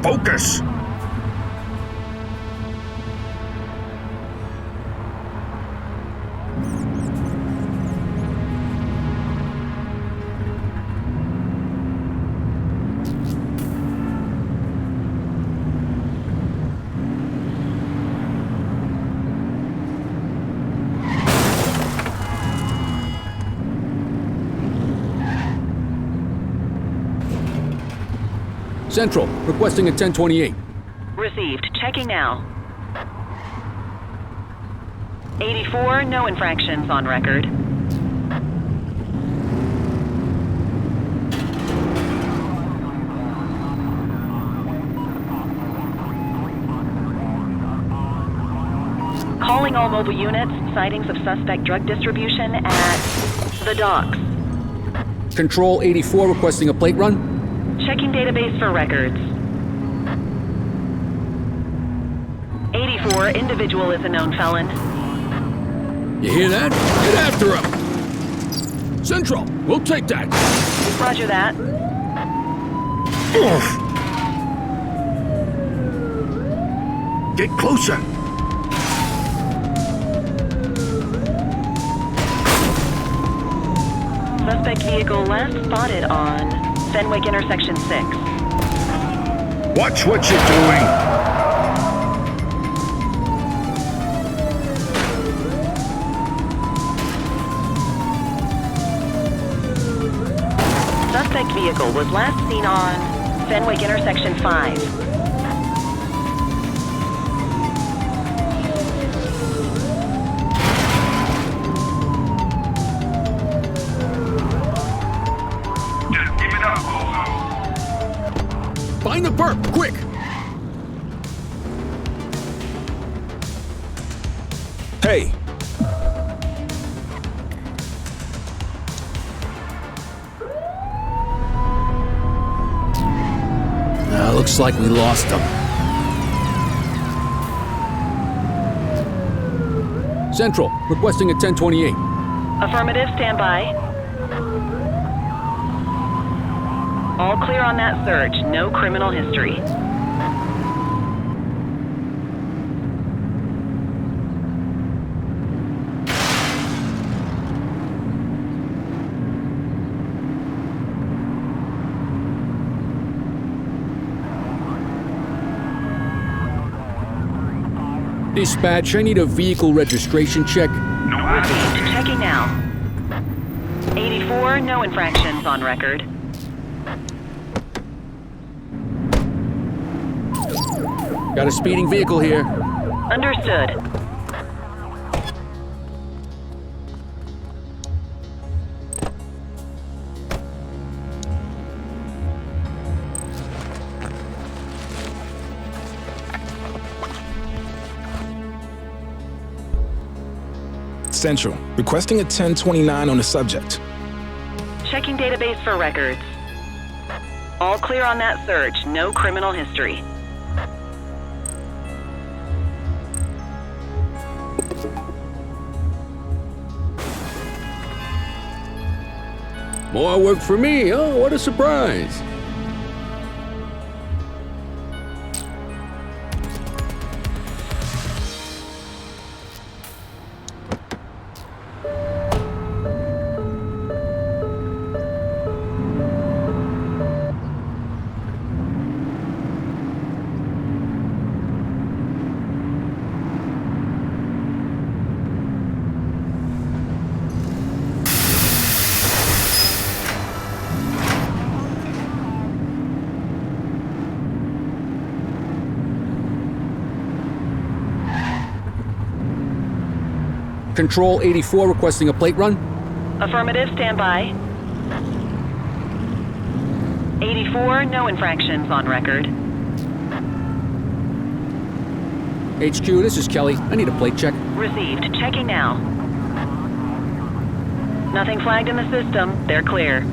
Focus! Central, requesting a 1028. Received. Checking now. 84, no infractions on record. Calling all mobile units, sightings of suspect drug distribution at the docks. Control 84, requesting a plate run. Checking database for records. 84, individual is a known felon. You hear that? Get after him! Central, we'll take that! Roger that. Get closer! Suspect vehicle last spotted on Fenwick intersection 6. Watch what you're doing! Suspect vehicle was last seen on Fenwick intersection 5. Find the perp, quick! Hey! Looks like we lost him. Central, requesting a 1028. Affirmative, stand by. All clear on that search, no criminal history. Dispatch, I need a vehicle registration check. Received. Checking now. 84, no infractions on record. Got a speeding vehicle here. Understood. Central, requesting a 1029 on the subject. Checking database for records. All clear on that search. No criminal history. More work for me. Oh, what a surprise. Control 84 requesting a plate run. Affirmative, stand by. 84, no infractions on record. HQ, this is Kelly. I need a plate check. Received. Checking now. Nothing flagged in the system. They're clear.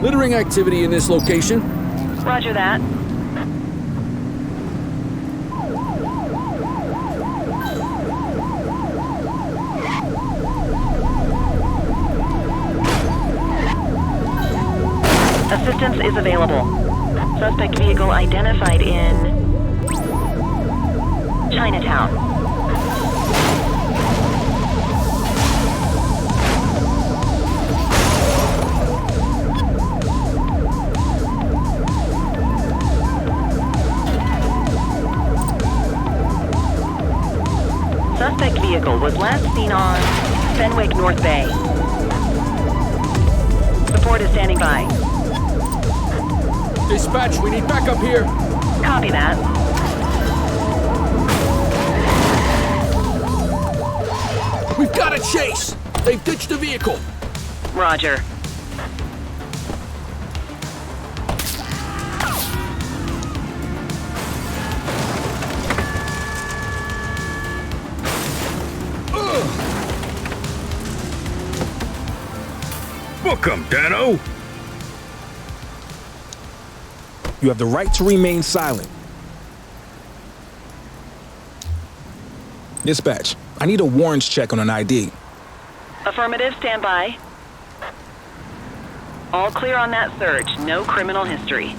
Littering activity in this location. Roger that. Assistance is available. Suspect vehicle identified in Chinatown. Suspect vehicle was last seen on Fenwick North Bay. Support is standing by. Dispatch, we need backup here. Copy that. We've got a chase. They've ditched the vehicle. Roger. Book 'em, Dano. You have the right to remain silent. Dispatch, I need a warrants check on an ID. Affirmative, stand by. All clear on that search. No criminal history.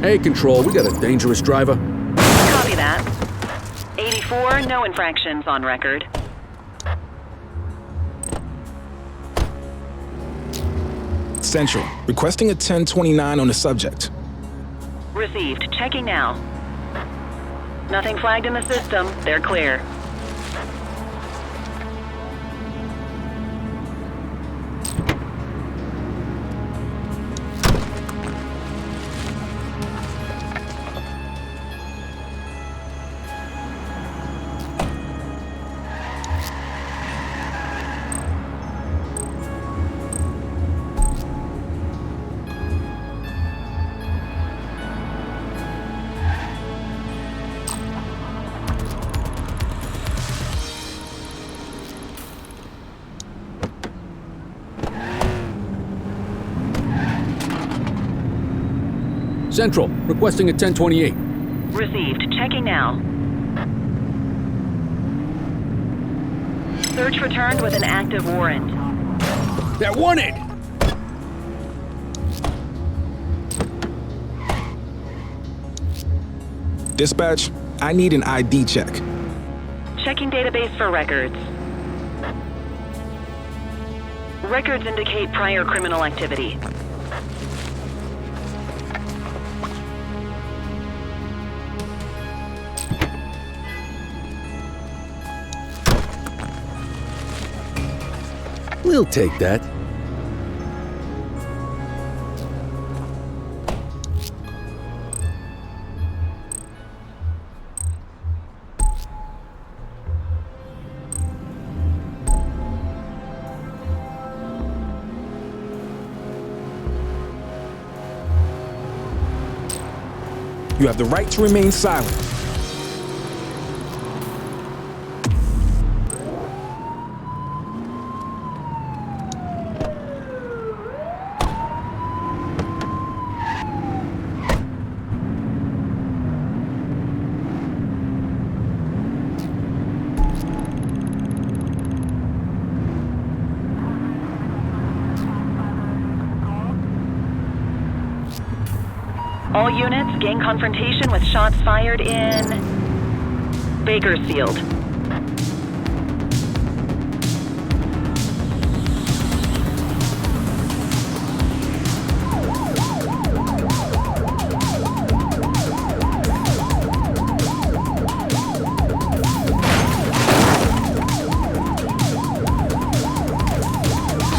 Hey, Control, we got a dangerous driver. Copy that. 84, no infractions on record. Central, requesting a 1029 on the subject. Received. Checking now. Nothing flagged in the system. They're clear. Central, requesting a 1028. Received. Checking now. Search returned with an active warrant. They're wanted! Dispatch, I need an ID check. Checking database for records. Records indicate prior criminal activity. We'll take that. You have the right to remain silent. All units, gang confrontation with shots fired in Bakersfield.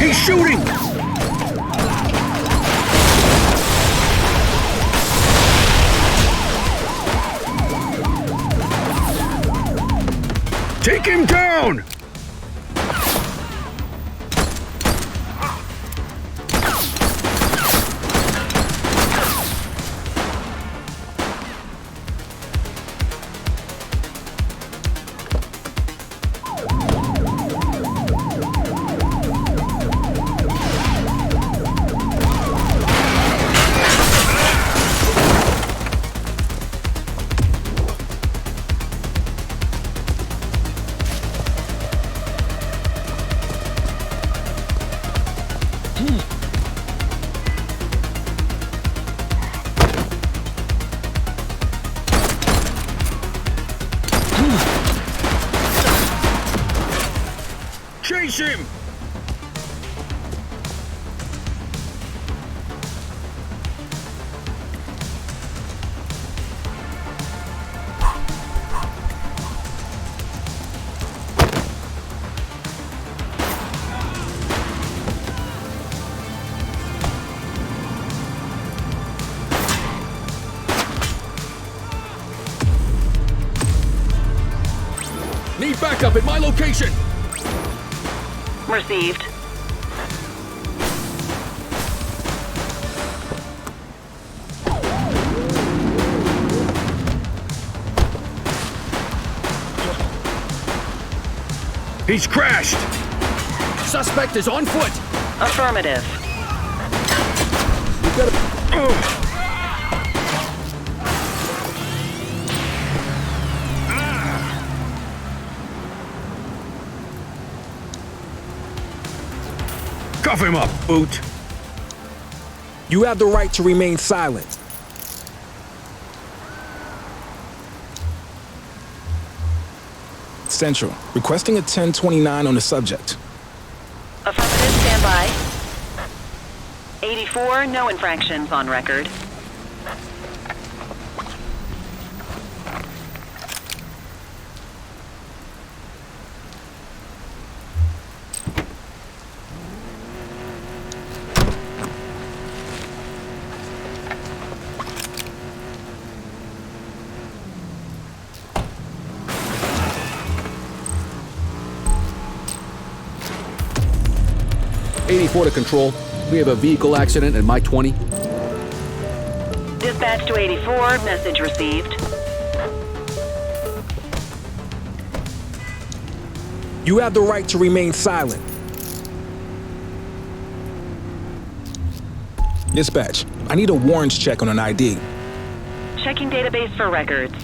He's shooting! Take him down! Chase him! Need backup at my location! Received. He's crashed! Suspect is on foot! Affirmative. We gotta... Cuff him up, boot! You have the right to remain silent. Central, requesting a 1029 on the subject. Affirmative, stand by. 84, no infractions on record. To control. We have a vehicle accident in my 20. Dispatch to 84, message received. You have the right to remain silent. Dispatch, I need a warrants check on an ID. Checking database for records.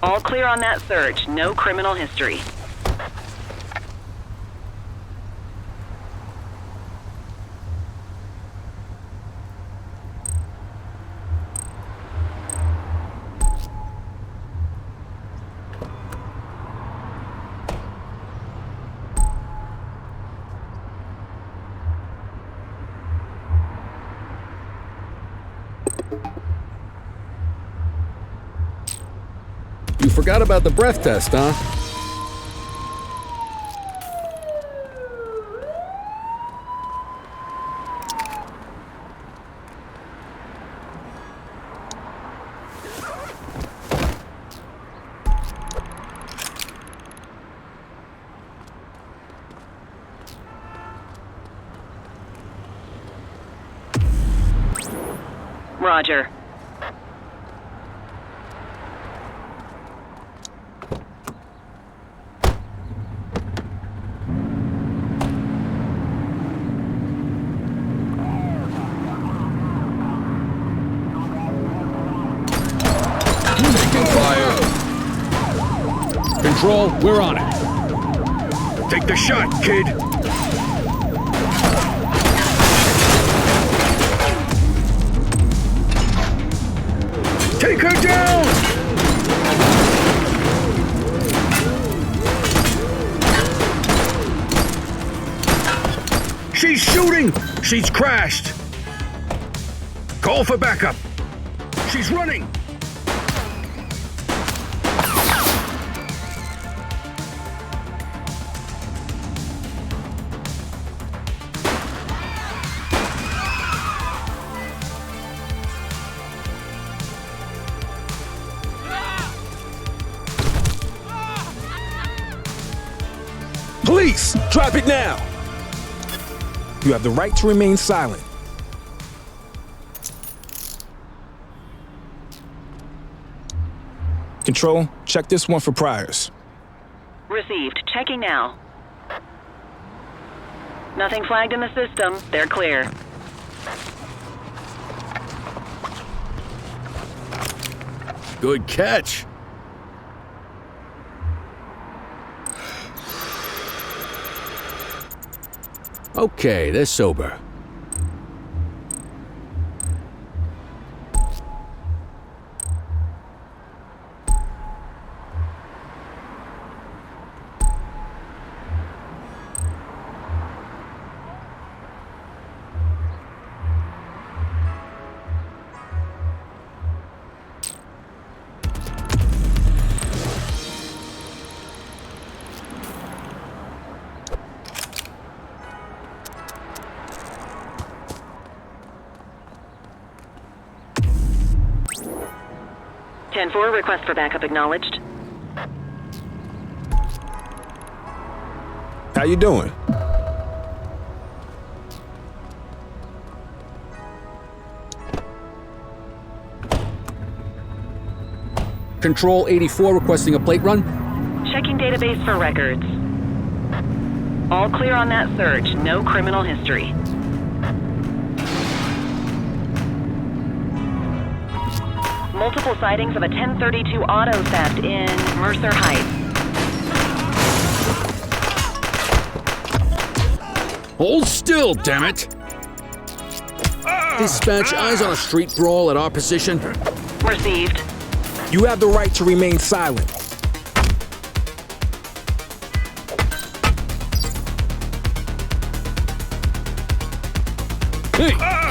All clear on that search, no criminal history. You forgot about the breath test, huh? Roger. Control, we're on it. Take the shot, kid. Take her down! She's shooting! She's crashed! Call for backup! She's running! Police, drop it now! You have the right to remain silent. Control, check this one for priors. Received. Checking now. Nothing flagged in the system. They're clear. Good catch. Okay, they're sober. (10-4), request for backup acknowledged. How you doing? Control 84 requesting a plate run. Checking database for records. All clear on that search. No criminal history. Multiple sightings of a 1032 auto theft in Mercer Heights. Hold still, damn it! Dispatch, eyes on a street brawl at our position. Received. You have the right to remain silent.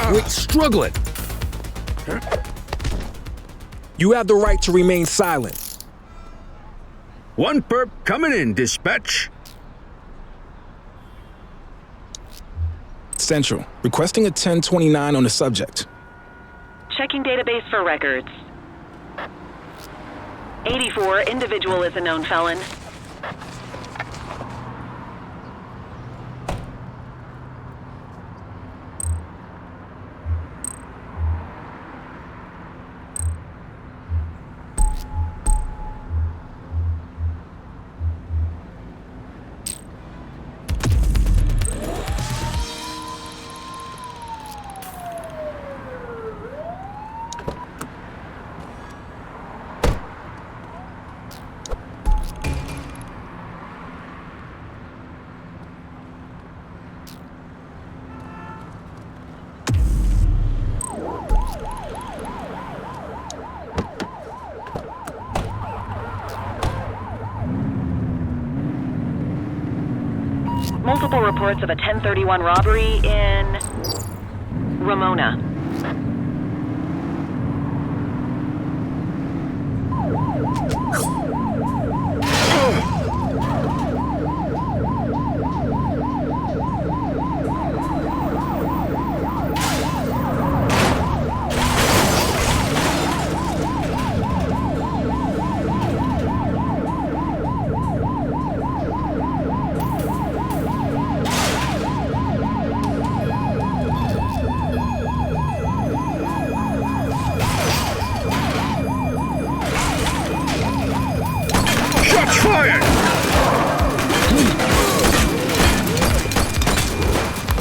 Quit struggling. You have the right to remain silent. One perp coming in, dispatch. Central, requesting a 1029 on the subject. Checking database for records. 84, individual is a known felon. Multiple reports of a 1031 robbery in Ramona. Fired!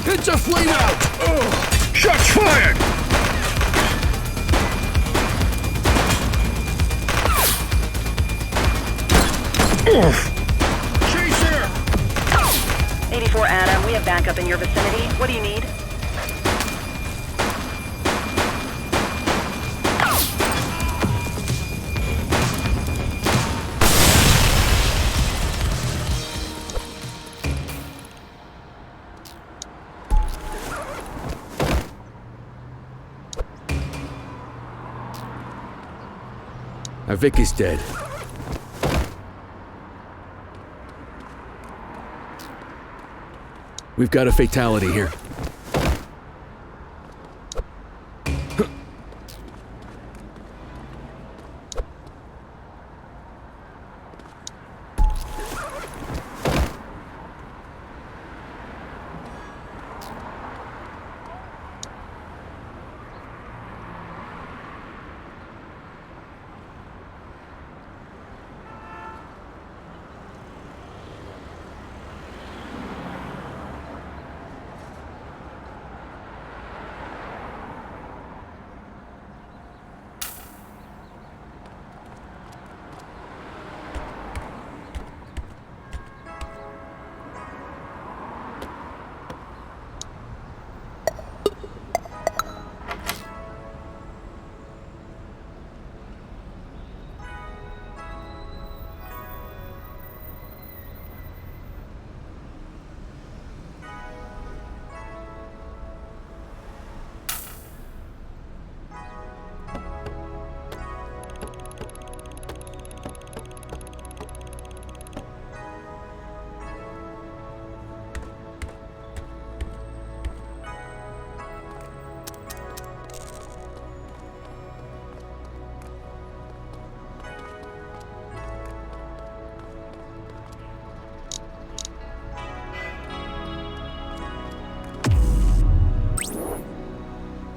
It's a flame out! Shots fired! Chaser! 84 Adam, we have backup in your vicinity. What do you need? Our Vic is dead. We've got a fatality here.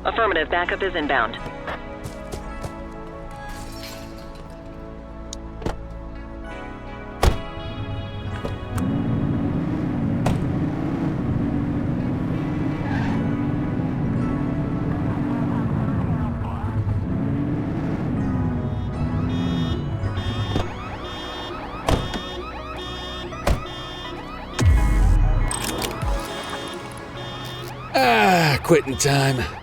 Affirmative, backup is inbound. Quitting time.